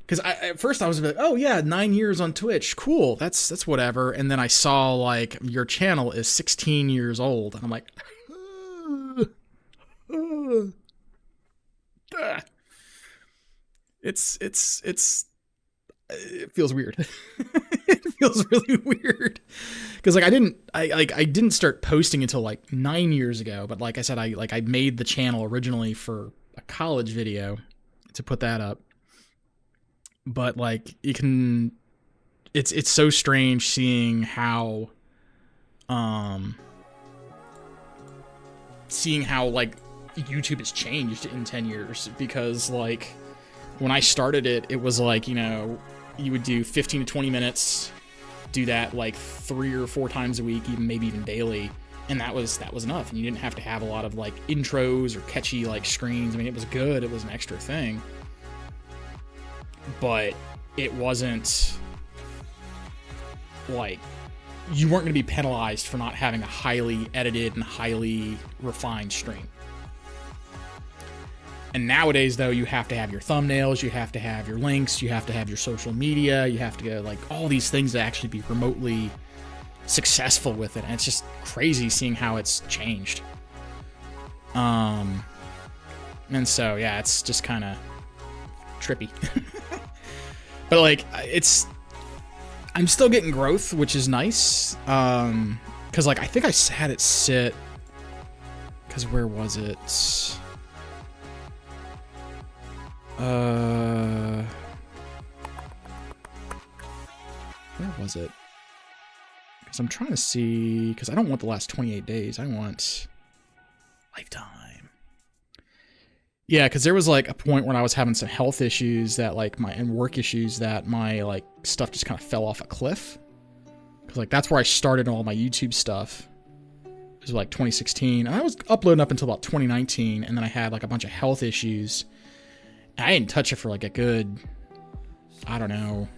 Because at first I was like, oh yeah, 9 years on Twitch, cool, that's whatever. And then I saw like your channel is 16 years old, and I'm like, it feels weird. It feels really weird. Because like I didn't start posting until like 9 years ago. But like I said, I made the channel originally for a college video to put that up. But like it's so strange seeing how like YouTube has changed in 10 years, because like when I started it was like, you know, you would do 15 to 20 minutes, do that like 3 or 4 times a week, maybe even daily, and that was enough. And you didn't have to have a lot of like intros or catchy like screens. I mean, it was good, it was an extra thing. But it wasn't like you weren't going to be penalized for not having a highly edited and highly refined stream. And nowadays, though, you have to have your thumbnails, you have to have your links, you have to have your social media, you have to go like all these things to actually be remotely successful with it. And it's just crazy seeing how it's changed. And so, yeah, it's just kind of trippy. But like I'm still getting growth, which is nice. Because like I think I had it sit, because where was it? Where was it? Because I'm trying to see, because I don't want the last 28 days, I want lifetime. Yeah, because there was like a point when I was having some health issues that like and work issues that my like stuff just kind of fell off a cliff. Because like that's where I started all my YouTube stuff. It was like 2016, and I was uploading up until about 2019, and then I had like a bunch of health issues. And I didn't touch it for like a good, I don't know,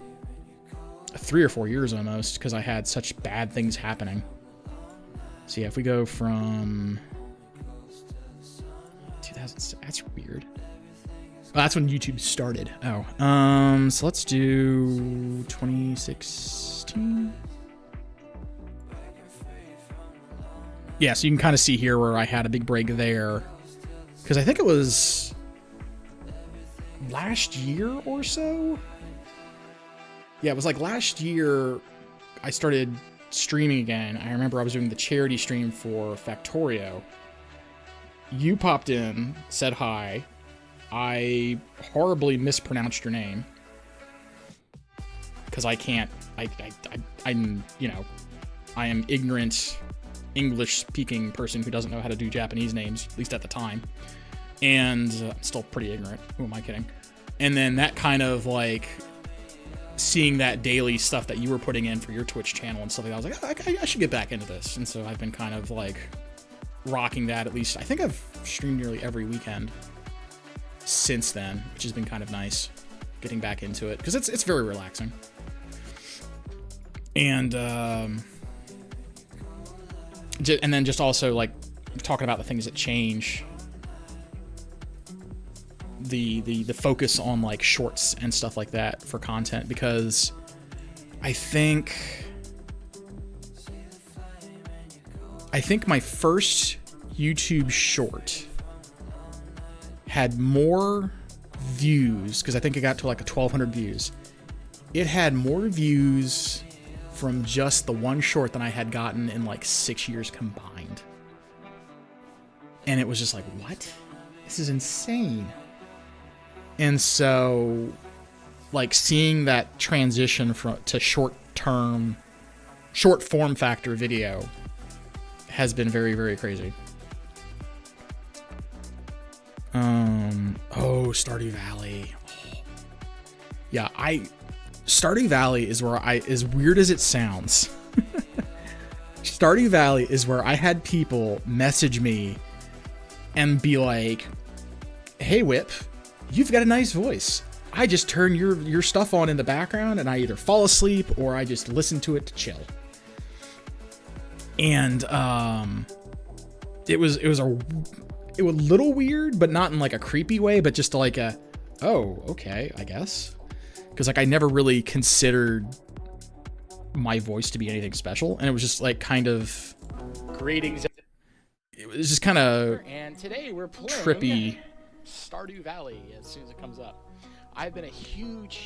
3 or 4 years almost, because I had such bad things happening. So yeah, if we go from 2000, that's weird. Oh, that's when YouTube started. Oh, so let's do 2016. Yeah, so you can kind of see here where I had a big break there, because I think it was last year or so. Yeah, it was like last year I started streaming again. I remember I was doing the charity stream for Factorio. You popped in, said hi. I horribly mispronounced your name, because I can't, I'm, you know, I am ignorant English-speaking person who doesn't know how to do Japanese names, at least at the time. And I'm still pretty ignorant. Who am I kidding? And then that kind of like seeing that daily stuff that you were putting in for your Twitch channel and stuff like that, I was like, I should get back into this. And so I've been kind of like rocking that. At least I think I've streamed nearly every weekend since then, which has been kind of nice getting back into it because it's very relaxing. And then just also like talking about the things that change, the focus on like shorts and stuff like that for content, because I think my first YouTube short had more views, because I think it got to like 1,200 views. It had more views from just the one short than I had gotten in like 6 years combined. And it was just like, what? This is insane. And so, like, seeing that transition to short form factor video has been very, very crazy. Oh, Stardew Valley. Oh. Yeah, Stardew Valley is where as weird as it sounds, Stardew Valley is where I had people message me and be like, hey, Whip, you've got a nice voice. I just turn your stuff on in the background and I either fall asleep or I just listen to it to chill. And it was a little weird, but not in like a creepy way, but just like a, oh, okay, I guess. Because like I never really considered my voice to be anything special, and it was just like kind of Greetings. It was just kind of and today we're playing trippy. Stardew Valley as soon as it comes up. I've been a huge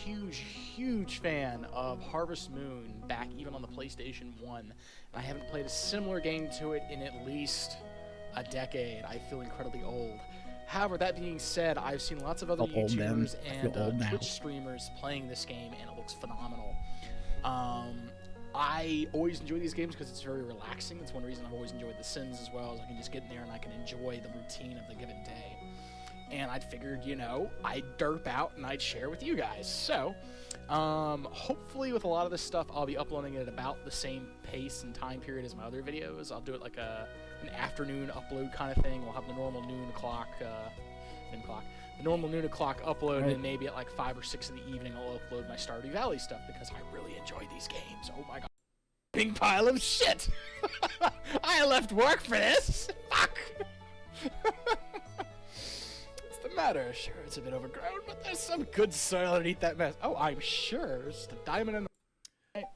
fan of Harvest Moon back even on the PlayStation 1. And I haven't played a similar game to it in at least a decade. I feel incredibly old. However, that being said, I've seen lots of other YouTubers and Twitch streamers playing this game, and it looks phenomenal. I always enjoy these games because it's very relaxing. It's one reason I've always enjoyed The Sims as well, is I can just get in there and I can enjoy the routine of the given day. And I'd figured, you know, I'd derp out and I'd share with you guys. So, hopefully with a lot of this stuff, I'll be uploading it at about the same pace and time period as my other videos. I'll do it like an afternoon upload kind of thing. We'll have the normal noon o'clock upload, right. And maybe at like 5 or 6 in the evening I'll upload my Stardew Valley stuff because I really enjoy these games. Oh my god. Big pile of shit! I left work for this! Fuck! What's the matter? Sure, it's a bit overgrown, but there's some good soil underneath that mess. Oh, I'm sure. It's the diamond in the...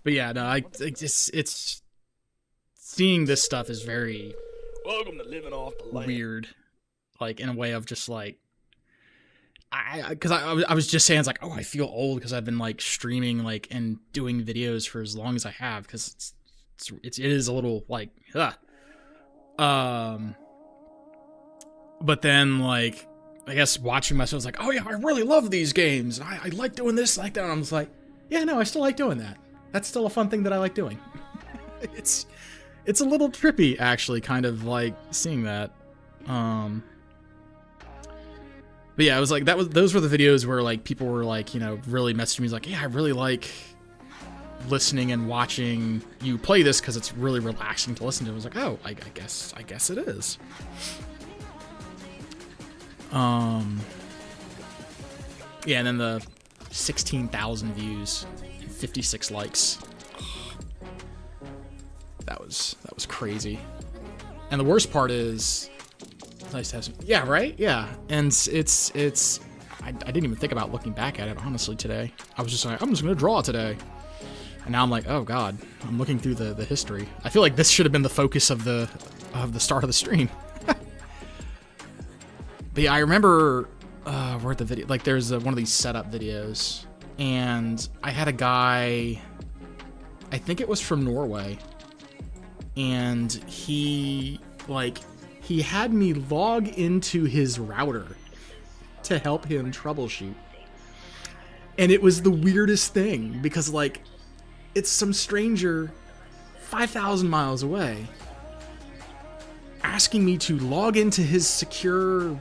But yeah, no, it's seeing this stuff is very... Welcome to living off the land. Weird. Like, in a way of just like... Because I was just saying, it's like, oh, I feel old because I've been like streaming like and doing videos for as long as I have, because it is a little like, but then like, I guess watching myself was like, oh yeah, I really love these games. I like doing this, like that. And I'm just like, yeah, no, I still like doing that. That's still a fun thing that I like doing. It's a little trippy, actually, kind of like seeing that. But yeah, it was like those were the videos where like people were like, you know, really messaging me like, yeah, I really like listening and watching you play this because it's really relaxing to listen to. I was like, oh, I guess it is. Yeah, and then the 16,000 views and 56 likes. That was crazy. And the worst part is, nice to have some. Yeah, right. Yeah, and it's. I didn't even think about looking back at it honestly today. I was just like, I'm just gonna draw today, and now I'm like, oh god, I'm looking through the history. I feel like this should have been the focus of the start of the stream. But yeah, I remember where the video, like, there's one of these setup videos, and I had a guy, I think it was from Norway, and he had me log into his router to help him troubleshoot. And it was the weirdest thing, because like, it's some stranger 5,000 miles away asking me to log into his secure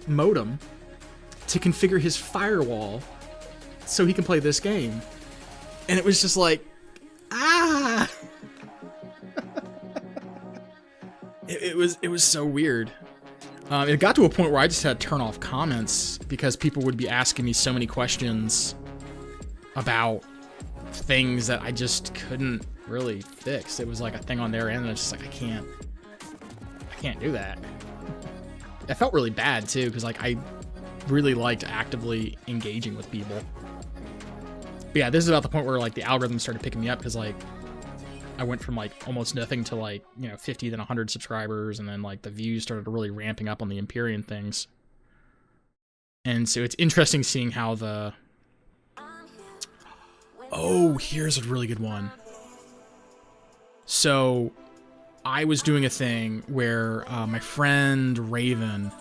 modem to configure his firewall so he can play this game. And it was just like, ah! it was so weird. It got to a point where I just had to turn off comments because people would be asking me so many questions about things that I just couldn't really fix. It was like a thing on their end, and I was just like, I can't do that. It felt really bad too, because like I really liked actively engaging with people. But yeah, this is about the point where like the algorithm started picking me up, because like I went from like almost nothing to like, you know, 50, then 100 subscribers, and then like the views started really ramping up on the Empyrean things. And so it's interesting seeing how the... Oh, here's a really good one. So I was doing a thing where my friend Raven,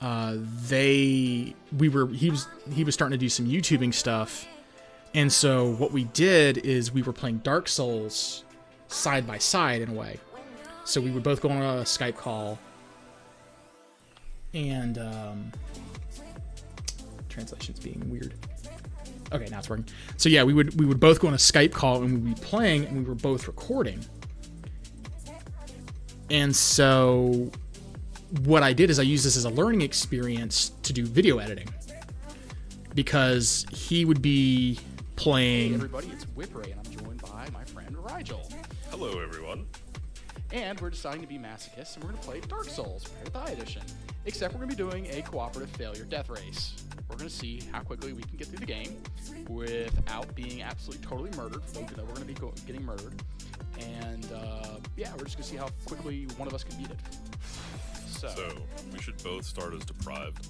he was starting to do some YouTubing stuff. And so what we did is we were playing Dark Souls side by side in a way. So we would both go on a Skype call, and translation's being weird. Okay, now it's working. So yeah, we would both go on a Skype call, and we'd be playing, and we were both recording. And so what I did is I used this as a learning experience to do video editing, because he would be playing... Hey everybody, it's Whipray, and I'm joined by my friend Rigel. Hello, everyone. And we're deciding to be masochists, and we're going to play Dark Souls, Rare to Die Edition. Except we're going to be doing a cooperative failure death race. We're going to see how quickly we can get through the game without being absolutely totally murdered, for those who know we're going to be getting murdered. And yeah, we're just going to see how quickly one of us can beat it. So we should both start as deprived.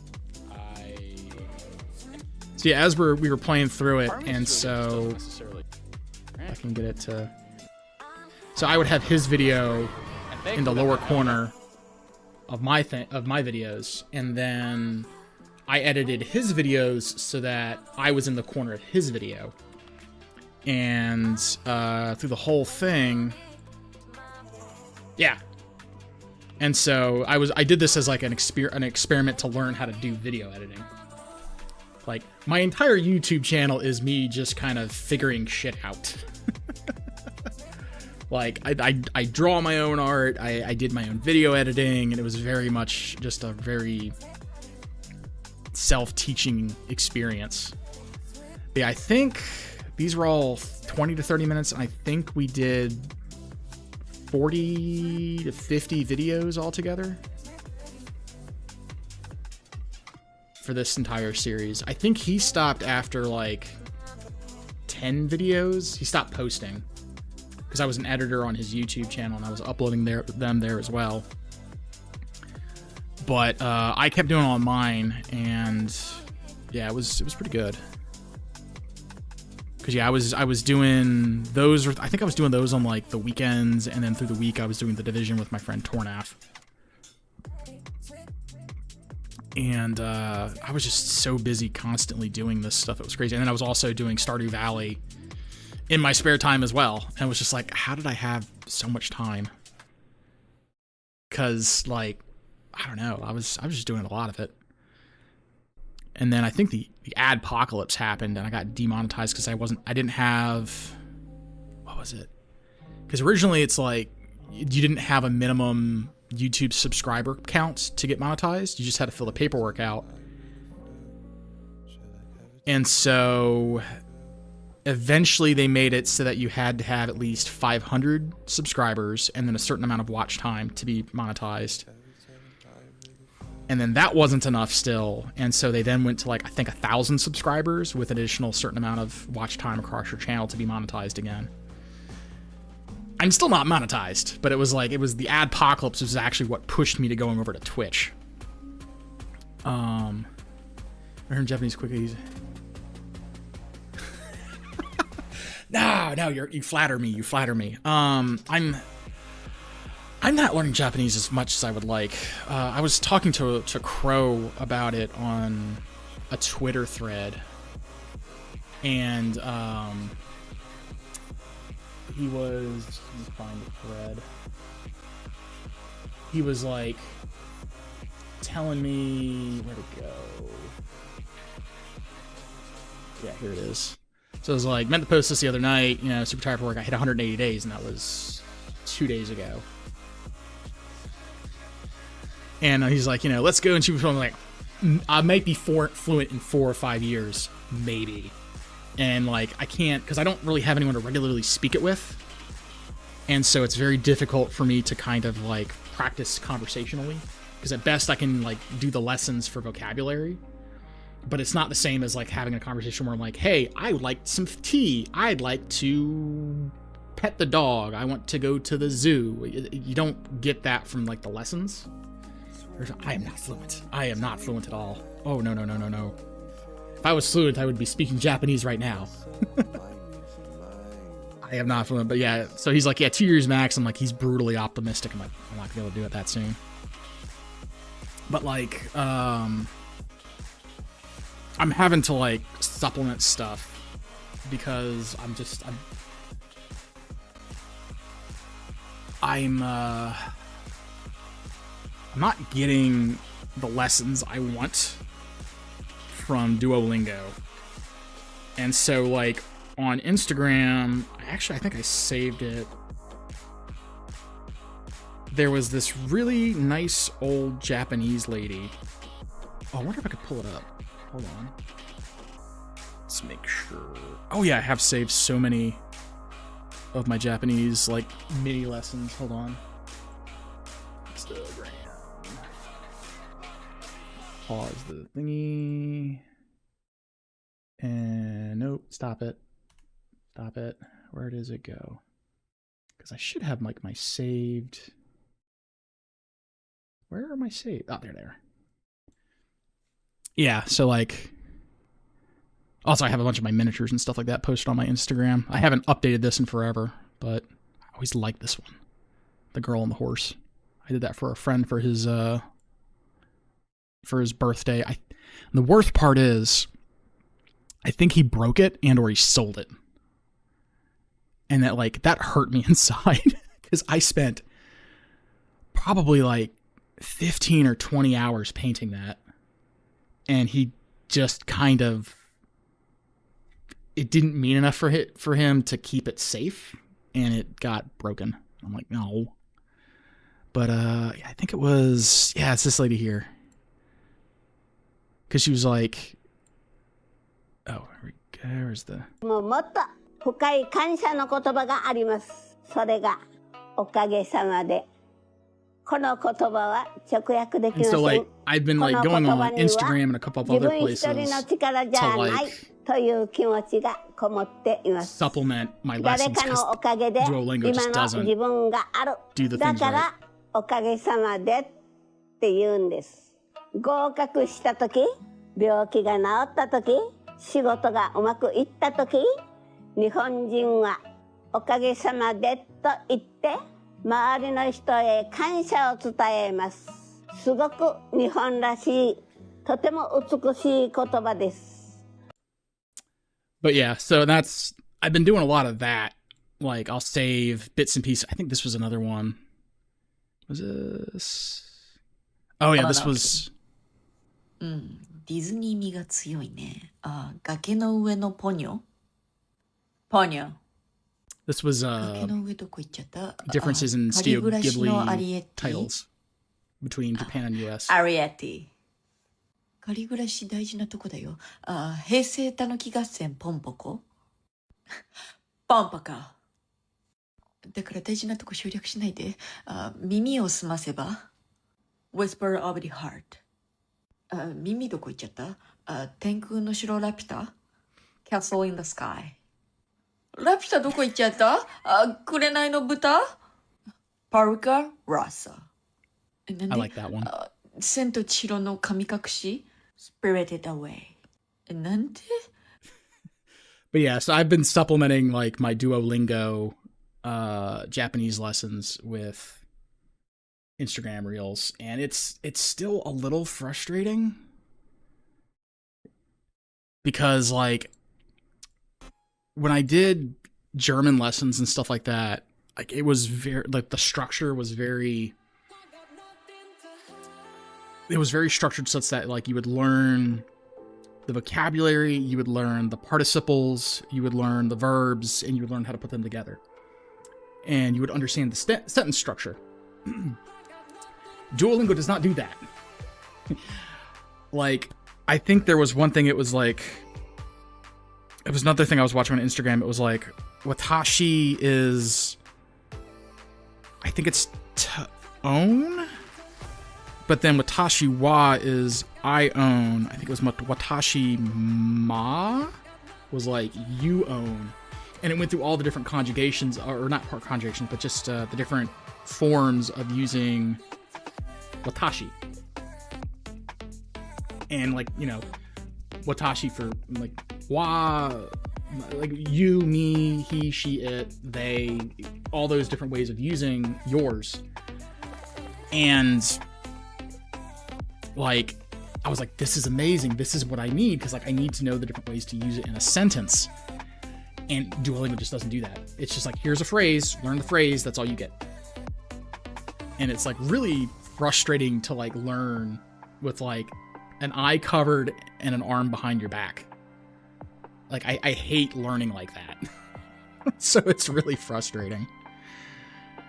So yeah, as we were playing through it, and so I can get it to... So I would have his video in the lower corner of my videos, and then I edited his videos so that I was in the corner of his video. And through the whole thing, yeah. And so I did this as like an experiment to learn how to do video editing. Like, my entire YouTube channel is me just kind of figuring shit out. Like, I draw my own art, I did my own video editing, and it was very much just a very self-teaching experience. But yeah, I think these were all 20 to 30 minutes, and I think we did 40 to 50 videos altogether for this entire series. I think he stopped after like 10 videos. He stopped posting because I was an editor on his YouTube channel, and I was uploading them there as well. But I kept doing it on mine, and yeah, it was pretty good. Because yeah, I was doing those. I think I was doing those on like the weekends, and then through the week I was doing The Division with my friend Tornaf. And I was just so busy constantly doing this stuff. It was crazy. And then I was also doing Stardew Valley in my spare time as well. And it was just like, how did I have so much time? Because like, I don't know. I was just doing a lot of it. And then I think the adpocalypse happened, and I got demonetized because I didn't have, what was it? Because originally it's like you didn't have a minimum YouTube subscriber count to get monetized. You just had to fill the paperwork out. And so eventually they made it so that you had to have at least 500 subscribers and then a certain amount of watch time to be monetized. And then that wasn't enough still. And so they then went to like, I think 1,000 subscribers with an additional certain amount of watch time across your channel to be monetized again. I'm still not monetized, but it was the adpocalypse was actually what pushed me to going over to Twitch. I heard Japanese quickly. No, you flatter me. You flatter me. I'm not learning Japanese as much as I would like. I was talking to Crow about it on a Twitter thread, and he was, let me find the thread. He was like telling me where to go. Yeah, here it is. So I was like, meant to post this the other night, you know, super tired for work. I hit 180 days, and that was 2 days ago. And he's like, you know, let's go and shoot. I'm like, I might be fluent in 4 or 5 years, maybe. And like, I can't, because I don't really have anyone to regularly speak it with. And so it's very difficult for me to kind of like practice conversationally. Because at best I can like do the lessons for vocabulary. But it's not the same as like having a conversation where I'm like, hey, I would like some tea. I'd like to pet the dog. I want to go to the zoo. You don't get that from like the lessons. I am not fluent. I am not fluent at all. Oh, no, no, no, no, no. If I was fluent, I would be speaking Japanese right now. I am not fluent, but yeah. So he's like, yeah, 2 years max. I'm like, he's brutally optimistic. I'm like, I'm not gonna be able to do it that soon. But like, I'm having to like supplement stuff because I'm not getting the lessons I want from Duolingo. And so like on Instagram, I think I saved it. There was this really nice old Japanese lady. Oh, I wonder if I could pull it up. Hold on. Let's make sure. Oh yeah, I have saved so many of my Japanese like mini lessons. Hold on. Instagram. Pause the thingy. And nope, stop it. Stop it. Where does it go? Because I should have like my saved. Where are my saved? Oh, there. Yeah, so like. Also, I have a bunch of my miniatures and stuff like that posted on my Instagram. I haven't updated this in forever, but I always liked this one. The girl and the horse. I did that for a friend for his birthday. The worst part is, I think he broke it and or he sold it. And that hurt me inside because I spent probably like 15 or 20 hours painting that. And he just kind of, it didn't mean enough for him to keep it safe, and it got broken. I'm like, no. But yeah, I think it was, yeah, it's this lady here. Because she was like, oh, here we go. Where's the... もっと深い感謝の言葉があります。それがおかげさまで。この言葉は直訳できません。 So like, I've been like going on Instagram and a couple of other places to like supplement my lessons because Duolingo just doesn't do the things right. おかげさまでって言うんです。合格したとき、病気が治ったとき、仕事がうまくいったとき、日本人はおかげさまでと言って周りの人へ感謝を伝えます。すごく日本らしい、とても美しい言葉です。But yeah, so I've been doing a lot of that. Like, I'll save bits and pieces. I think this was another one. Was this? Oh yeah, this was. ディズニー味が強いね。崖の上のポニョ。ポニョ。This was differences in Studio Ghibli titles between Japan and US. アリエッティ。仮暮らし大事なとこだよ。平成たぬき合戦ポンポコ。ポンポコ。だから大事なとこ省略しないで。耳を澄ませば。Whisper of the heart。耳どこ行っちゃった？天空の城ラピュタ？ Castle in the sky。ラピュタどこ行っちゃった？紅の豚？パルカ・ラッサ。I like that one. 千と千尋の神隠し Spirited Away. なんて But yeah, so I've been supplementing like my Duolingo Japanese lessons with Instagram Reels, and it's still a little frustrating because like when I did German lessons and stuff like that, like it was very like the structure was very it was very structured such that like you would learn the vocabulary, you would learn the participles, you would learn the verbs, and you would learn how to put them together. And you would understand the sentence structure. Duolingo does not do that. Like, I think there was one thing, it was like, it was another thing I was watching on Instagram, it was like, watashi is, I think it's own, but then watashi wa is I own. I think it was watashi ma was like you own. And it went through all the different conjugations, or not part conjugations, but just the different forms of using watashi. And like, you know, watashi for like wa, like you, me, he, she, it, they, all those different ways of using yours. And like, I was like, this is amazing. This is what I need, because like I need to know the different ways to use it in a sentence. And Duolingo just doesn't do that. It's just like, here's a phrase, learn the phrase, that's all you get. And it's like really frustrating to like learn with like an eye covered and an arm behind your back. Like I hate learning like that. So it's really frustrating.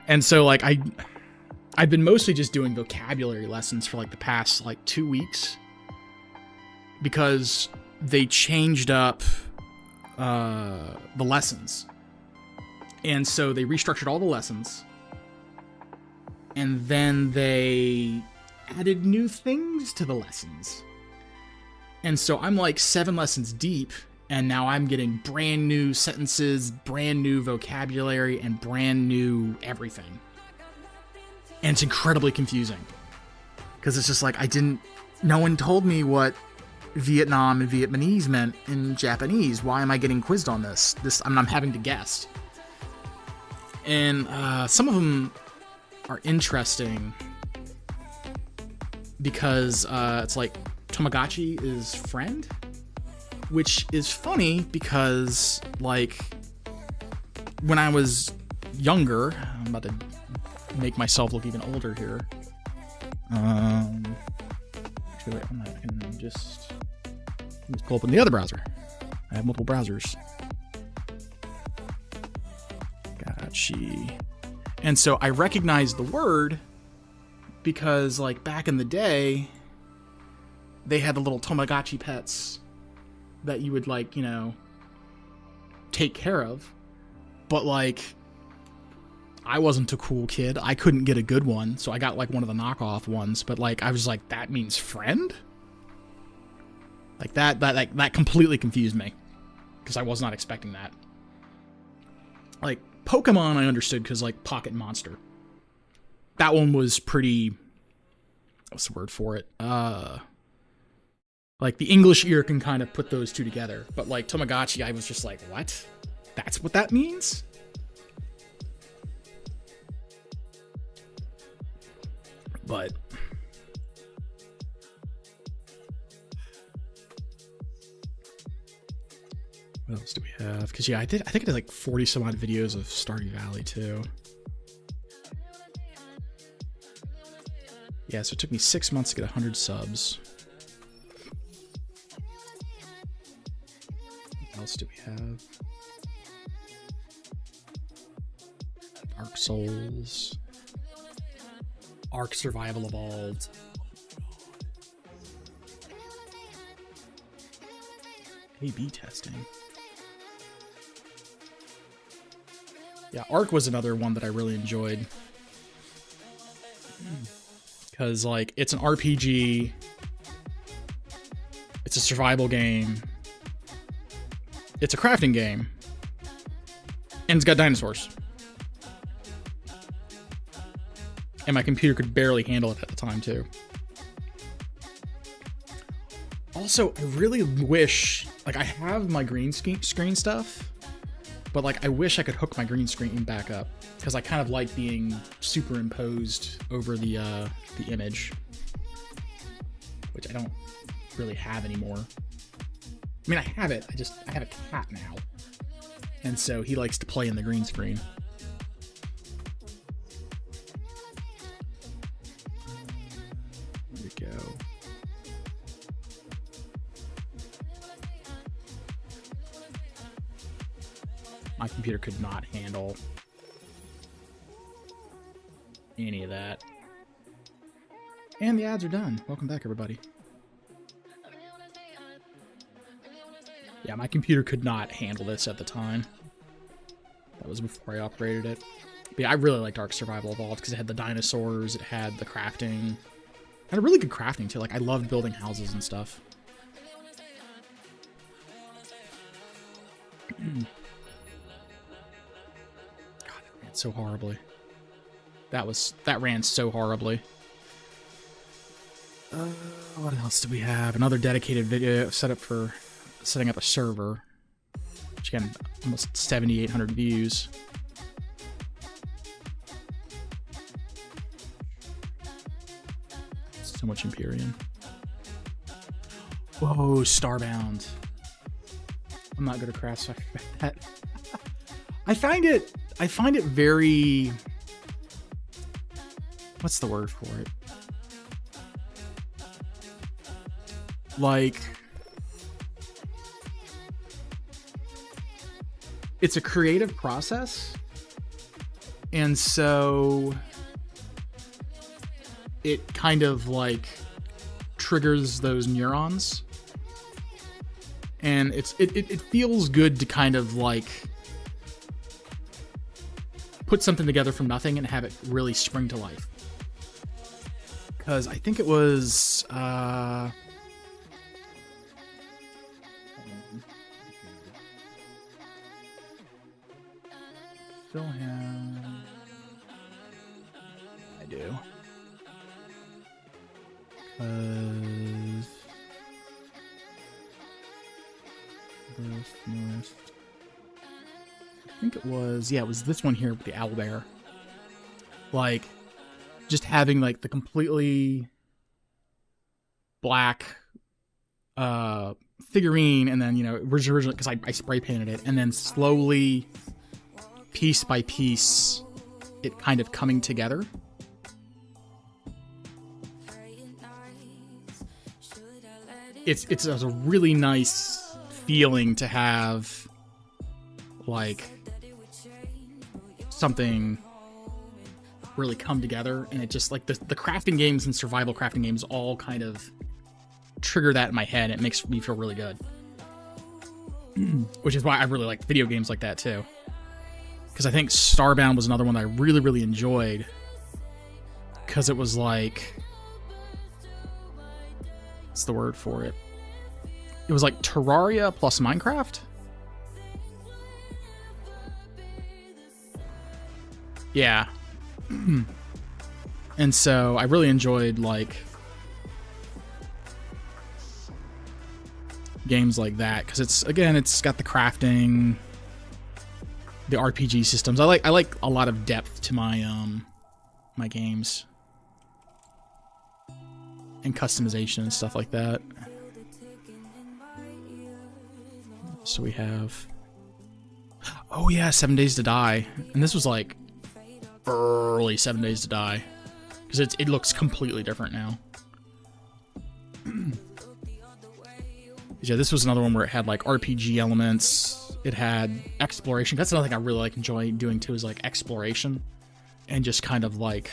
And so like I've been mostly just doing vocabulary lessons for like the past like 2 weeks, because they changed up the lessons. And so they restructured all the lessons, and then they added new things to the lessons. And so I'm like 7 lessons deep, and now I'm getting brand new sentences, brand new vocabulary, and brand new everything. And it's incredibly confusing, because it's just like, no one told me what Vietnam and Vietnamese meant in Japanese. Why am I getting quizzed on this? I'm having to guess. And some of them are interesting, because it's like Tamagotchi is friend, which is funny because like when I was younger, I'm about to make myself look even older here. Actually, wait, I can just pull open the other browser. I have multiple browsers. Gotchi. And so I recognized the word because like back in the day, they had the little Tamagotchi pets that you would like, you know, take care of. But like, I wasn't a cool kid. I couldn't get a good one, so I got like one of the knockoff ones. But like, I was like, that means friend? Like that completely confused me, because I was not expecting that. Like Pokemon, I understood because like Pocket Monster. That one was pretty. What's the word for it? Like the English ear can kind of put those two together. But like Tamagotchi, I was just like, what? That's what that means? But what else do we have? Because yeah, I think I did like 40 some odd videos of Stardew Valley too. Yeah, so it took me 6 months to get 100 subs. What else do we have? Dark Souls. Ark Survival Evolved. A/B testing. Yeah, Ark was another one that I really enjoyed. Because, like, it's an RPG. It's a survival game. It's a crafting game. And it's got dinosaurs. And my computer could barely handle it at the time, too. Also, I really wish... Like, I have my green screen stuff. But, like, I wish I could hook my green screen back up. Because I kind of like being superimposed over the image. Which I don't really have anymore. I mean, I have it. I have a cat now. And so he likes to play in the green screen. go. My computer could not handle any of that. And the ads are done. Welcome back, everybody. Yeah, my computer could not handle this at the time. That was before I upgraded it. But yeah, I really liked Ark Survival Evolved because it had the dinosaurs, it had the crafting. It had a really good crafting too. Like, I loved building houses and stuff. God, that ran so horribly. That ran so horribly. What else do we have? Another dedicated video set up for setting up a server. Which again, almost 7,800 views. So much Empyrean. Whoa, Starbound. I'm not good at crafts, so I expect that. I find it very... What's the word for it? Like... It's a creative process, and so it kind of like triggers those neurons, and it feels good to kind of like put something together from nothing and have it really spring to life. Because I think it was still have... I do. Because... Newest. I think it was... Yeah, it was this one here with the owlbear. Like, just having, like, the completely black figurine, and then, you know, originally, because I spray painted it, and then slowly... piece by piece, it kind of coming together. It's a really nice feeling to have, like, something really come together, and it just, like, the crafting games and survival crafting games all kind of trigger that in my head. It makes me feel really good. Which is why I really like video games like that, too. Because I think Starbound was another one that I really, really enjoyed. Because it was like... What's the word for it? It was like Terraria plus Minecraft? Yeah. And so I really enjoyed, like... games like that. Because it's, again, it's got the crafting... the RPG systems. I like a lot of depth to my my games, and customization and stuff like that. So we have, oh yeah, 7 Days to Die, and this was like early 7 Days to Die, because it looks completely different now. Yeah, this was another one where it had like RPG elements. It had exploration. That's another thing I really like enjoy doing too, is like exploration and just kind of like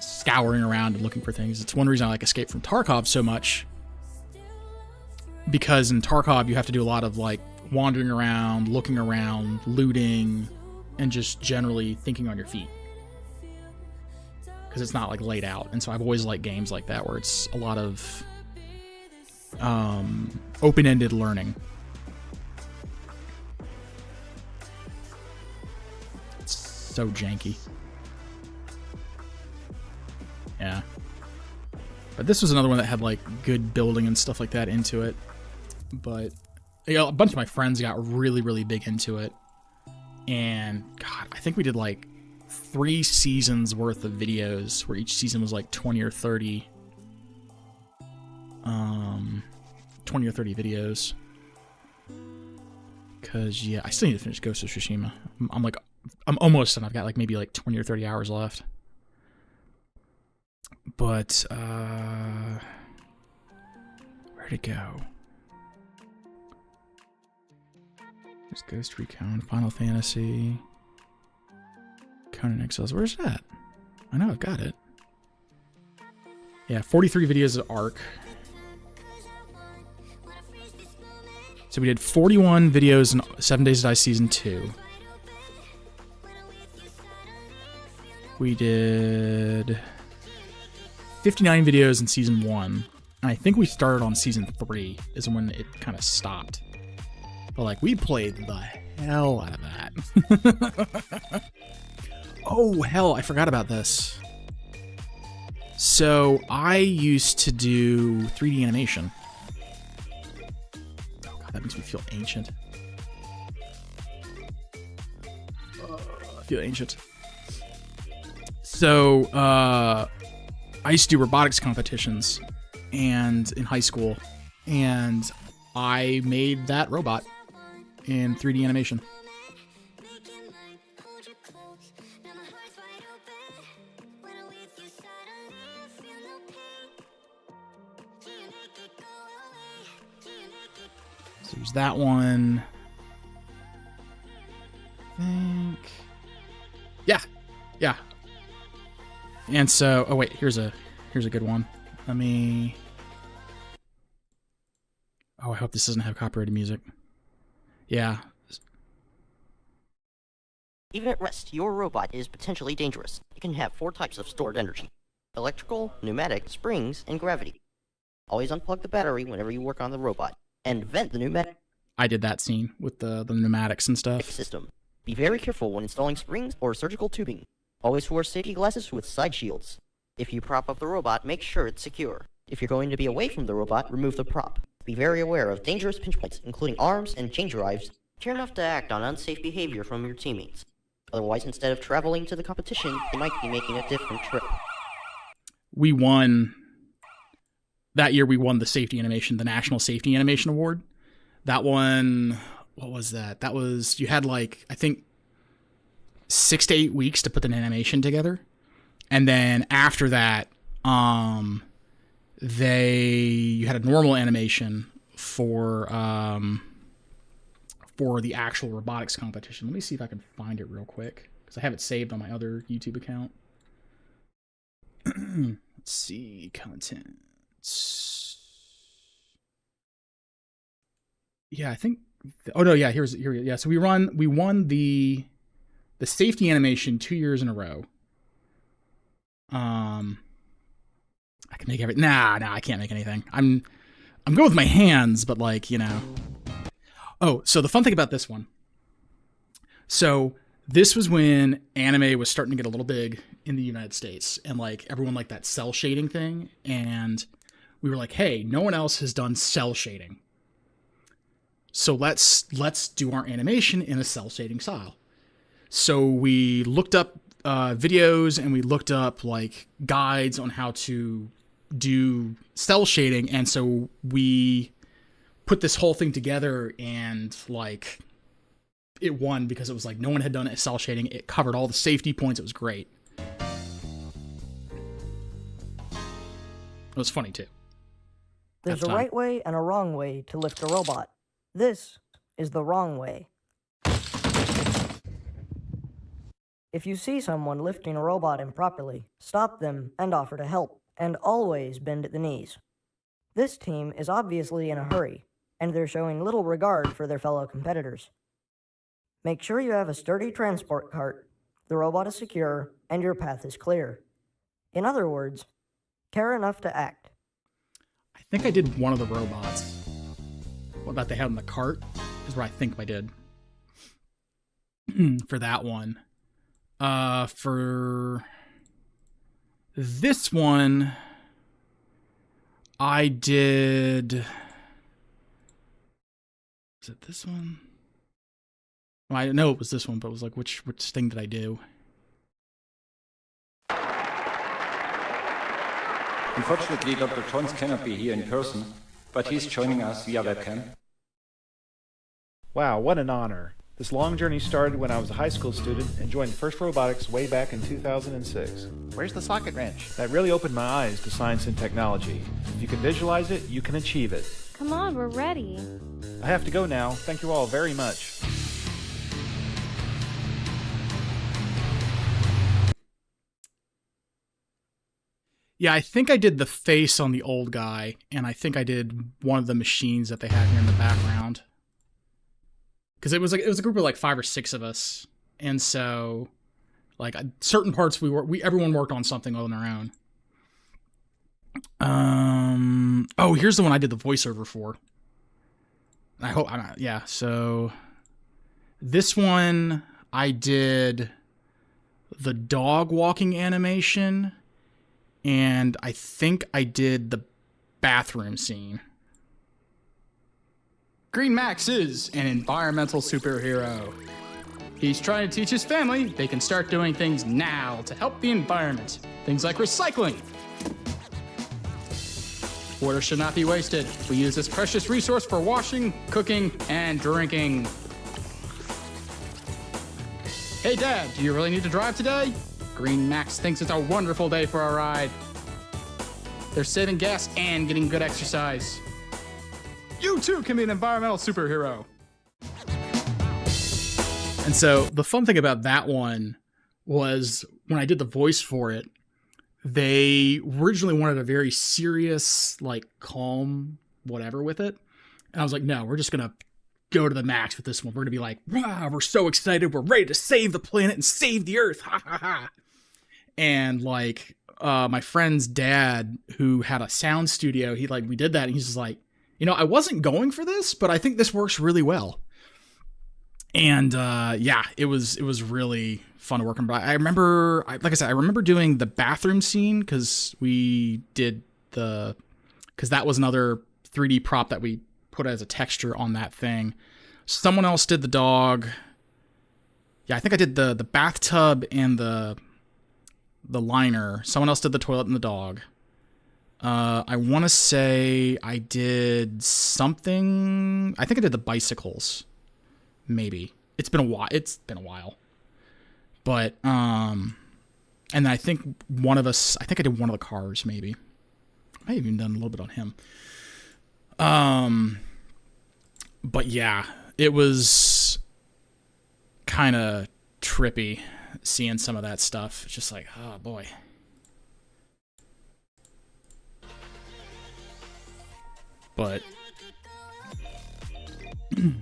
scouring around and looking for things. It's one reason I like Escape from Tarkov so much, because in Tarkov you have to do a lot of like wandering around, looking around, looting, and just generally thinking on your feet, because it's not like laid out. And so I've always liked games like that where it's a lot of open-ended learning. It's so janky. Yeah. But this was another one that had like good building and stuff like that into it. But you know, a bunch of my friends got really, really big into it. And God, I think we did like 3 seasons worth of videos where each season was like 20 or 30 videos. Cause yeah, I still need to finish Ghost of Tsushima. I'm almost done. I've got like maybe like 20 or 30 hours left. But where'd it go? There's Ghost Recon, Final Fantasy, Conan Exiles. Where's that? I know I've got it. Yeah, 43 videos of Arc. So we did 41 videos in 7 Days to Die Season 2. We did 59 videos in Season 1. And I think we started on Season 3 is when it kind of stopped. But, like, we played the hell out of that. Oh, hell, I forgot about this. So, I used to do 3D animation. Oh, God, that makes me feel ancient. I feel ancient. So, I used to do robotics competitions and in high school, and I made that robot in 3D animation. So there's that one. I think. Yeah. And so, oh wait, here's a good one. Let me. Oh, I hope this doesn't have copyrighted music. Yeah. Even at rest, your robot is potentially dangerous. It can have 4 types of stored energy: electrical, pneumatic, springs, and gravity. Always unplug the battery whenever you work on the robot, and vent the pneumatic. I did that scene with the pneumatics and stuff. System. Be very careful when installing springs or surgical tubing. Always wear safety glasses with side shields. If you prop up the robot, make sure it's secure. If you're going to be away from the robot, remove the prop. Be very aware of dangerous pinch points, including arms and chain drives. Care enough to act on unsafe behavior from your teammates. Otherwise, instead of traveling to the competition, you might be making a different trip. We won. That year we won the safety animation, the National Safety Animation Award. That one, what was that? That was, you had like, I think, 6 to 8 weeks to put an animation together. And then after that, you had a normal animation for the actual robotics competition. Let me see if I can find it real quick, because I have it saved on my other YouTube account. Let's see, content. Yeah, I think. Oh no, yeah. Here. Yeah, so we won the safety animation 2 years in a row. I can make everything. Nah, I can't make anything. I'm good with my hands, but like, you know. Oh, so the fun thing about this one. So this was when anime was starting to get a little big in the United States, and like everyone liked that cell shading thing, and we were like, hey, no one else has done cell shading. So let's do our animation in a cell shading style. So we looked up videos, and we looked up like guides on how to do cell shading, and so we put this whole thing together, and like it won because it was like no one had done it cell shading. It covered all the safety points. It was great. It was funny too. There's a right way and a wrong way to lift a robot. This is the wrong way. If you see someone lifting a robot improperly, stop them and offer to help, and always bend at the knees. This team is obviously in a hurry, and they're showing little regard for their fellow competitors. Make sure you have a sturdy transport cart, the robot is secure, and your path is clear. In other words, care enough to act. I think I did one of the robots. What that they had in the cart is what I think I did. For that one. For this one, I did... Is it this one? Well, I know it was this one, but it was like, which thing did I do? Unfortunately, Dr. Jones cannot be here in person, but he's joining us via webcam. Wow, what an honor. This long journey started when I was a high school student and joined First Robotics way back in 2006. Where's the socket wrench? That really opened my eyes to science and technology. If you can visualize it, you can achieve it. Come on, we're ready. I have to go now. Thank you all very much. Yeah, I think I did the face on the old guy, and I think I did one of the machines that they have here in the background. Because it was a group of like 5 or 6 of us, and so like certain parts everyone worked on something on their own. Oh, here's the one I did the voiceover for. So this one I did the dog walking animation, and I think I did the bathroom scene. Green Max is an environmental superhero. He's trying to teach his family they can start doing things now to help the environment. Things like recycling. Water should not be wasted. We use this precious resource for washing, cooking, and drinking. Hey Dad, do you really need to drive today? Green Max thinks it's a wonderful day for a ride. They're saving gas and getting good exercise. You too can be an environmental superhero. And so the fun thing about that one was when I did the voice for it, they originally wanted a very serious, like calm whatever with it. And I was like, no, we're just going to go to the max with this one. We're going to be like, rah, we're so excited. We're ready to save the planet and save the earth. Ha ha ha. And like my friend's dad who had a sound studio, we did that and he's just like, I wasn't going for this, but I think this works really well. And it was really fun to work on. But I remember, like I said, I remember doing the bathroom scene because that was another 3D prop that we put as a texture on that thing. Someone else did the dog. Yeah, I think I did the bathtub and the liner. Someone else did the toilet and the dog. I want to say I did something. I think I did the bicycles. Maybe. It's been a while. But, and I think I did one of the cars, maybe. I might have even done a little bit on him. But yeah, it was kind of trippy seeing some of that stuff. It's just like, oh boy. But did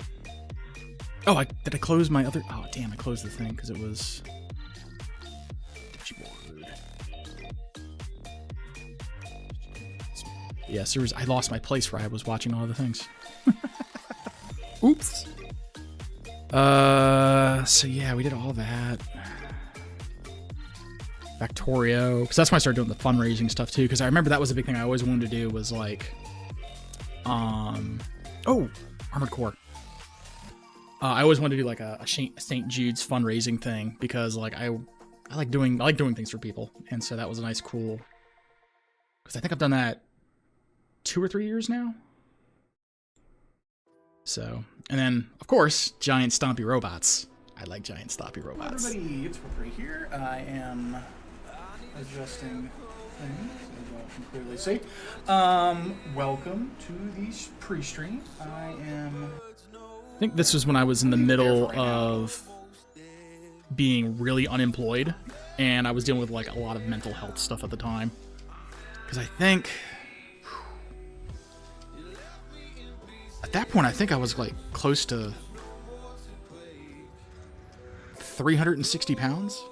I close my other? Oh damn! I closed the thing because it was. Yes, I lost my place where I was watching all the things. Oops. So yeah, we did all that. Factorio, because that's when I started doing the fundraising stuff too. Because I remember that was a big thing I always wanted to do was like. Armored Core. I always wanted to do like a St. Jude's fundraising thing because like I like doing things for people, and so that was a nice cool. Because I think I've done that 2 or 3 years now. So, and then of course, giant stompy robots. I like giant stompy robots. Hi everybody, it's Whipray here. I am adjusting things so you can clearly see. Welcome to the pre-stream. I think this was when I was in the middle of being really unemployed, and I was dealing with like a lot of mental health stuff at the time. Because I think at that point, I think I was like close to 360 pounds.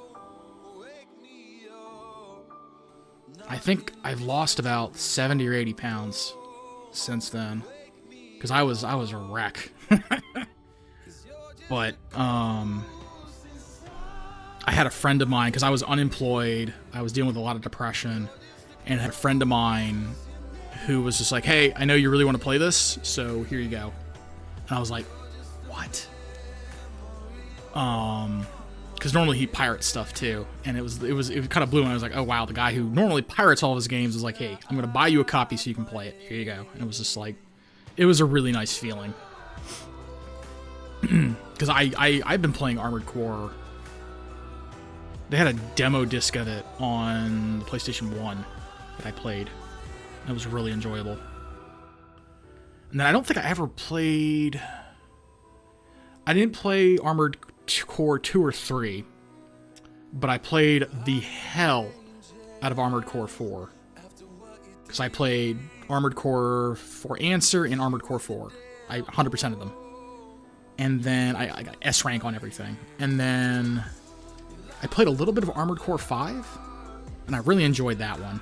I think I've lost about 70 or 80 pounds since then, because I was a wreck. But I had a friend of mine, because I was unemployed, I was dealing with a lot of depression, and I had a friend of mine who was just like, hey, I know you really want to play this, so here you go. And I was like, what? Because normally he pirates stuff too, and it kind of blew me. I was like, oh wow, the guy who normally pirates all of his games is like, hey, I'm gonna buy you a copy so you can play it. Here you go. And it was just like, it was a really nice feeling. because I've been playing Armored Core. They had a demo disc of it on the PlayStation 1 that I played. It was really enjoyable. And then I don't think I ever played... I didn't play Armored Core 2 or 3, but I played the hell out of Armored Core 4. Because I played Armored Core 4 Answer and Armored Core 4. 100% of them. And then I got S rank on everything. And then I played a little bit of Armored Core 5, and I really enjoyed that one.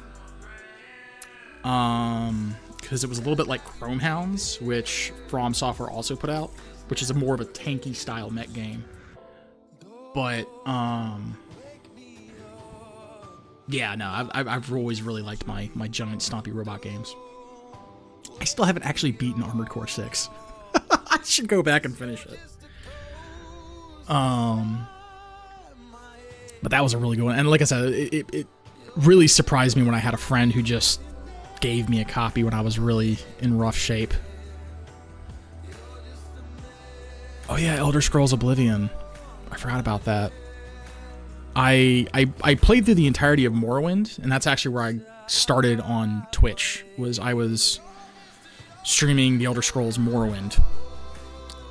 Because it was a little bit like Chrome Hounds, which From Software also put out, which is a more of a tanky style mech game. But yeah, no, I've always really liked my giant stompy robot games. I still haven't actually beaten Armored Core 6. I should go back and finish it. But that was a really good one. And like I said, it really surprised me when I had a friend who just gave me a copy when I was really in rough shape. Oh yeah, Elder Scrolls Oblivion. I forgot about that. I played through the entirety of Morrowind, and that's actually where I started on Twitch. I was streaming the Elder Scrolls Morrowind.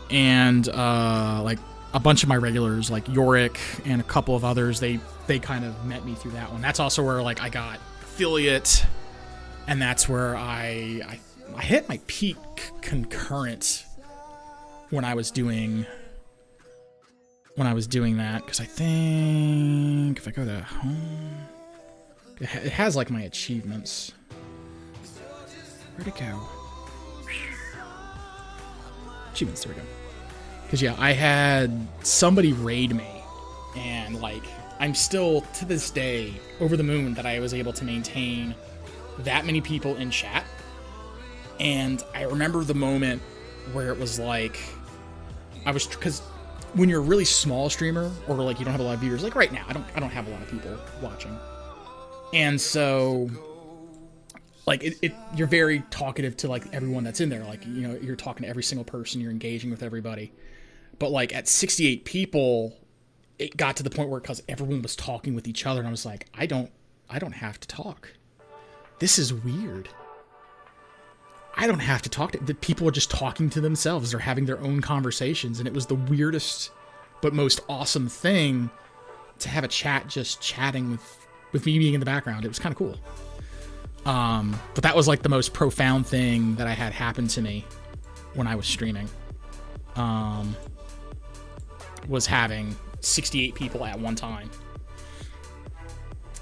And like a bunch of my regulars, like Yorick and a couple of others, they kind of met me through that one. That's also where like I got affiliate, and that's where I hit my peak concurrent when I was doing that, because I think if I go to home, it has like my achievements. Where'd it go? Achievements, there we go. Because yeah, I had somebody raid me, and like I'm still to this day over the moon that I was able to maintain that many people in chat. And I remember the moment where it was like because when you're a really small streamer, or like you don't have a lot of viewers, like right now I don't have a lot of people watching, and so like you're very talkative to like everyone that's in there, like, you know, you're talking to every single person, you're engaging with everybody. But like at 68 people, it got to the point where, because everyone was talking with each other, and I was like, I don't have to talk. This is weird. I don't have to talk to... The people are just talking to themselves. They're having their own conversations, and it was the weirdest but most awesome thing to have a chat just chatting with me being in the background. It was kind of cool. But that was like the most profound thing that I had happen to me when I was streaming. Was having 68 people at one time.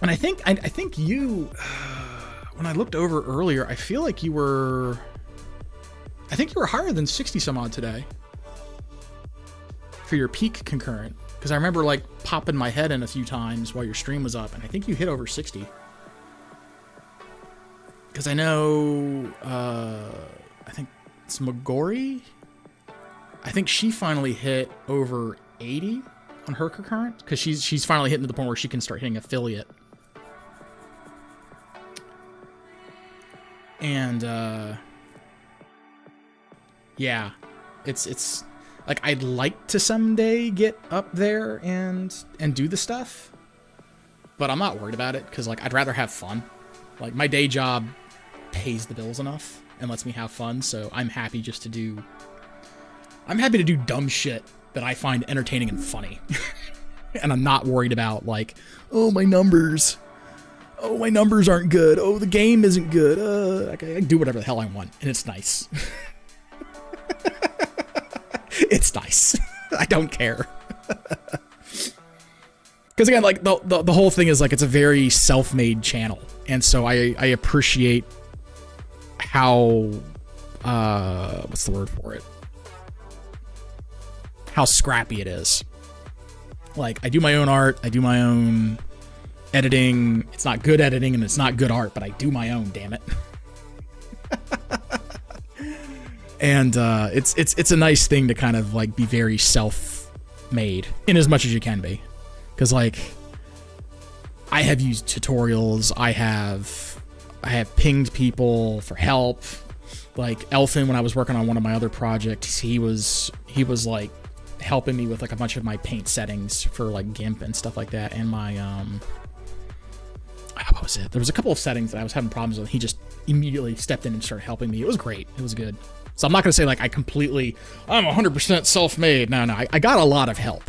And I think you... when I looked over earlier, I feel like you were higher than 60 some odd today for your peak concurrent, because I remember like popping my head in a few times while your stream was up, and I think you hit over 60. Because I know I think it's Magori, I think she finally hit over 80 on her concurrent, because she's finally hitting to the point where she can start hitting affiliate. And yeah, it's like I'd like to someday get up there and do the stuff, but I'm not worried about it, because like I'd rather have fun. Like my day job pays the bills enough and lets me have fun, so I'm happy to do dumb shit that I find entertaining and funny. And I'm not worried about like, oh, my numbers aren't good. Oh, the game isn't good. I can do whatever the hell I want, and it's nice. It's nice. I don't care. Because again, like the whole thing is like it's a very self-made channel, and so I appreciate how what's the word for it? How scrappy it is. Like I do my own art, I do my own editing. It's not good editing and it's not good art, but I do my own, damn it. And it's a nice thing to kind of like be very self-made in as much as you can be. Because like I have used tutorials, I have pinged people for help. Like Elfin, when I was working on one of my other projects, he was like helping me with like a bunch of my paint settings for like GIMP and stuff like that, and my what was it? There was a couple of settings that I was having problems with. He just immediately stepped in and started helping me. It was great. It was good. So I'm not gonna say like I'm 100% self-made. No, I got a lot of help,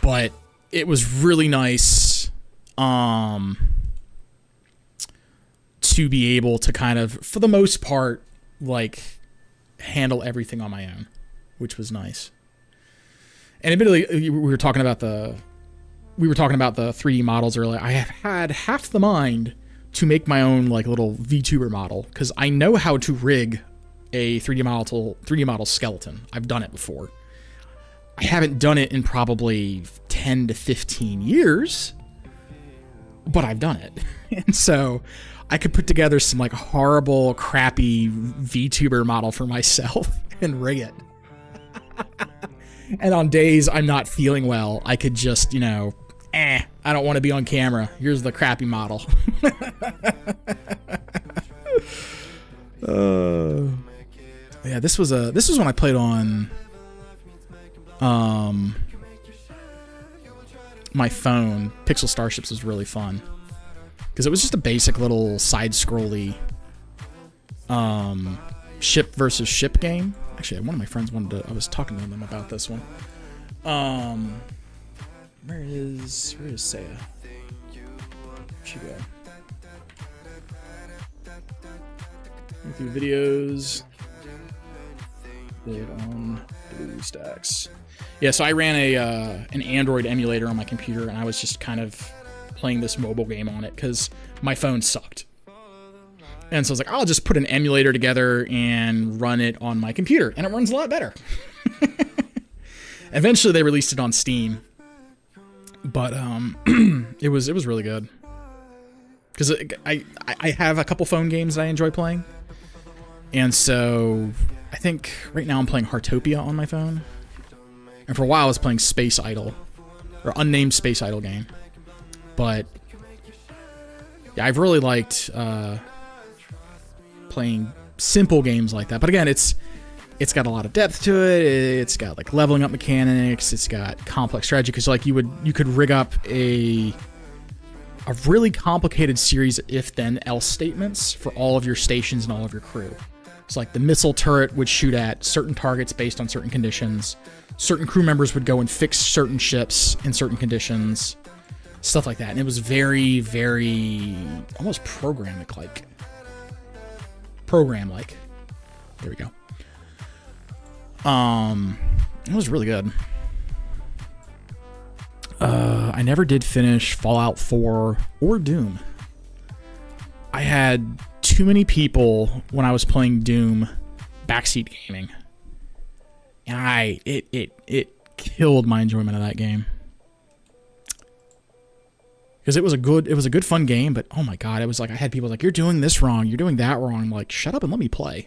but it was really nice to be able to kind of, for the most part, like handle everything on my own, which was nice. And admittedly, we were talking about the 3D models earlier. I have had half the mind to make my own like little VTuber model, because I know how to rig a 3D model skeleton. I've done it before. I haven't done it in probably 10 to 15 years, but I've done it. And so I could put together some like horrible, crappy VTuber model for myself and rig it. And on days I'm not feeling well, I could just, I don't want to be on camera. Here's the crappy model. Yeah, this was when I played on my phone. Pixel Starships was really fun because it was just a basic little side-scrolly ship versus ship game. Actually, one of my friends I was talking to them about this one. Where is Saya? Where'd she go? Going through videos. Played on BlueStacks. Yeah, so I ran an Android emulator on my computer, and I was just kind of playing this mobile game on it because my phone sucked. And so I was like, I'll just put an emulator together and run it on my computer, and it runs a lot better. Eventually, they released it on Steam, but it was really good because I have a couple phone games that I enjoy playing, and so I think right now I'm playing Heartopia on my phone, and for a while I was playing Space Idol, or unnamed Space Idol game, but yeah, I've really liked playing simple games like that. But again, it's got a lot of depth to it. It's got like leveling up mechanics. It's got complex strategy because like you could rig up a really complicated series of if-then-else statements for all of your stations and all of your crew. It's like the missile turret would shoot at certain targets based on certain conditions. Certain crew members would go and fix certain ships in certain conditions. Stuff like that. And it was very, very almost program-like. There we go. It was really good. I never did finish Fallout 4 or Doom. I had too many people when I was playing Doom backseat gaming, and it killed my enjoyment of that game. Because it was a good fun game, but oh my god, it was like I had people like, you're doing this wrong, you're doing that wrong. I'm like, shut up and let me play.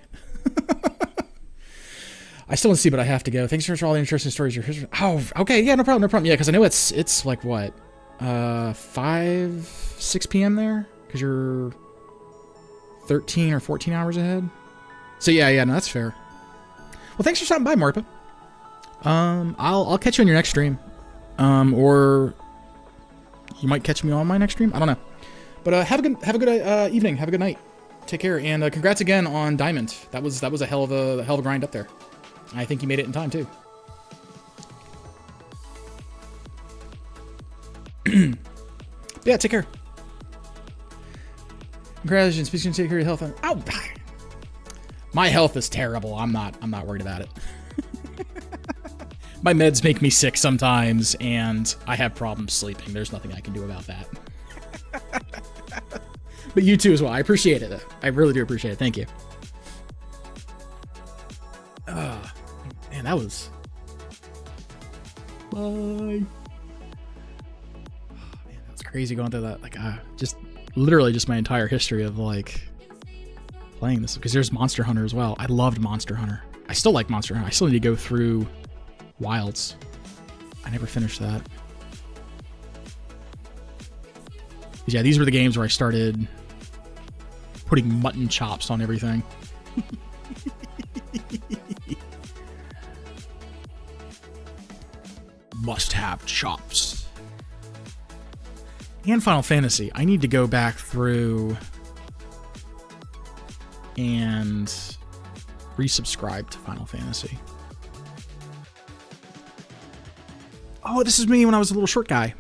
I still want to see, but I have to go. Thanks for all the interesting stories. Oh, okay, yeah, no problem. Yeah, because I know it's like what, 6 p.m. there, because you're 13 or 14 hours ahead. So yeah, no, that's fair. Well, thanks for stopping by, Marpa. I'll catch you on your next stream, or you might catch me on my next stream. I don't know, but have a good evening. Have a good night. Take care, and congrats again on Diamond. That was a hell of a grind up there. I think you made it in time too. Yeah, take care. Congratulations. Please take care of your health. Ow! My health is terrible. I'm not worried about it. My meds make me sick sometimes, and I have problems sleeping. There's nothing I can do about that. But you too as well. I appreciate it. I really do appreciate it. Thank you. Man, that was... Bye. Oh, man, that's crazy going through that. Like, just literally just my entire history of like playing this, because there's Monster Hunter as well. I loved Monster Hunter. I still like Monster Hunter. I still need to go through Wilds. I never finished that. Yeah, these were the games where I started putting mutton chops on everything. must-have chops. And Final Fantasy. I need to go back through and resubscribe to Final Fantasy. Oh, this is me when I was a little short guy.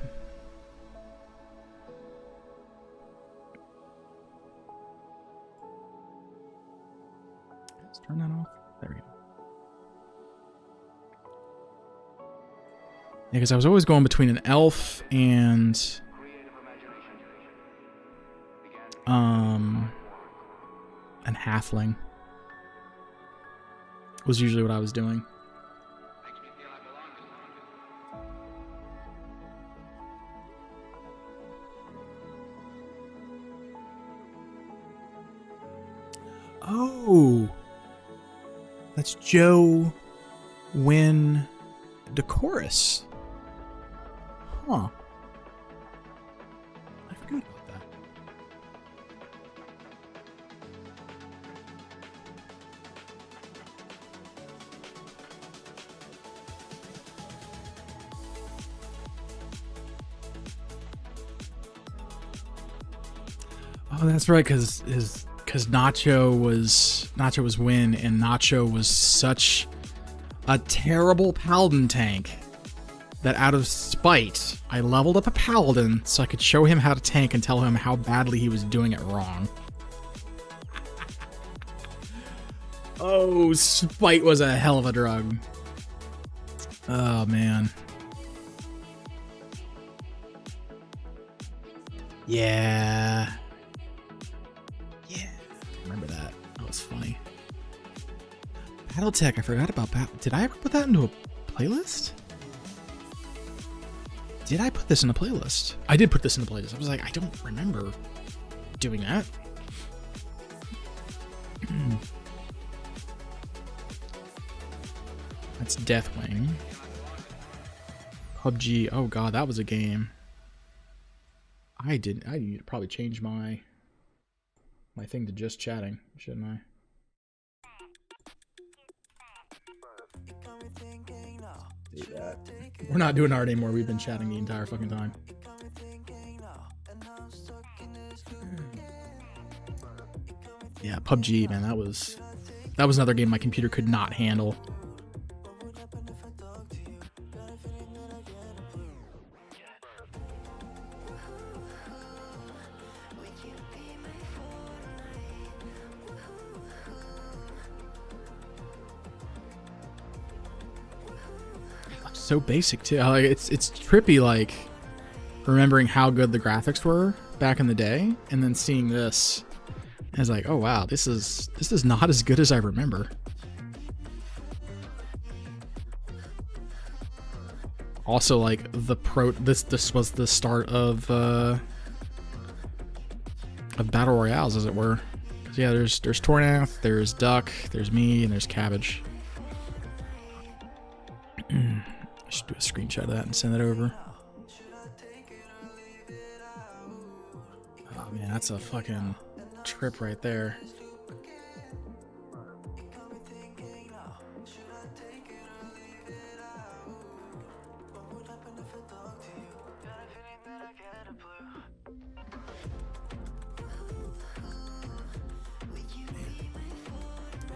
Let's turn that off. There we go. Yeah, because I was always going between an elf and an halfling. Was usually what I was doing. Oh, that's Joe Wynn Decorus. Huh. I forgot about that. Oh, that's right, because Nacho was Win, and Nacho was such a terrible paladin tank that out of spite, I leveled up a paladin so I could show him how to tank and tell him how badly he was doing it wrong. Oh, spite was a hell of a drug. Oh, man. Yeah. Yeah. Remember that. That was funny. Battletech, I forgot about that. Did I ever put that into a playlist? Did I put this in a playlist? I did put this in a playlist. I was like, I don't remember doing that. That's Deathwing. PUBG. Oh god, that was a game. I need to probably change my thing to just chatting, shouldn't I? Do that. We're not doing art anymore. We've been chatting the entire fucking time. Yeah, PUBG, man, that was another game my computer could not handle. So basic too. Like it's trippy, like remembering how good the graphics were back in the day, and then seeing this, I was like, oh wow, this is not as good as I remember. Also, like this was the start of battle royales, as it were. Yeah, there's Tornath, there's Duck, there's me, and there's Cabbage. I should do a screenshot of that and send it over. Oh man, that's a fucking trip right there.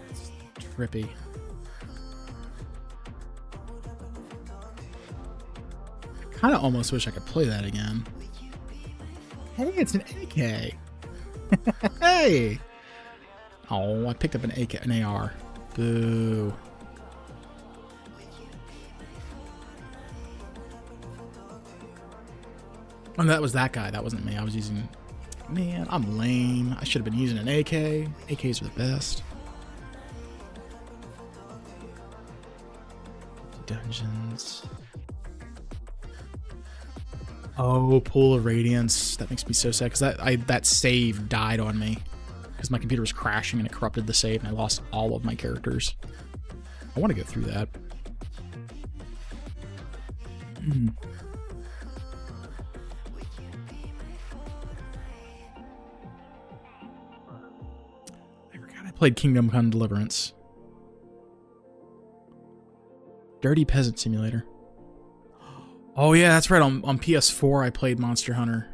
It's trippy. I almost wish I could play that again. Hey, it's an AK. Hey. Oh, I picked up an AK, an AR. Boo. Oh, that was that guy. That wasn't me. I was using. Man, I'm lame. I should have been using an AK. AKs are the best. Dungeons. Oh, Pool of Radiance. That makes me so sad, because that save died on me. Because my computer was crashing and it corrupted the save, and I lost all of my characters. I want to go through that. I forgot I played Kingdom Come Deliverance. Dirty Peasant Simulator. Oh yeah, that's right. On PS4, I played Monster Hunter,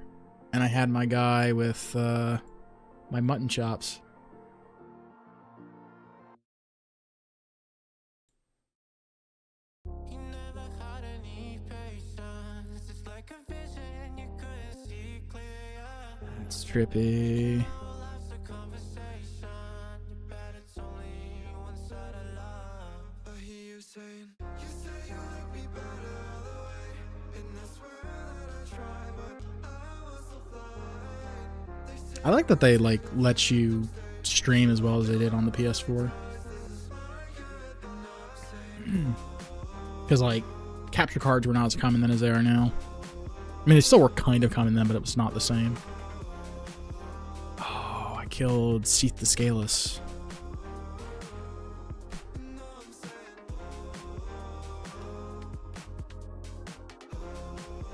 and I had my guy with my mutton chops. That's trippy. I like that they like let you stream as well as they did on the PS4. Because like capture cards were not as common then as they are now. I mean, they still were kind of common then, but it was not the same. Oh, I killed Seath the Scaleless.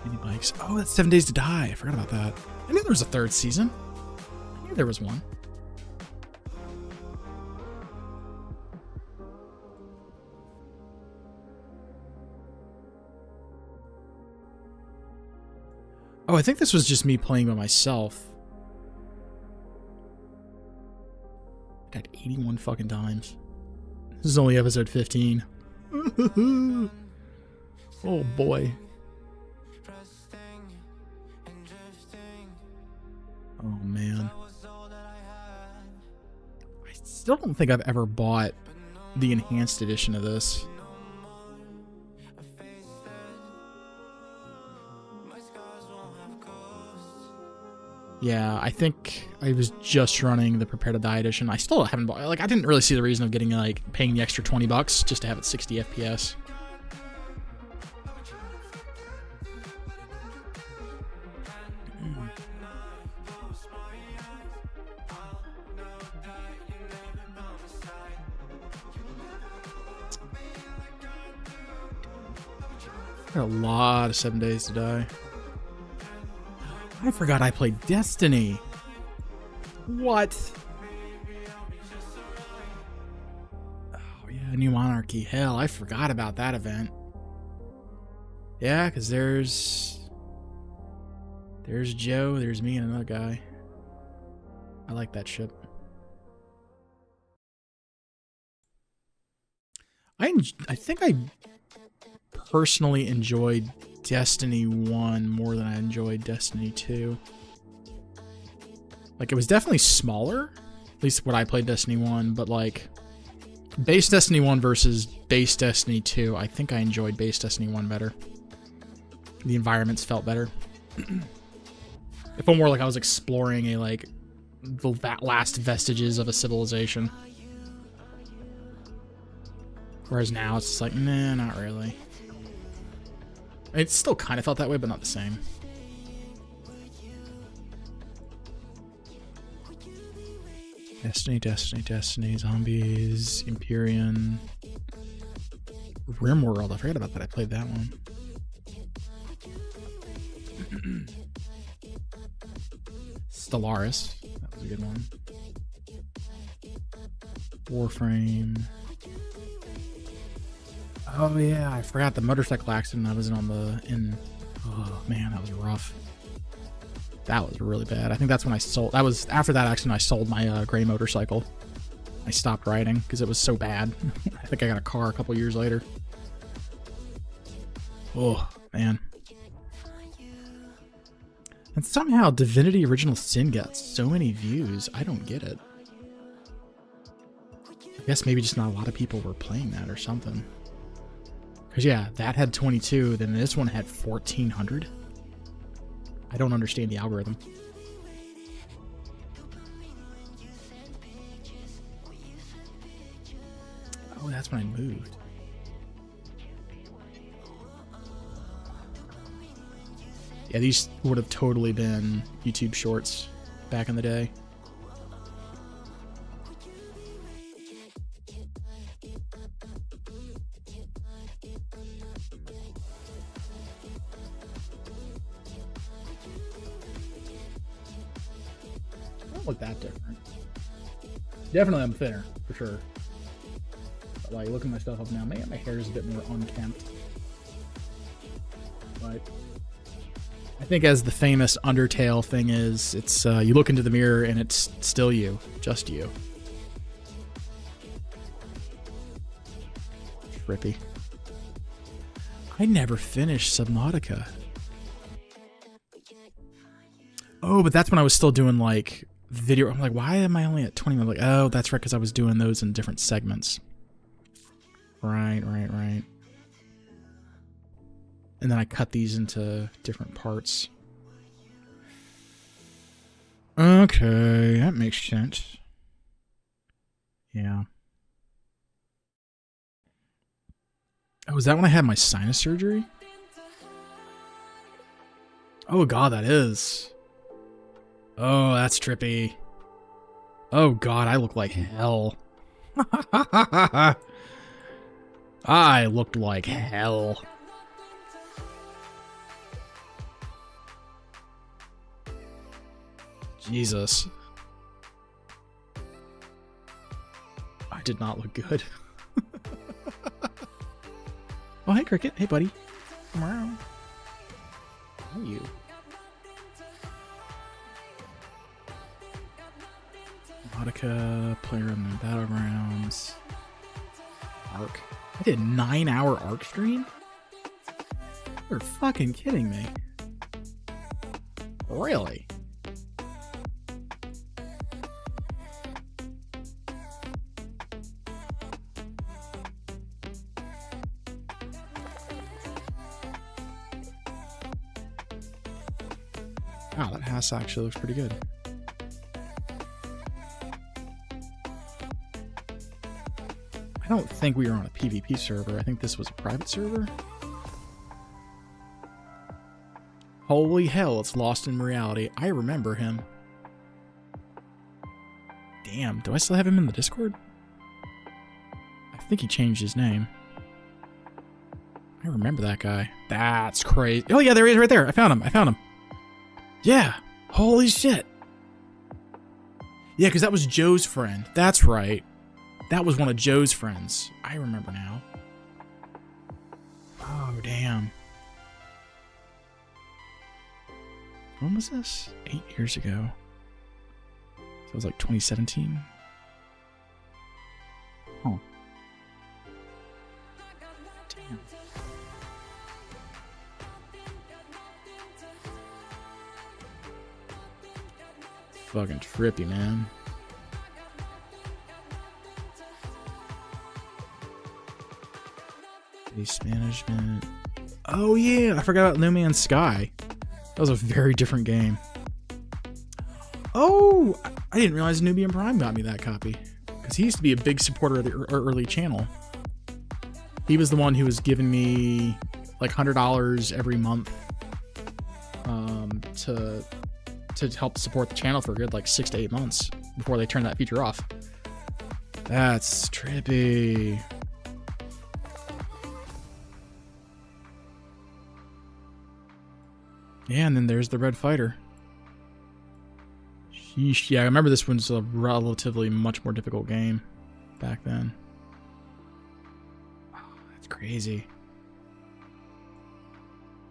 Mini bikes. Oh, that's 7 Days to Die. I forgot about that. I knew there was a third season. I knew there was one. Oh, I think this was just me playing by myself. I died 81 fucking times. This is only episode 15. Oh boy. Oh man. I still don't think I've ever bought the enhanced edition of this. Yeah, I think I was just running the Prepare to Die edition. I still haven't bought, like, I didn't really see the reason of getting, like, paying the extra $20 just to have it 60 FPS. A lot of 7 Days to Die. I forgot I played Destiny. What? Oh yeah, New Monarchy. Hell, I forgot about that event. Yeah, because there's Joe, there's me, and another guy. I like that ship. I think I personally enjoyed Destiny 1 more than I enjoyed Destiny 2. Like, it was definitely smaller, at least when I played Destiny 1, but like, base Destiny 1 versus base Destiny 2, I think I enjoyed base Destiny 1 better. The environments felt better. It felt more like I was exploring a, like, the last vestiges of a civilization. Whereas now it's just like, nah, not really. It still kind of felt that way, but not the same. Destiny, Zombies, Empyrean, RimWorld. I forgot about that. I played that one. Stellaris. That was a good one. Warframe. Oh yeah, I forgot the motorcycle accident I was in oh man, that was rough. That was really bad. I think that's when I sold, that was after that accident I sold my gray motorcycle. I stopped riding because it was so bad. I think I got a car a couple years later. Oh man. And somehow Divinity Original Sin got so many views. I don't get it. I guess maybe just not a lot of people were playing that or something. Because, yeah, that had 22, then this one had 1,400. I don't understand the algorithm. Oh, that's when I moved. Yeah, these would have totally been YouTube Shorts back in the day. Look that different. Definitely I'm thinner, for sure. But like, looking my stuff up now, man, my hair is a bit more unkempt. But Right. I think as the famous Undertale thing is, it's you look into the mirror and it's still you, just you. Trippy. I never finished Subnautica. Oh, but that's when I was still doing like video. I'm like, why am I only at 20 minutes? Like, oh, that's right, because I was doing those in different segments. Right. And then I cut these into different parts. Okay, that makes sense. Yeah. Oh, is that when I had my sinus surgery? Oh god, that is. Oh, that's trippy. Oh god, I look like hell. I looked like hell. Jesus. I did not look good. Oh, hey, Cricket. Hey, buddy. How are you? Nautica, player in the battlegrounds. Arc. I did a 9-hour Arc stream? You're fucking kidding me. Really? Wow, that house actually looks pretty good. I don't think we were on a PvP server. I think this was a private server. Holy hell, it's Lost in Reality. I remember him. Damn, do I still have him in the Discord? I think he changed his name. I remember that guy. That's crazy. Oh yeah, there he is right there. I found him. Yeah. Holy shit. Yeah, because that was Joe's friend. That's right. That was one of Joe's friends. I remember now. Oh, damn. When was this? 8 years ago. So it was like 2017? Huh. Damn. Fucking trippy, man. Base management. Oh yeah, I forgot about No Man's Sky. That was a very different game. Oh, I didn't realize Nubian Prime got me that copy. Because he used to be a big supporter of the early channel. He was the one who was giving me like $100 every month to help support the channel for a good like 6 to 8 months before they turned that feature off. That's trippy. Yeah, and then there's the Red Fighter. Sheesh. Yeah, I remember this one's a relatively much more difficult game back then. Oh, that's crazy.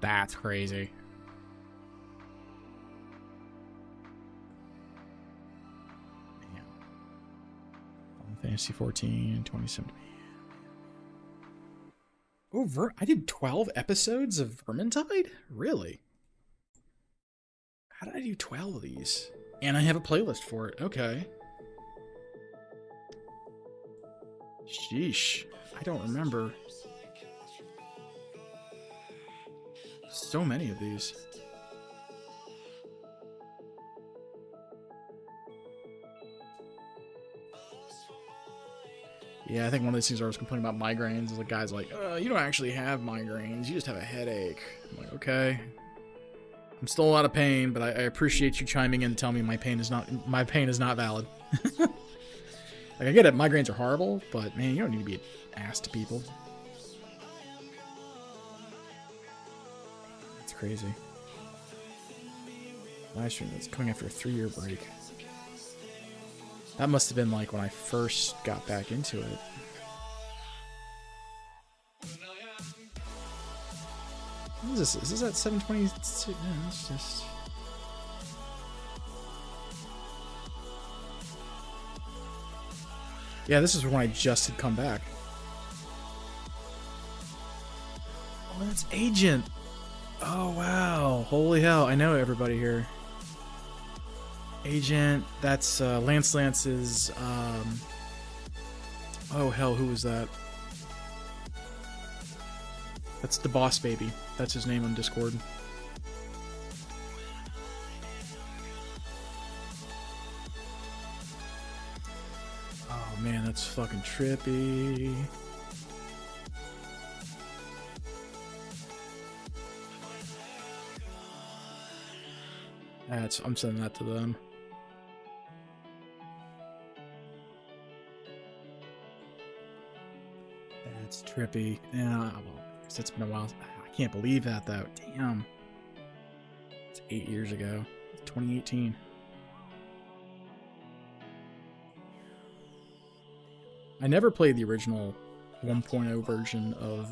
That's crazy. Man. Final Fantasy 14, 2017. Oh, I did 12 episodes of Vermintide? Really? How did I do 12 of these? And I have a playlist for it. Okay. Sheesh. I don't remember. So many of these. Yeah, I think one of these things where I was complaining about migraines is the guy's like, you don't actually have migraines, you just have a headache. I'm like, okay. I'm still out of pain, but I appreciate you chiming in and telling me my pain is not valid. Like, I get it, migraines are horrible, but man, you don't need to be an ass to people. That's crazy. Live stream is coming after a 3-year break. That must have been like when I first got back into it. What is this? Is this at 7:26? No, it's just. Yeah, this is when I just had come back. Oh, that's Agent. Oh, wow. Holy hell. I know everybody here. Agent. That's Lance's. Oh, hell. Who was that? That's the Boss Baby. That's his name on Discord. Oh, man. That's fucking trippy. I'm sending that to them. That's trippy. Yeah, well, it's been a while. I can't believe that, though. Damn. It's 8 years ago. 2018. I never played the original 1.0 version of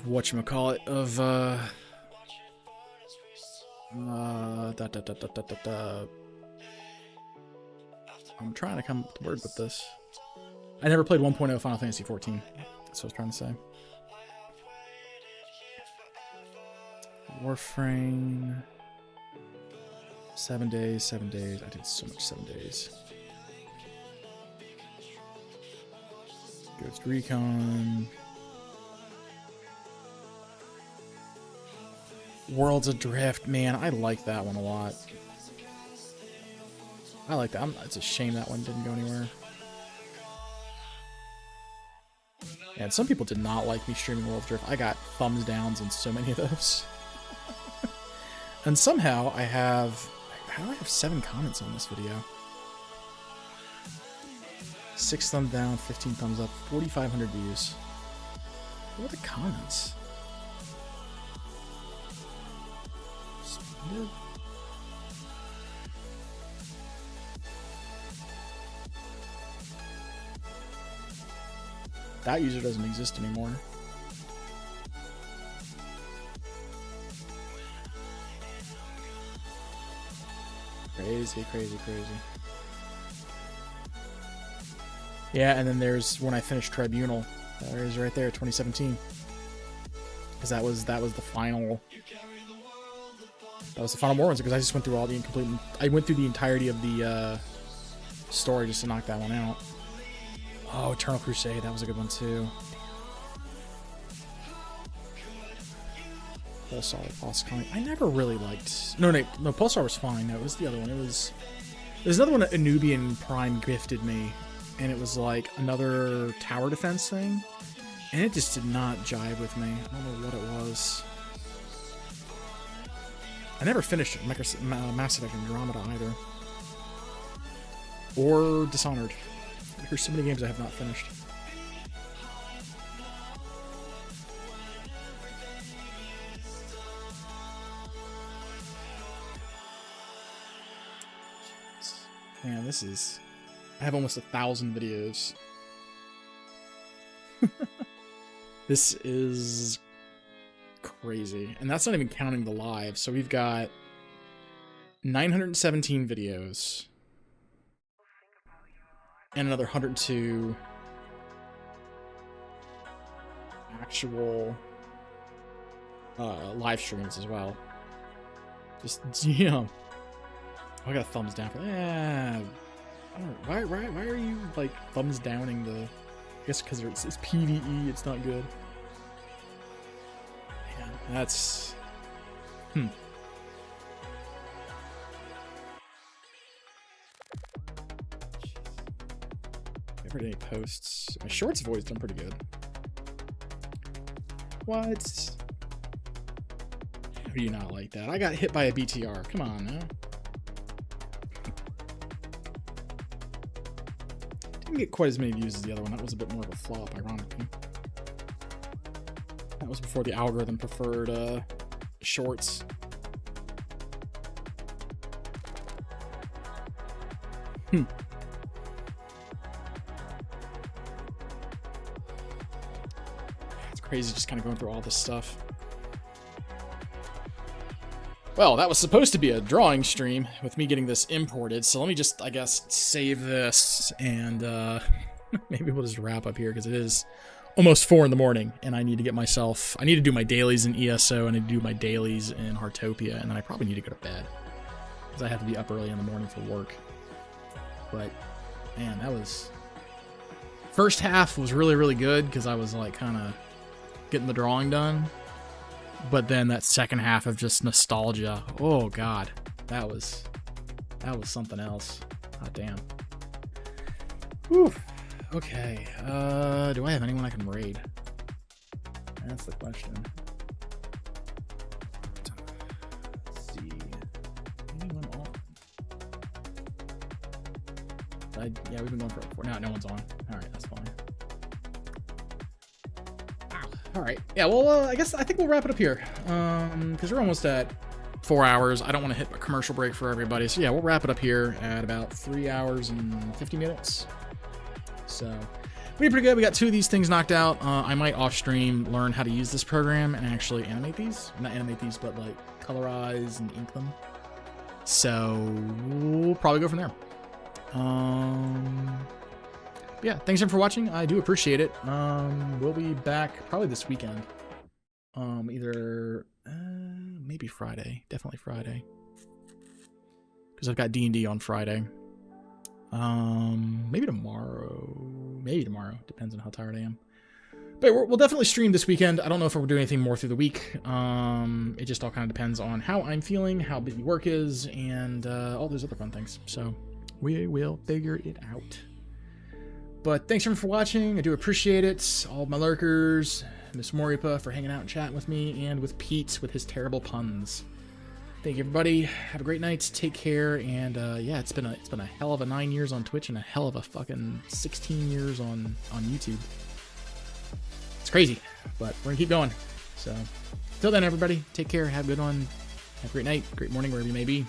whatchamacallit, of, I'm trying to come up with a word with this. I never played 1.0 Final Fantasy 14. That's what I was trying to say. Warframe. 7 days, 7 days. I did so much 7 days. Ghost Recon. Worlds Adrift, man, I like that one a lot. I like that. It's a shame that one didn't go anywhere. And some people did not like me streaming Worlds Adrift. I got thumbs downs in so many of those. And somehow I have... How do I have 7 comments on this video? 6 thumbs down, 15 thumbs up, 4,500 views. What are the comments? Splendid. That user doesn't exist anymore. Crazy, crazy, crazy. Yeah, and then there's when I finished Tribunal. There it is right there, 2017. Because that was the final. That was the final Mormons, because I just went through all the incomplete. I went through the entirety of the story just to knock that one out. Oh, Eternal Crusade, that was a good one too. Pulsar, Boss Comic. I never really liked. No, Pulsar was fine. No, it was the other one. There's another one that Anubian Prime gifted me, and it was like another tower defense thing, and it just did not jive with me. I don't know what it was. I never finished it, Mass Effect Andromeda either, or Dishonored. There's so many games I have not finished. Man, this is... I have almost 1,000 videos. This is crazy. And that's not even counting the live. So we've got 917 videos. And another 102 actual live streams as well. Just, damn. I got a thumbs down for that. Yeah. I don't know. Why are you, like, thumbs downing the... I guess because it's PvE, it's not good. Man, that's... Everyday posts. My shorts have always done pretty good. What? How do you not like that? I got hit by a BTR. Come on now. Didn't get quite as many views as the other one. That was a bit more of a flop, ironically. That was before the algorithm preferred shorts. That's Crazy just kind of going through all this stuff. Well, that was supposed to be a drawing stream with me getting this imported, so let me just, I guess, save this, and maybe we'll just wrap up here, because it is almost 4 in the morning, and I need to get myself, I need to do my dailies in ESO, and I need to do my dailies in Heartopia, and then I probably need to go to bed, because I have to be up early in the morning for work. But, man, that was... First half was really, really good, because I was, like, kind of getting the drawing done. But then that second half of just nostalgia, oh god, that was something else. God damn. Whew. Okay, do I have anyone I can raid? That's the question. Let's see. Anyone on? Yeah, we've been going for 4. No one's on. Alright, that's fine. All right. Yeah, well, I think we'll wrap it up here, because we're almost at 4 hours. I don't want to hit a commercial break for everybody. So, yeah, we'll wrap it up here at about 3 hours and 50 minutes. So, we did pretty good. We got 2 of these things knocked out. I might off-stream learn how to use this program and actually animate these. Not animate these, but, like, colorize and ink them. So, we'll probably go from there. Yeah, thanks everyone for watching. I do appreciate it. We'll be back probably this weekend. Either maybe Friday, definitely Friday, because I've got D&D on Friday. Maybe tomorrow. Depends on how tired I am. But we'll definitely stream this weekend. I don't know if we'll do anything more through the week. It just all kind of depends on how I'm feeling, how busy work is, and all those other fun things. So we will figure it out. But thanks everyone for watching. I do appreciate it. All of my lurkers, Miss Moripa for hanging out and chatting with me, and with Pete with his terrible puns. Thank you, everybody. Have a great night. Take care. And yeah, it's been a hell of a 9 years on Twitch and a hell of a fucking 16 years on YouTube. It's crazy, but we're gonna keep going. So, till then, everybody, take care. Have a good one. Have a great night, great morning, wherever you may be.